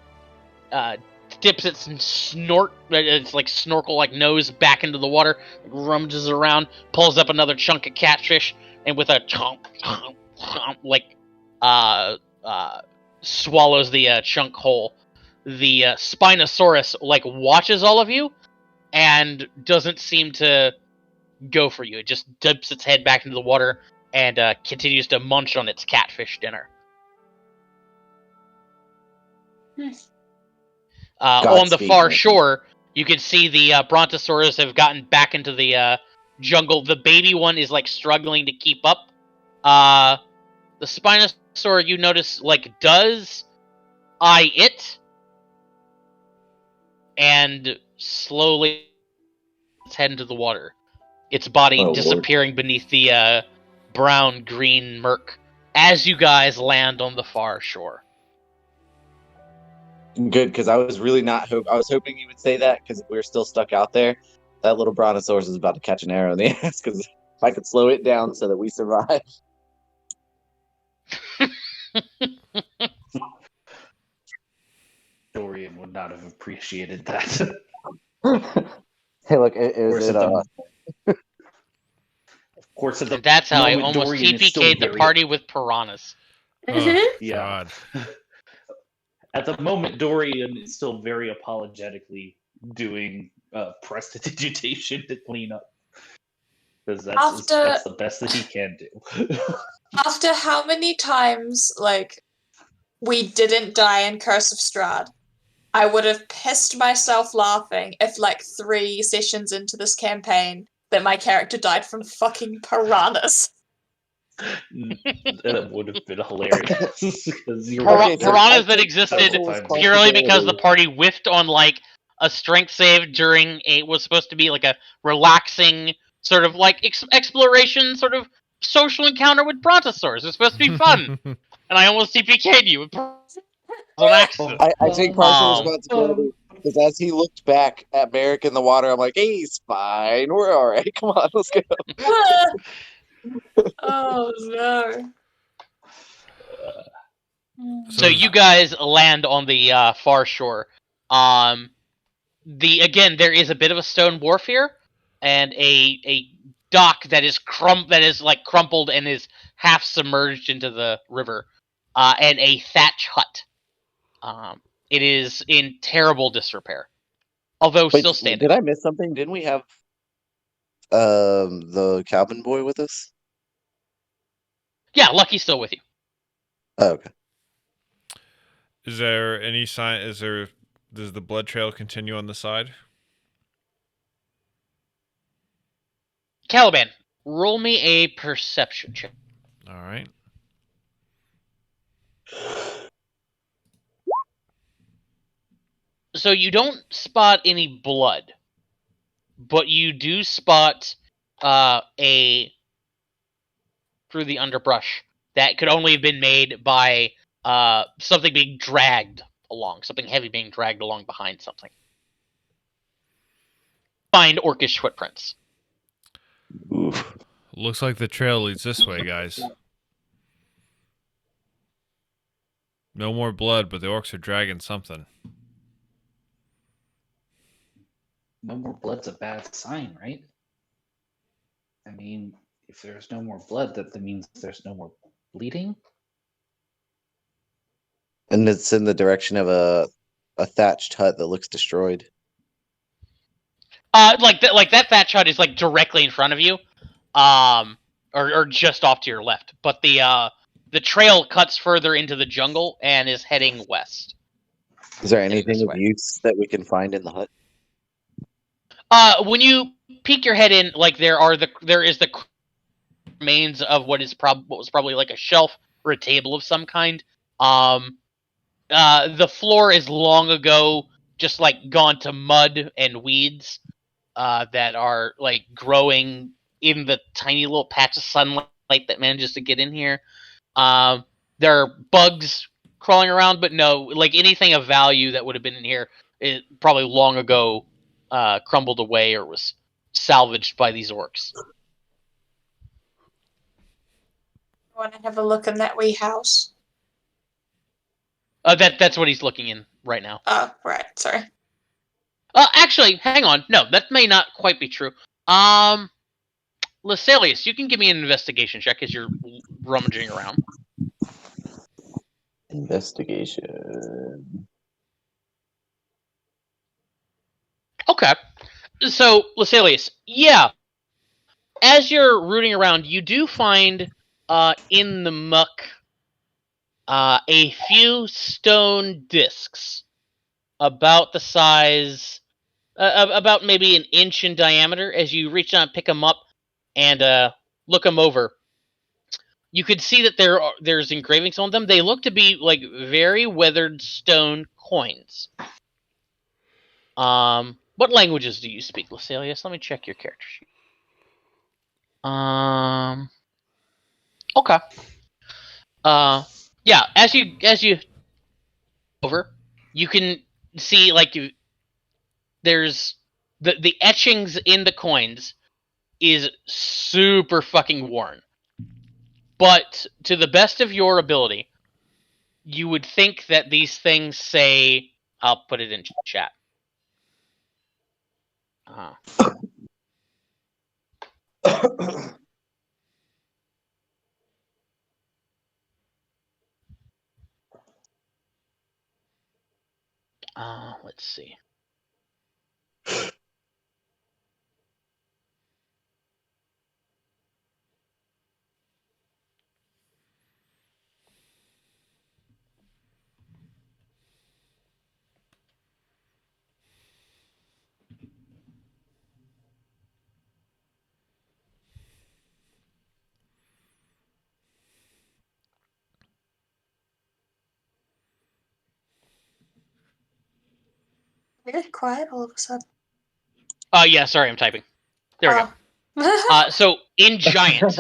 Speaker 1: dips its snorkel like nose back into the water, rummages around, pulls up another chunk of catfish, and with a chomp, chomp, chomp, like swallows the chunk whole. The Spinosaurus like watches all of you and doesn't seem to go for you. It just dips its head back into the water and continues to munch on its catfish dinner. On the
Speaker 6: Godspeed,
Speaker 1: far
Speaker 6: Nathan.
Speaker 1: shore, you can see the Brontosaurus have gotten back into the jungle. The baby one is like struggling to keep up. The Spinosaur, you notice, like does eye it, and slowly its head into the water. Its body
Speaker 6: Oh, Lord.
Speaker 1: disappearing beneath the brown-green murk as you guys land on the far shore.
Speaker 6: Good, because I was really not I was hoping you would say that, because if we were still stuck out there, that little brontosaurus is about to catch an arrow in the ass, because if I could slow it down so that we survive.
Speaker 3: Dorian would not have appreciated that.
Speaker 6: Hey, look, is it
Speaker 3: Of course, at the
Speaker 1: That's how I
Speaker 3: moment,
Speaker 1: almost
Speaker 3: Dorian is still
Speaker 1: TPK'd the
Speaker 3: very-
Speaker 1: party with piranhas.
Speaker 2: Oh,
Speaker 3: Yeah.
Speaker 2: God.
Speaker 3: At the moment, Dorian is still very apologetically doing prestidigitation to clean up. Because that's the best that he can do.
Speaker 4: After how many times, like, we didn't die in Curse of Strahd, I would have pissed myself laughing if, like, 3 sessions into this campaign, that my character died from fucking piranhas.
Speaker 3: That would have been hilarious.
Speaker 1: Piranhas that existed
Speaker 3: Multiple
Speaker 1: purely because the party whiffed on like a strength save during was supposed to be like a relaxing sort of like exploration sort of social encounter with brontosaurs. It was supposed to be fun, and I almost TPK'd you with piranhas on accident.
Speaker 6: I take partial responsibility, because as he looked back at Merrick in the water, I'm like, hey, he's fine. We're all right. Come on, let's go.
Speaker 4: Oh no.
Speaker 1: So you guys land on the far shore. There is a bit of a stone wharf here, and a dock that is crumpled and is half submerged into the river, and a thatch hut. It is in terrible disrepair, although
Speaker 6: Wait,
Speaker 1: still standing.
Speaker 6: did I miss something? Didn't we have the cabin boy with us?
Speaker 1: Yeah, Lucky's still with you.
Speaker 6: Oh, okay.
Speaker 2: Is there any sign? Does the blood trail continue on the side?
Speaker 1: Caliban, roll me a perception check.
Speaker 2: All right.
Speaker 1: So you don't spot any blood, but you do spot through the underbrush that could only have been made by something being dragged along, something heavy being dragged along behind something. Find orcish footprints.
Speaker 6: Oof.
Speaker 2: Looks like the trail leads this way, guys. No more blood, but the orcs are dragging something.
Speaker 3: No more blood's a bad sign, right? I mean, if there's no more blood, that means there's no more bleeding.
Speaker 6: And it's in the direction of a thatched hut that looks destroyed.
Speaker 1: Like that thatch hut is like directly in front of you, or just off to your left. But the trail cuts further into the jungle and is heading west.
Speaker 6: Is there
Speaker 1: Heading
Speaker 6: anything
Speaker 1: this
Speaker 6: of
Speaker 1: way.
Speaker 6: use that we can find in the hut?
Speaker 1: When you peek your head in, like there is the remains of what was probably like a shelf or a table of some kind. The floor is long ago just like gone to mud and weeds that are like growing in the tiny little patch of sunlight that manages to get in here. There are bugs crawling around, but no, like anything of value that would have been in here, it probably long ago crumbled away or was salvaged by these orcs.
Speaker 4: I want to have a look in that wee house.
Speaker 1: That's what he's looking in right now.
Speaker 4: Oh, right. Sorry.
Speaker 1: Actually, hang on. No, that may not quite be true. Lasalius, you can give me an investigation check as you're rummaging around.
Speaker 6: Investigation.
Speaker 1: Okay. So, Lasalius, yeah. As you're rooting around, you do find in the muck a few stone discs about the size, about maybe an inch in diameter. As you reach down and pick them up and look them over, you could see that there's engravings on them. They look to be like very weathered stone coins. What languages do you speak, Lasalius? Let me check your character sheet. Okay. Yeah. As you over, you can see like there's the etchings in the coins is super fucking worn. But to the best of your ability, you would think that these things say, I'll put it in chat. Let's see.
Speaker 4: Really quiet all of a sudden.
Speaker 1: Yeah, sorry, I'm typing. There we go. So in giant,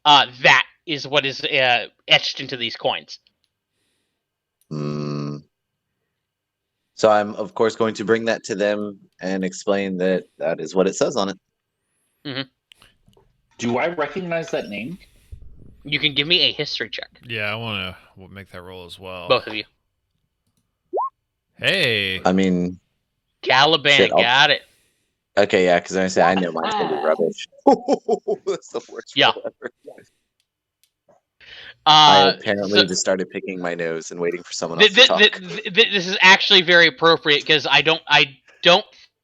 Speaker 1: that is what is etched into these coins.
Speaker 6: So I'm of course going to bring that to them and explain that that is what it says on it.
Speaker 3: Do I recognize that name?
Speaker 1: You can give me a history check,
Speaker 2: Yeah, I want to make that roll as well.
Speaker 1: both of you.
Speaker 2: Hey.
Speaker 6: I mean,
Speaker 1: Caliban
Speaker 6: Shit, I'll-
Speaker 1: got it.
Speaker 6: okay, yeah, because I say I know mine's gonna be rubbish. That's the worst
Speaker 1: Yeah.
Speaker 6: roll ever. I apparently
Speaker 1: So
Speaker 6: just started picking my nose and waiting for someone else to talk.
Speaker 1: this is actually very appropriate because I don't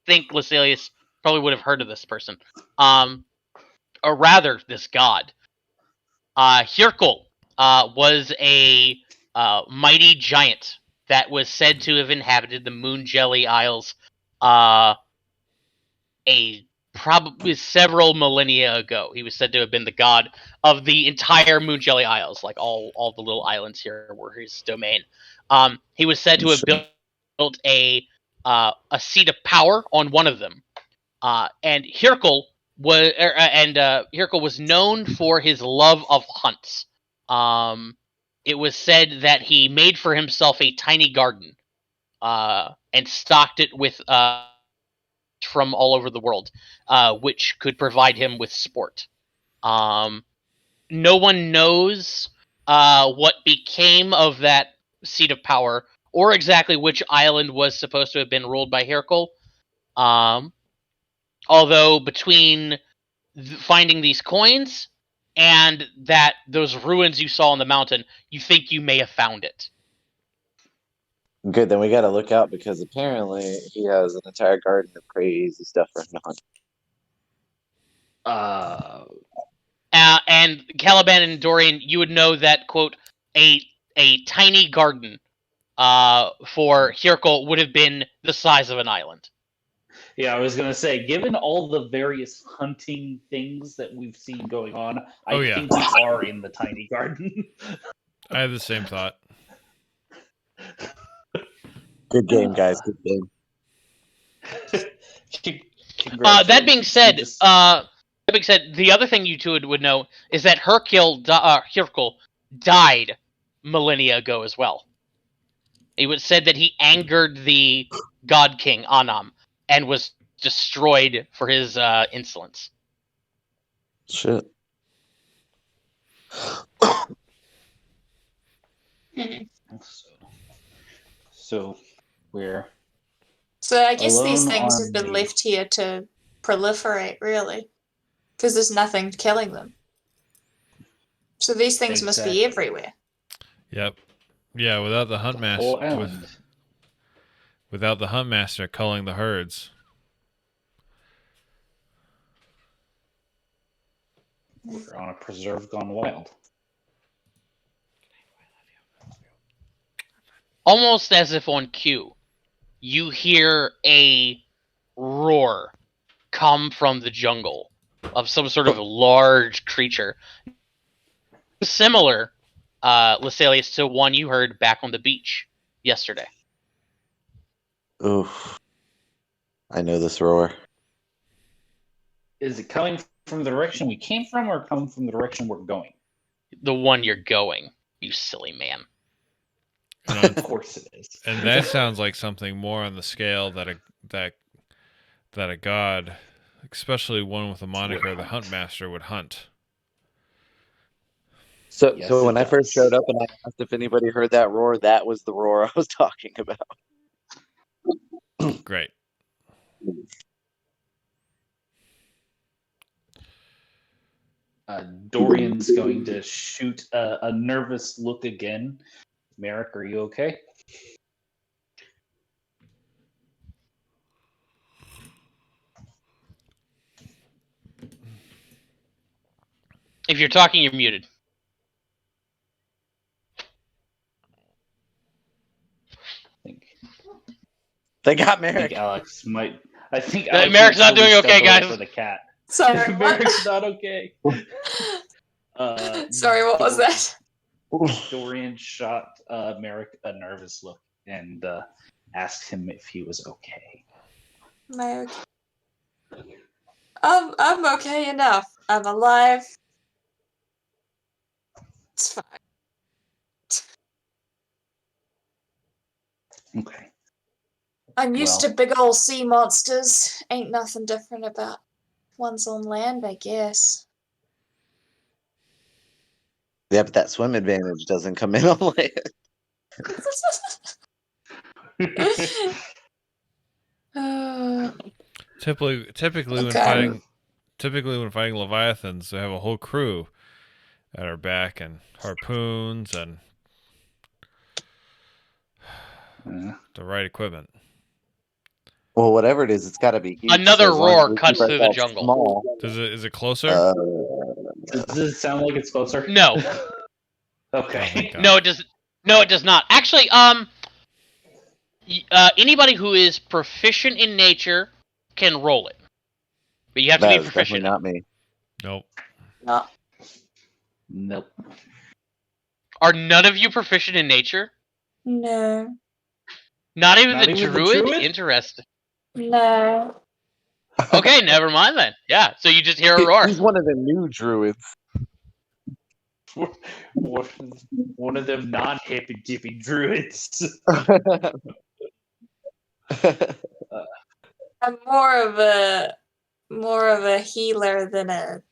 Speaker 1: think Lascelius probably would have heard of this person. Or rather, this god. Hirkul was a mighty giant that was said to have inhabited the Moon Jelly Isles probably several millennia ago. He was said to have been the god of the entire Moon Jelly Isles, like all the little islands here were his domain. He was said to have built a seat of power on one of them, and Hirkul was known for his love of hunts. It was said that he made for himself a tiny garden and stocked it with from all over the world, which could provide him with sport. No one knows what became of that seat of power or exactly which island was supposed to have been ruled by Hercule. Although between finding these coins and those ruins you saw on the mountain, you think you may have found it.
Speaker 6: Good, then we got to look out because apparently he has an entire garden of crazy stuff for him to hunt.
Speaker 1: And Caliban and Dorian, you would know that, quote, a tiny garden for Hirkul would have been the size of an island.
Speaker 3: Yeah, I was gonna say, given all the various hunting things that we've seen going on, I think we are in the tiny garden.
Speaker 2: I have the same thought.
Speaker 6: Good game, guys. Good game.
Speaker 1: That being said, the other thing you two would know is that Hirkul died millennia ago as well. It was said that he angered the God King Anam and was destroyed for his insolence.
Speaker 6: Shit.
Speaker 3: So we're
Speaker 4: So I guess these
Speaker 3: alone
Speaker 4: things
Speaker 3: on
Speaker 4: have been
Speaker 3: the-
Speaker 4: left here to proliferate, really, because there's nothing killing them. So these things must be everywhere.
Speaker 2: Yep. Yeah, without the hunt
Speaker 3: whole
Speaker 2: master,
Speaker 3: island.
Speaker 2: without the hunt master culling the herds.
Speaker 3: We're on a preserve gone wild.
Speaker 1: Almost as if on cue, you hear a roar come from the jungle of some sort of large creature. Similar, Lascelius, to one you heard back on the beach yesterday.
Speaker 6: Oof. I know this roar.
Speaker 3: Is it coming from the direction we came from or coming from the direction we're going?
Speaker 1: The one you're going, you silly man.
Speaker 3: Of course it is.
Speaker 2: And that sounds like something more on the scale that a god, especially one with the moniker the Hunt Master, would hunt.
Speaker 6: So,
Speaker 3: Yes,
Speaker 6: so when
Speaker 3: it
Speaker 6: I first
Speaker 3: does.
Speaker 6: showed up and I asked if anybody heard that roar, that was the roar I was talking about.
Speaker 2: Great.
Speaker 3: Dorian's going to shoot a nervous look again. Merrick, are you okay?
Speaker 1: If you're talking, you're muted.
Speaker 6: They got
Speaker 3: I
Speaker 6: Merrick.
Speaker 3: think Alex might. I think
Speaker 1: Merrick's
Speaker 3: Alex
Speaker 1: not
Speaker 3: might
Speaker 1: doing
Speaker 3: step
Speaker 1: okay,
Speaker 3: away
Speaker 1: guys.
Speaker 3: For the cat.
Speaker 4: Sorry,
Speaker 3: Merrick's not okay.
Speaker 4: Sorry, what was that?
Speaker 3: Dorian shot Merrick a nervous look and asked him if he was okay.
Speaker 4: Am I okay? I'm okay enough. I'm alive. It's fine.
Speaker 3: Okay.
Speaker 4: I'm used
Speaker 3: Well.
Speaker 4: to big old sea monsters. Ain't nothing different about ones on land, I guess.
Speaker 6: Yeah, but that swim advantage doesn't come in on land.
Speaker 4: Uh,
Speaker 2: Typically
Speaker 4: Okay.
Speaker 2: when fighting leviathans, they have a whole crew at our back and harpoons and the right equipment.
Speaker 6: Well, whatever it is, it's got to be huge.
Speaker 1: Another
Speaker 6: so as long as
Speaker 1: roar
Speaker 6: we keep
Speaker 1: cuts through the
Speaker 6: ourselves
Speaker 1: jungle.
Speaker 6: Small,
Speaker 2: Is it closer?
Speaker 3: Does it sound like it's closer?
Speaker 1: No.
Speaker 3: Okay.
Speaker 2: Oh, thank God.
Speaker 1: No, it does. No, it does not. Actually, anybody who is proficient in nature can roll it, but you have to
Speaker 6: that
Speaker 1: be
Speaker 6: is definitely
Speaker 1: proficient.
Speaker 6: not me.
Speaker 2: Nope.
Speaker 4: no.
Speaker 3: Nope.
Speaker 1: Are none of you proficient in nature?
Speaker 4: No.
Speaker 1: Not even
Speaker 3: Not
Speaker 1: the
Speaker 3: even the
Speaker 1: druid?
Speaker 3: druid?
Speaker 1: Interesting.
Speaker 4: No.
Speaker 1: Okay, never mind then. Yeah, so you just hear a roar.
Speaker 6: He's one of the new druids.
Speaker 3: One of them non-hippy dippy druids.
Speaker 4: I'm more of a healer than a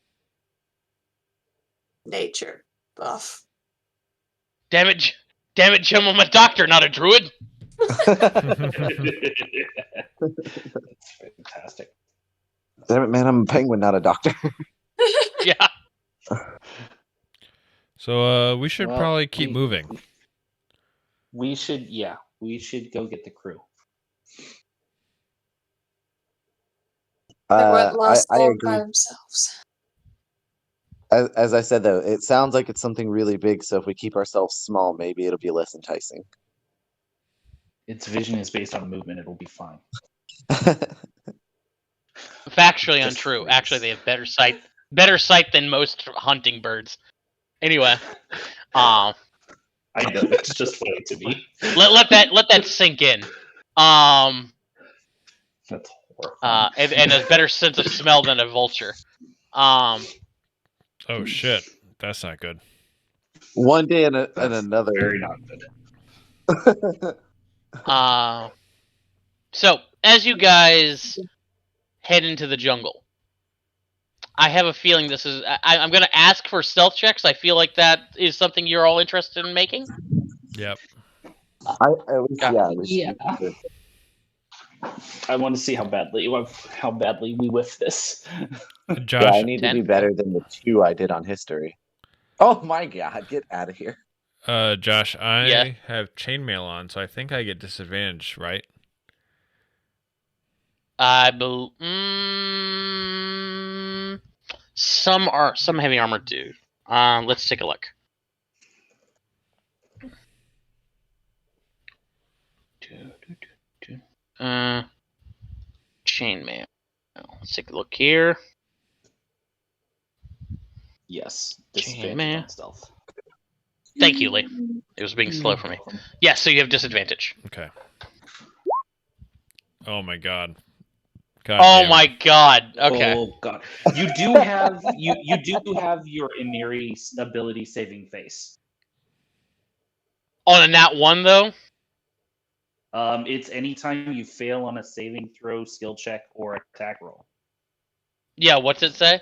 Speaker 4: nature buff.
Speaker 1: Damn it, Jim, I'm a doctor, not a druid.
Speaker 3: That's fantastic.
Speaker 6: Damn it, man! I'm a penguin, not a doctor.
Speaker 1: Yeah.
Speaker 2: So we should
Speaker 3: Well,
Speaker 2: probably keep moving.
Speaker 3: We should go get the crew.
Speaker 4: They won't last
Speaker 6: I
Speaker 4: long by
Speaker 6: agree.
Speaker 4: themselves.
Speaker 6: As I said, though, it sounds like it's something really big. So if we keep ourselves small, maybe it'll be less enticing.
Speaker 3: Its vision is based on movement. It'll be fine.
Speaker 1: Factually
Speaker 3: Just
Speaker 1: untrue.
Speaker 3: freeze.
Speaker 1: Actually, they have better sight than most hunting birds. Anyway,
Speaker 3: I know it's just funny to me.
Speaker 1: let that sink in.
Speaker 3: That's horrifying.
Speaker 1: And a better sense of smell than a vulture.
Speaker 2: Oh shit, that's not good.
Speaker 6: One day and
Speaker 3: That's
Speaker 6: another.
Speaker 3: very not good.
Speaker 1: So as you guys head into the jungle, I have a feeling this is. I'm going to ask for stealth checks. I feel like that is something you're all interested in making.
Speaker 2: Yep.
Speaker 3: Yeah. I want to see how badly we whiff this.
Speaker 6: Yeah,
Speaker 2: Josh,
Speaker 6: I need to
Speaker 1: 10?
Speaker 6: do better than the 2 I did on history. Oh my god, get out of here.
Speaker 2: Josh, I
Speaker 1: Yeah.
Speaker 2: have chainmail on, so I think I get disadvantage, right?
Speaker 1: Some heavy armor do. Let's take a look. Chainmail. Let's take a look here.
Speaker 3: Yes, disadvantage
Speaker 1: Man.
Speaker 3: on stealth.
Speaker 1: Thank you, Lee. It was being slow for me. Yes, so you have disadvantage.
Speaker 2: Okay. Oh my god. God
Speaker 1: Oh
Speaker 2: damn
Speaker 1: my
Speaker 2: it.
Speaker 1: god. Okay.
Speaker 3: Oh god, you do have your Iniri ability saving face.
Speaker 1: On a nat 1 though.
Speaker 3: It's anytime you fail on a saving throw, skill check, or attack roll.
Speaker 1: Yeah. What's it say?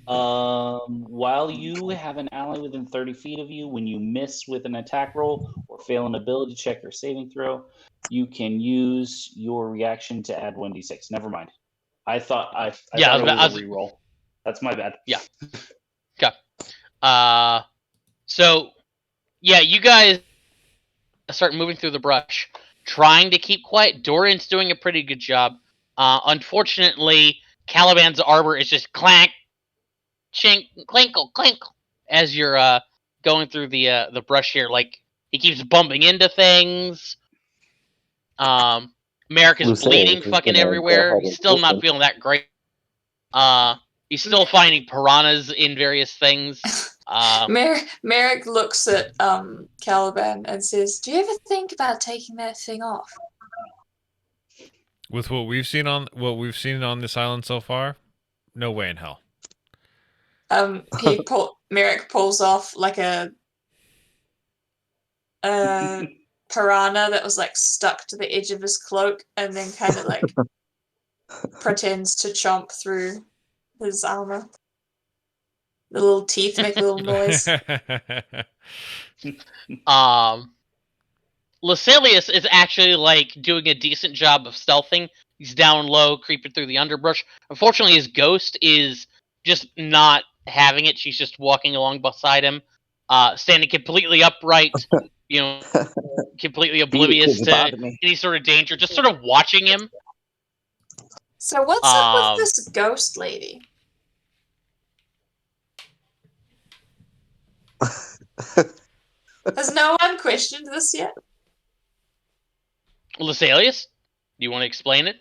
Speaker 3: While you have an ally within 30 feet of you, when you miss with an attack roll or fail an ability check or saving throw, you can use your reaction to add 1d6. Never mind. I thought it was a reroll. That's my bad.
Speaker 1: Yeah. Okay. So, yeah, you guys start moving through the brush, trying to keep quiet. Dorian's doing a pretty good job. Unfortunately, Caliban's arbor is just clank, chink, clinkle, clinkle as you're going through the brush here. Like he keeps bumping into things. Merrick is
Speaker 6: Lucia
Speaker 1: bleeding
Speaker 6: is
Speaker 1: fucking
Speaker 6: gonna go
Speaker 1: everywhere.
Speaker 6: ahead
Speaker 1: He's
Speaker 6: and
Speaker 1: still
Speaker 6: push
Speaker 1: not
Speaker 6: him.
Speaker 1: feeling that great. He's still finding piranhas in various things.
Speaker 4: Merrick looks at Caliban and says, "Do you ever think about taking that thing off?"
Speaker 2: With what we've seen on this island so far, no way in hell.
Speaker 4: Merrick pulls off like a piranha that was like stuck to the edge of his cloak, and then kind of like pretends to chomp through his armor. The little teeth make a little noise.
Speaker 1: Lascilius is actually like doing a decent job of stealthing. He's down low, creeping through the underbrush. Unfortunately, his ghost is just not having it. She's just walking along beside him, standing completely upright, you know, completely oblivious to
Speaker 6: me.
Speaker 1: any sort of danger, just sort of watching him.
Speaker 4: So what's up with
Speaker 1: Um,
Speaker 4: this ghost lady? Has no one questioned this yet?
Speaker 1: Lascilius, do you want to explain it?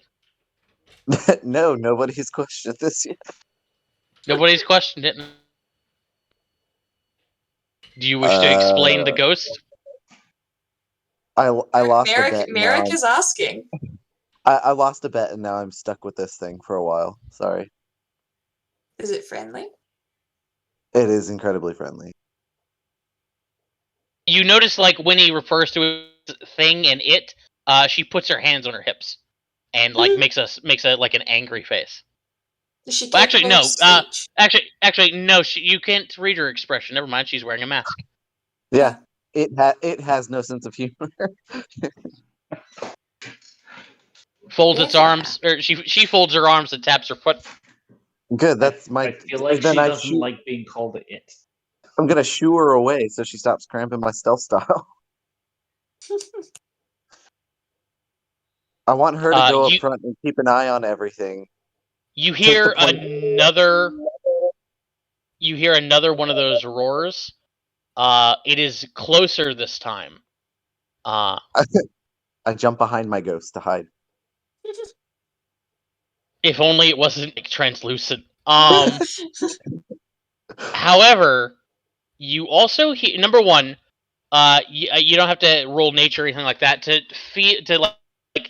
Speaker 6: No, nobody's questioned this yet.
Speaker 1: Nobody's questioned it. Do you wish to explain the ghost?
Speaker 6: I lost a
Speaker 4: Merrick,
Speaker 6: bet. and
Speaker 4: Merrick
Speaker 6: now
Speaker 4: is asking.
Speaker 6: I lost a bet and now I'm stuck with this thing for a while. Sorry.
Speaker 4: Is it friendly?
Speaker 6: It is incredibly friendly.
Speaker 1: You notice, like, when he refers to his thing and it, she puts her hands on her hips and like makes a like an angry face.
Speaker 4: Is she
Speaker 1: Well,
Speaker 4: capable
Speaker 1: actually,
Speaker 4: of
Speaker 1: no.
Speaker 4: speech?
Speaker 1: Actually, no. You can't read her expression. Never mind. She's wearing a mask.
Speaker 6: Yeah, it has no sense of humor.
Speaker 1: Folds its
Speaker 4: Fair
Speaker 1: arms, or she folds her arms and taps her foot.
Speaker 6: Good. That's
Speaker 3: I
Speaker 6: my.
Speaker 3: feel like
Speaker 6: then
Speaker 3: she
Speaker 6: I
Speaker 3: doesn't like being called it.
Speaker 6: I'm gonna shoo her away so she stops cramping my stealth style. I want her to go up
Speaker 1: You
Speaker 6: front and keep an eye on everything.
Speaker 1: you
Speaker 6: To the
Speaker 1: hear
Speaker 6: point.
Speaker 1: another. You hear another one of those roars. It is closer this time.
Speaker 6: I jump behind my ghost to hide.
Speaker 1: If only it wasn't like, translucent. However, you also hear number one. You don't have to roll nature or anything like that to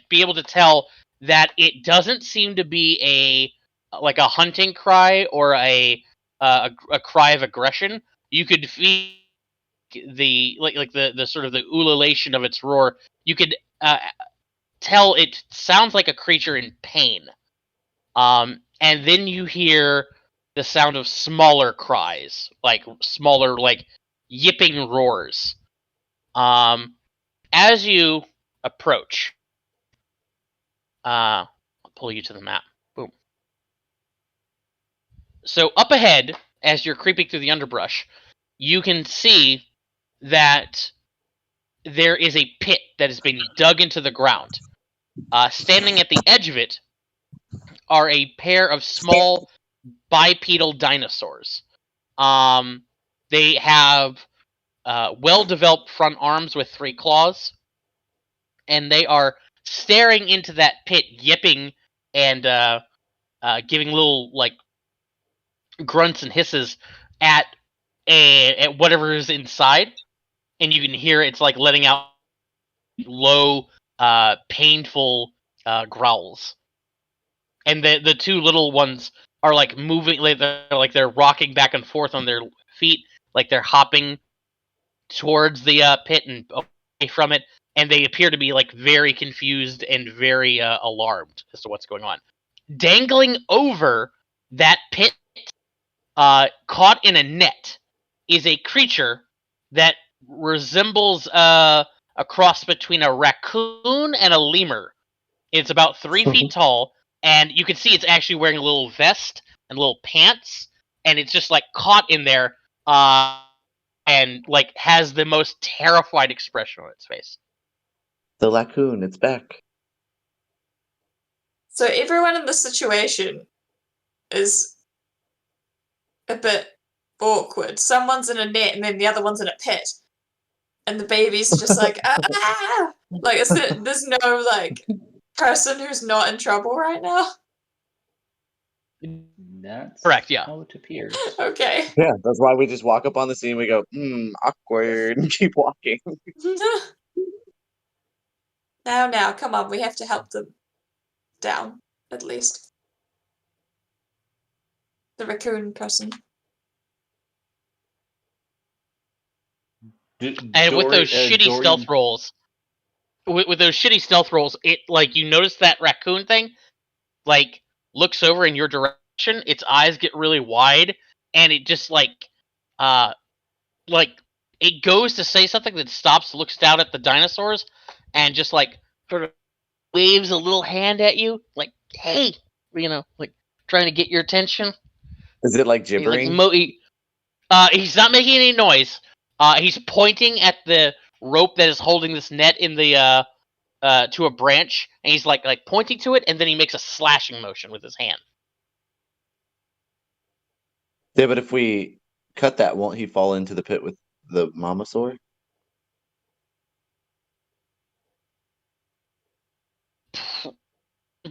Speaker 1: be able to tell that it doesn't seem to be a hunting cry or a cry of aggression. You could feel the sort of the ululation of its roar. You could tell it sounds like a creature in pain. And then you hear the sound of smaller cries, like smaller, like yipping roars. As you approach, I'll pull you to the map. Boom. So up ahead, as you're creeping through the underbrush, you can see that there is a pit that has been dug into the ground. Standing at the edge of it are a pair of small bipedal dinosaurs. They have well-developed front arms with 3 claws, and they are staring into that pit, yipping and giving little like grunts and hisses at at whatever is inside, and you can hear it's like letting out low, painful growls. And the 2 little ones are like moving, like they're rocking back and forth on their feet, like they're hopping towards the pit and away from it, and they appear to be like very confused and very alarmed as to what's going on. Dangling over that pit, caught in a net, is a creature that resembles a cross between a raccoon and a lemur. It's about 3 feet tall, and you can see it's actually wearing a little vest and little pants, and it's just like caught in there, and like has the most terrified expression on its face.
Speaker 6: The raccoon, it's back.
Speaker 4: So everyone in this situation is a bit awkward. Someone's in a net and then the other one's in a pit. And the baby's just like, ah! Like, there's no, like, person who's not in trouble right now?
Speaker 3: That's
Speaker 1: Correct, yeah.
Speaker 3: how it appears.
Speaker 4: Okay.
Speaker 6: Yeah, that's why we just walk up on the scene. We go, awkward, and keep walking.
Speaker 4: Now, come on, we have to help them down, at least. The raccoon person.
Speaker 1: And with those shitty stealth rolls, with those shitty stealth rolls, it like you notice that raccoon thing, like looks over in your direction. Its eyes get really wide, and it just uh, it goes to say something that stops, looks down at the dinosaurs, and just sort of waves a little hand at you, like, "Hey," trying to get your attention.
Speaker 6: Is it like
Speaker 1: He's like,
Speaker 6: gibbering?
Speaker 1: he's not making any noise. He's pointing at the rope that is holding this net in the to a branch, and he's like pointing to it, and then he makes a slashing motion with his hand.
Speaker 6: Yeah, but if we cut that, won't he fall into the pit with the mamasaur?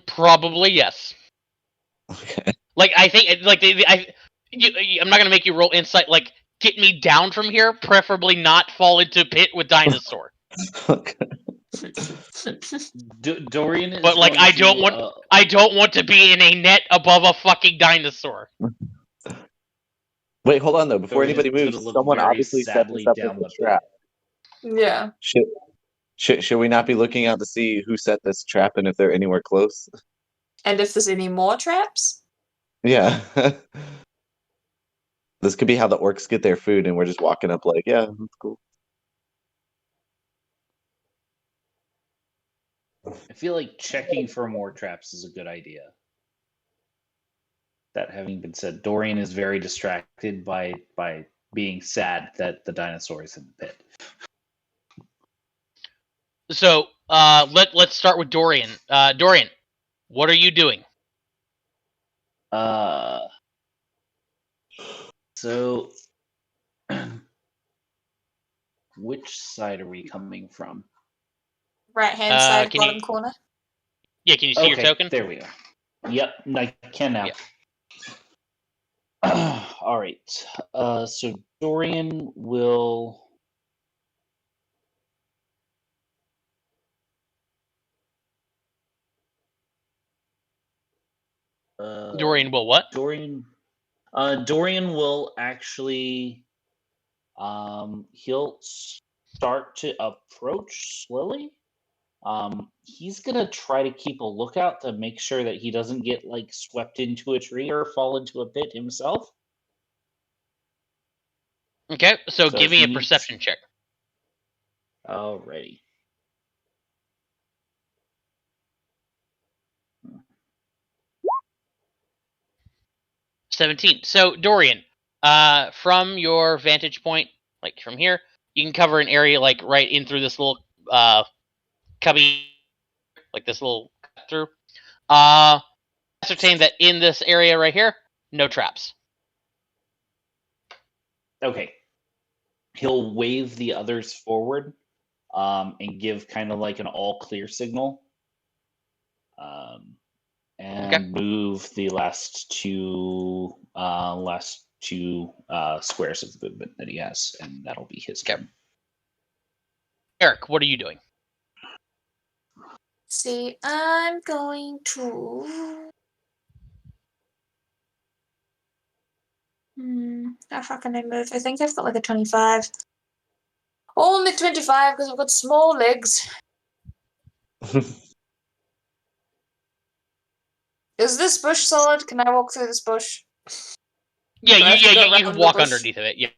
Speaker 1: Probably yes.
Speaker 6: Okay.
Speaker 1: I think I'm not gonna make you roll insight. Get me down from here, preferably not fall into pit with dinosaur.
Speaker 6: Okay.
Speaker 3: Dorian is
Speaker 1: But
Speaker 3: going
Speaker 1: I
Speaker 3: to.
Speaker 1: don't want to be in a net above a fucking dinosaur.
Speaker 6: Wait, hold on though. Before
Speaker 3: Dorian
Speaker 6: anybody
Speaker 3: is gonna
Speaker 6: moves,
Speaker 3: look
Speaker 6: someone
Speaker 3: very
Speaker 6: obviously set this
Speaker 3: sadly
Speaker 6: up as
Speaker 3: down
Speaker 6: a
Speaker 3: the
Speaker 6: trap.
Speaker 4: Yeah.
Speaker 6: Should we not be looking out to see who set this trap and if they're anywhere close?
Speaker 4: And if there's any more traps?
Speaker 6: Yeah. This could be how the orcs get their food, and we're just walking up like, yeah, that's cool.
Speaker 3: I feel like checking for more traps is a good idea. That having been said, Dorian is very distracted by being sad that the dinosaur is in the pit.
Speaker 1: So let's start with Dorian. Dorian, what are you doing?
Speaker 3: So which side are we coming from?
Speaker 4: Right hand side,
Speaker 1: can
Speaker 4: bottom
Speaker 1: you-
Speaker 4: corner.
Speaker 1: Yeah, can you see your token?
Speaker 3: There we are. Yep, I can now. All right. So Dorian will.
Speaker 1: Dorian will what?
Speaker 3: Dorian will actually. He'll start to approach slowly. He's gonna try to keep a lookout to make sure that he doesn't get swept into a tree or fall into a pit himself.
Speaker 1: Okay, so
Speaker 3: So
Speaker 1: give me a
Speaker 3: he's-
Speaker 1: perception check.
Speaker 3: Alrighty.
Speaker 1: 17. So Dorian, from your vantage point, from here, you can cover an area right in through this little cubby, this little cut through. Ascertain that in this area right here, no traps.
Speaker 3: Okay. He'll wave the others forward, and give kind of like an all clear signal. And move the last two squares of movement that he has, and that'll be his turn.
Speaker 1: Eric, what are you doing?
Speaker 4: See, I'm going to. How far can I move? I think I've got a 25. Only 25 because I've got small legs. Is this bush solid? Can I walk through this bush?
Speaker 1: Yeah,
Speaker 4: Do I have to go
Speaker 1: you
Speaker 4: around
Speaker 1: can
Speaker 4: the
Speaker 1: walk
Speaker 4: bush?
Speaker 1: underneath of it. Yeah.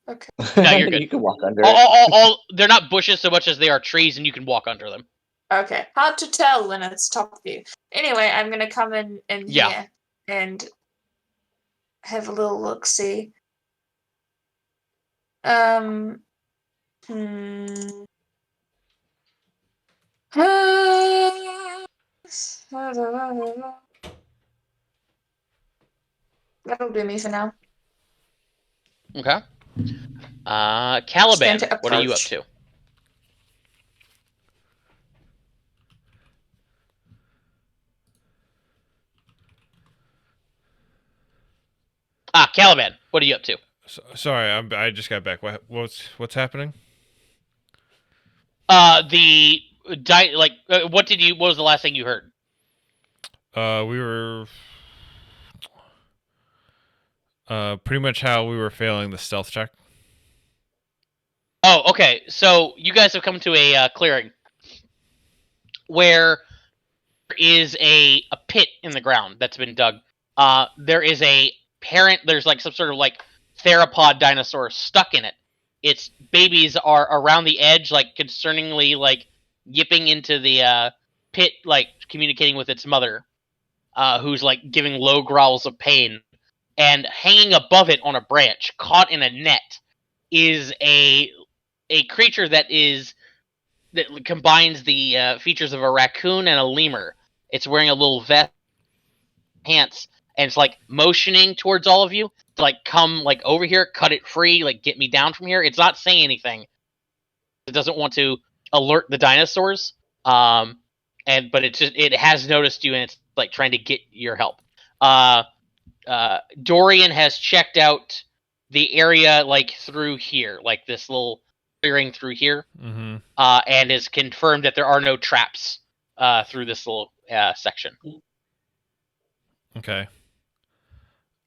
Speaker 4: Okay.
Speaker 1: No, you're good.
Speaker 6: You can walk under it.
Speaker 1: They're not bushes so much as they are trees, and you can walk under them.
Speaker 4: Okay. Hard to tell when it's top view. Anyway, I'm gonna come in here and have a little look. See. That'll do me for now.
Speaker 1: Okay. Caliban,
Speaker 4: to
Speaker 1: what are you up
Speaker 4: approach.
Speaker 1: to? Caliban, what are you up to?
Speaker 2: Sorry, I just got back. What's happening?
Speaker 1: What was the last thing you heard?
Speaker 2: We were pretty much how we were failing the stealth check.
Speaker 1: Oh, okay. So you guys have come to a clearing where there is a pit in the ground that's been dug. There is a parent, there's like some sort of like theropod dinosaur stuck in it. Its babies are around the edge, like concerningly like yipping into the pit, like communicating with its mother, who's like giving low growls of pain. And hanging above it on a branch, caught in a net, is a creature that combines the features of a raccoon and a lemur. It's wearing a little vest, pants, and it's like motioning towards all of you to like come like over here, cut it free, like get me down from here. It's not saying anything. It doesn't want to alert the dinosaurs. But it has noticed you and it's like trying to get your help. Dorian has checked out the area like through here, like this little clearing through here,
Speaker 2: Mm-hmm.
Speaker 1: and has confirmed that there are no traps through this little section.
Speaker 2: Okay.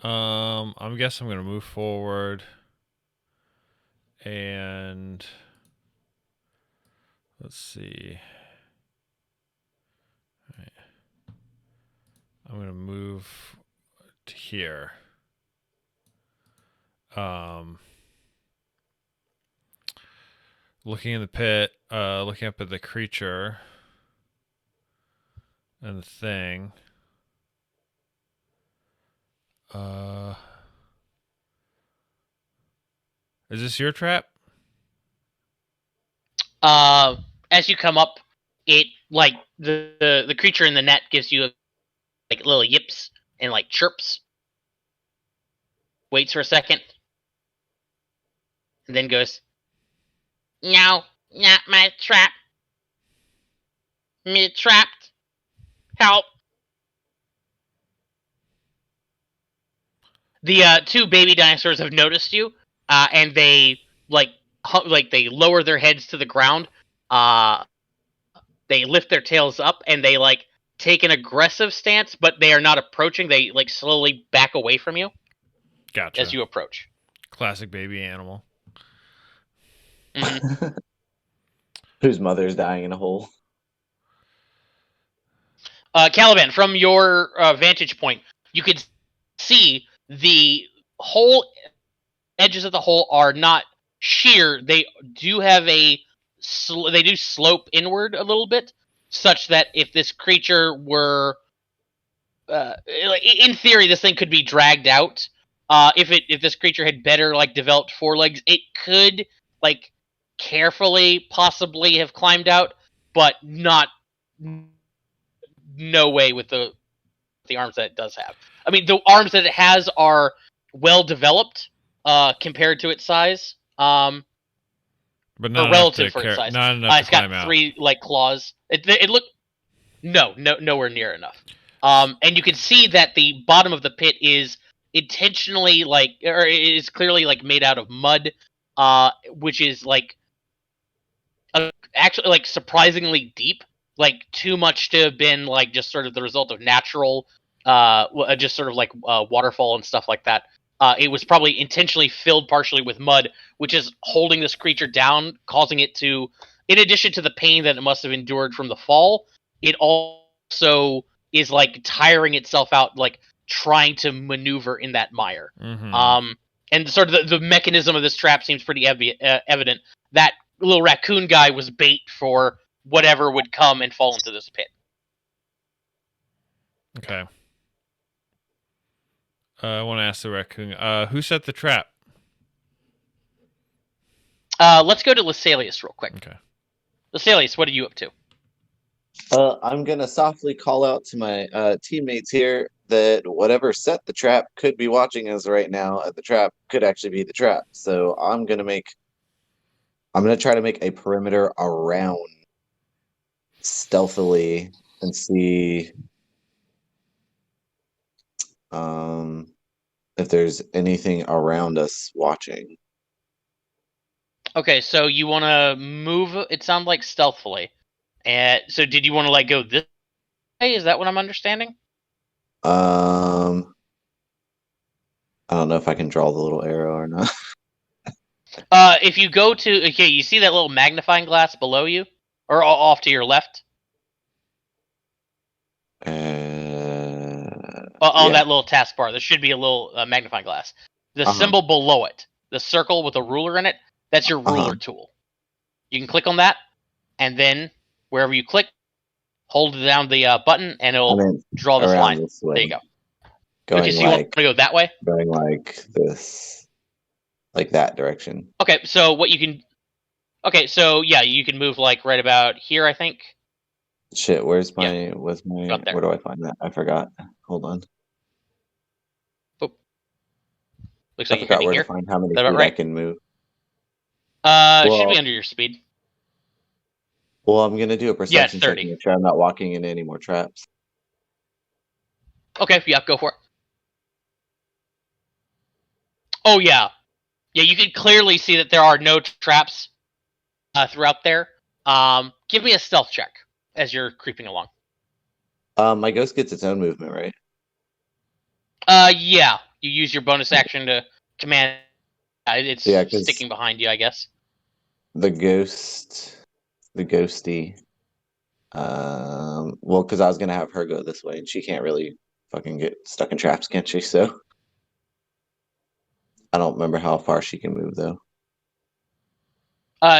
Speaker 2: I guess I'm gonna move forward, and let's see. All right. I'm gonna move to here. Looking in the pit, looking up at the creature and the thing. Is this your trap?
Speaker 1: As you come up, it like the creature in the net gives you like little yips and like chirps. Waits for a second, and then goes, "No, not my trap. Me trapped. Help!" The two baby dinosaurs have noticed you, and they they lower their heads to the ground. They lift their tails up, and they like take an aggressive stance, but they are not approaching. They like slowly back away from you
Speaker 2: Gotcha.
Speaker 1: as you approach.
Speaker 2: Classic baby animal.
Speaker 1: Mm-hmm.
Speaker 6: Whose mother's dying in a hole.
Speaker 1: Caliban, from your vantage point, you can see the whole edges of the hole are not sheer. They do have they do slope inward a little bit, such that if this creature were, in theory, this thing could be dragged out. If this creature had better like developed forelegs, it could like carefully possibly have climbed out, but not no way with the arms that it does have. I mean, the arms that it has are well developed compared to its size.
Speaker 2: But
Speaker 1: Or
Speaker 2: not enough
Speaker 1: relative
Speaker 2: to
Speaker 1: for its size.
Speaker 2: not enough to
Speaker 1: It's got
Speaker 2: climb out.
Speaker 1: 3 like claws. It look nowhere near enough. And you can see that the bottom of the pit is intentionally like, or is clearly like made out of mud, which is like actually like surprisingly deep, like too much to have been like just sort of the result of natural, just sort of like waterfall and stuff like that. It was probably intentionally filled partially with mud, which is holding this creature down, causing it to, in addition to the pain that it must have endured from the fall, it also is like tiring itself out, like trying to maneuver in that mire.
Speaker 2: Mm-hmm.
Speaker 1: And sort of the mechanism of this trap seems pretty evident. That little raccoon guy was bait for whatever would come and fall into this pit.
Speaker 2: Okay. I want to ask the raccoon. Who set the trap?
Speaker 1: Let's go to Lysalius real quick.
Speaker 2: Okay.
Speaker 1: Lysalius, what are you up to?
Speaker 6: I'm gonna softly call out to my teammates here that whatever set the trap could be watching us right now. The trap could actually be the trap. So I'm gonna try to make a perimeter around stealthily and see if there's anything around us watching.
Speaker 1: Okay, so you want to move, it sounds like stealthily. And so did you want to like go this way? Is that what I'm understanding?
Speaker 6: I don't know if I can draw the little arrow or not.
Speaker 1: If you go to, okay, you see that little magnifying glass below you? Or off to your left? on
Speaker 6: Yeah.
Speaker 1: that little taskbar. There should be a little magnifying glass. The
Speaker 6: Uh-huh.
Speaker 1: symbol below it, the circle with a ruler in it, that's your ruler tool. You can click on that, and then wherever you click, hold down the button, and it'll
Speaker 6: And then
Speaker 1: draw this
Speaker 6: around
Speaker 1: line.
Speaker 6: this way.
Speaker 1: There you go.
Speaker 6: Going
Speaker 1: Okay, so you want to go that way?
Speaker 6: going like this, like that direction.
Speaker 1: Okay, so what you can... Okay, so yeah, you can move like right about here, I think.
Speaker 6: Shit, where's
Speaker 1: Yeah,
Speaker 6: my
Speaker 1: about there.
Speaker 6: where do I find that? I forgot. Hold on.
Speaker 1: Looks
Speaker 6: I
Speaker 1: like you're
Speaker 6: forgot
Speaker 1: heading
Speaker 6: where
Speaker 1: here.
Speaker 6: to find how many
Speaker 1: Is that about
Speaker 6: feet I
Speaker 1: right?
Speaker 6: can move.
Speaker 1: It should be
Speaker 6: Well,
Speaker 1: under your speed.
Speaker 6: I'm gonna do a perception check
Speaker 1: 30.
Speaker 6: to make sure I'm not walking into any more traps.
Speaker 1: Okay, yeah, go for it. Oh yeah, yeah. You can clearly see that there are no traps throughout there. Give me a stealth check as you're creeping along.
Speaker 6: My ghost gets its own movement, right?
Speaker 1: Yeah. You use your bonus action to command. It's
Speaker 6: Yeah, 'cause
Speaker 1: sticking behind you, I guess.
Speaker 6: the ghosty. Well, because I was gonna have her go this way, and she can't really fucking get stuck in traps, can she? So I don't remember how far she can move though.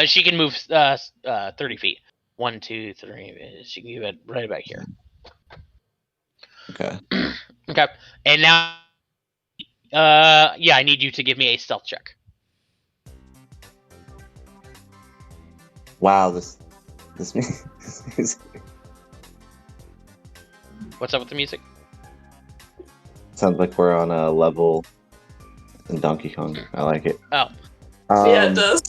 Speaker 1: She can move 30 feet. 1, 2, 3. She can move it right about here.
Speaker 6: Okay.
Speaker 1: Okay. And now, yeah, I need you to give me a stealth check.
Speaker 6: Wow, this music
Speaker 1: What's up with the music?
Speaker 6: sounds like we're on a level in Donkey Kong. I like it.
Speaker 1: Oh.
Speaker 4: Yeah, it does.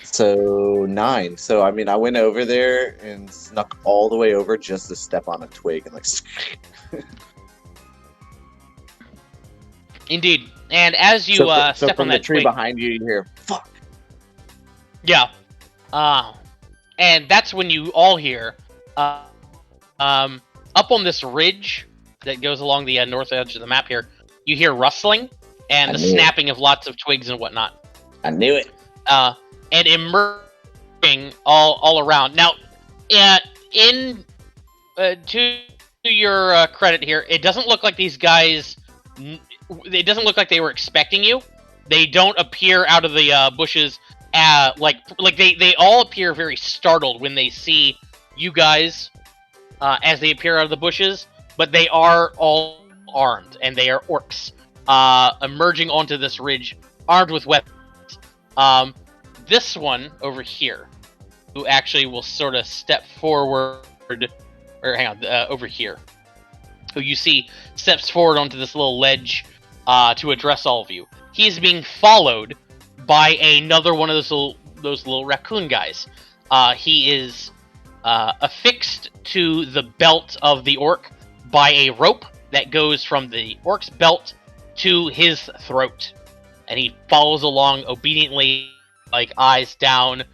Speaker 6: So 9. So I mean, I went over there and snuck all the way over just to step on a twig and like.
Speaker 1: Indeed. And as you
Speaker 6: so
Speaker 1: step
Speaker 6: from
Speaker 1: on
Speaker 6: the
Speaker 1: that
Speaker 6: tree
Speaker 1: twig,
Speaker 6: behind you, you hear "fuck."
Speaker 1: yeah. And that's when you all hear, up on this ridge that goes along the north edge of the map here, you hear rustling and
Speaker 6: I
Speaker 1: the
Speaker 6: knew it.
Speaker 1: snapping of lots of twigs and whatnot.
Speaker 6: I knew it.
Speaker 1: And emerging all around. Now, in to your credit here, it doesn't look like these guys. It doesn't look like they were expecting you. They don't appear out of the bushes. Like they all appear very startled when they see you guys as they appear out of the bushes. But they are all armed, and they are orcs emerging onto this ridge, armed with weapons. This one over here, who actually will sort of step forward, or hang on, over here, who you see steps forward onto this little ledge to address all of you. He is being followed by another one of those little raccoon guys. He is affixed to the belt of the orc by a rope that goes from the orc's belt to his throat, and he follows along obediently, like eyes down.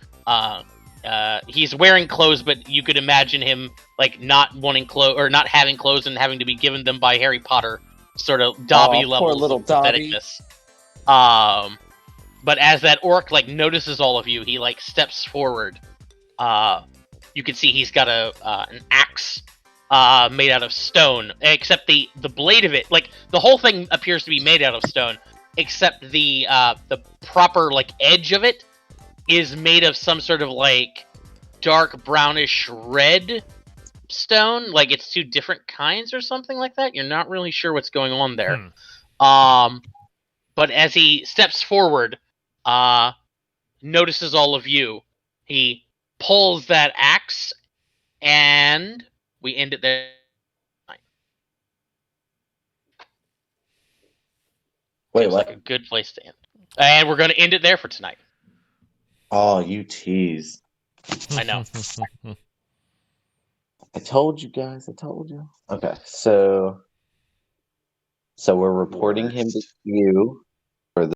Speaker 1: He's wearing clothes, but you could imagine him like not wanting clothes or not having clothes and having to be given them by Harry Potter, sort of Dobby
Speaker 6: Poor
Speaker 1: levels
Speaker 6: little
Speaker 1: of
Speaker 6: Dobby.
Speaker 1: patheticness. But as that orc like notices all of you, he like steps forward. You can see he's got an axe made out of stone, except the blade of it, like the whole thing appears to be made out of stone, except the proper like edge of it is made of some sort of like dark brownish red stone. Like it's two different kinds or something like that. You're not really sure what's going on there. But as he steps forward, notices all of you, he pulls that axe, and we end it there.
Speaker 6: Wait,
Speaker 1: Seems
Speaker 6: what?
Speaker 1: like a good place to end. And we're going to end it there for tonight.
Speaker 6: Oh, you tease.
Speaker 1: I know.
Speaker 6: I told you guys. I told you. Okay, so we're reporting him to you.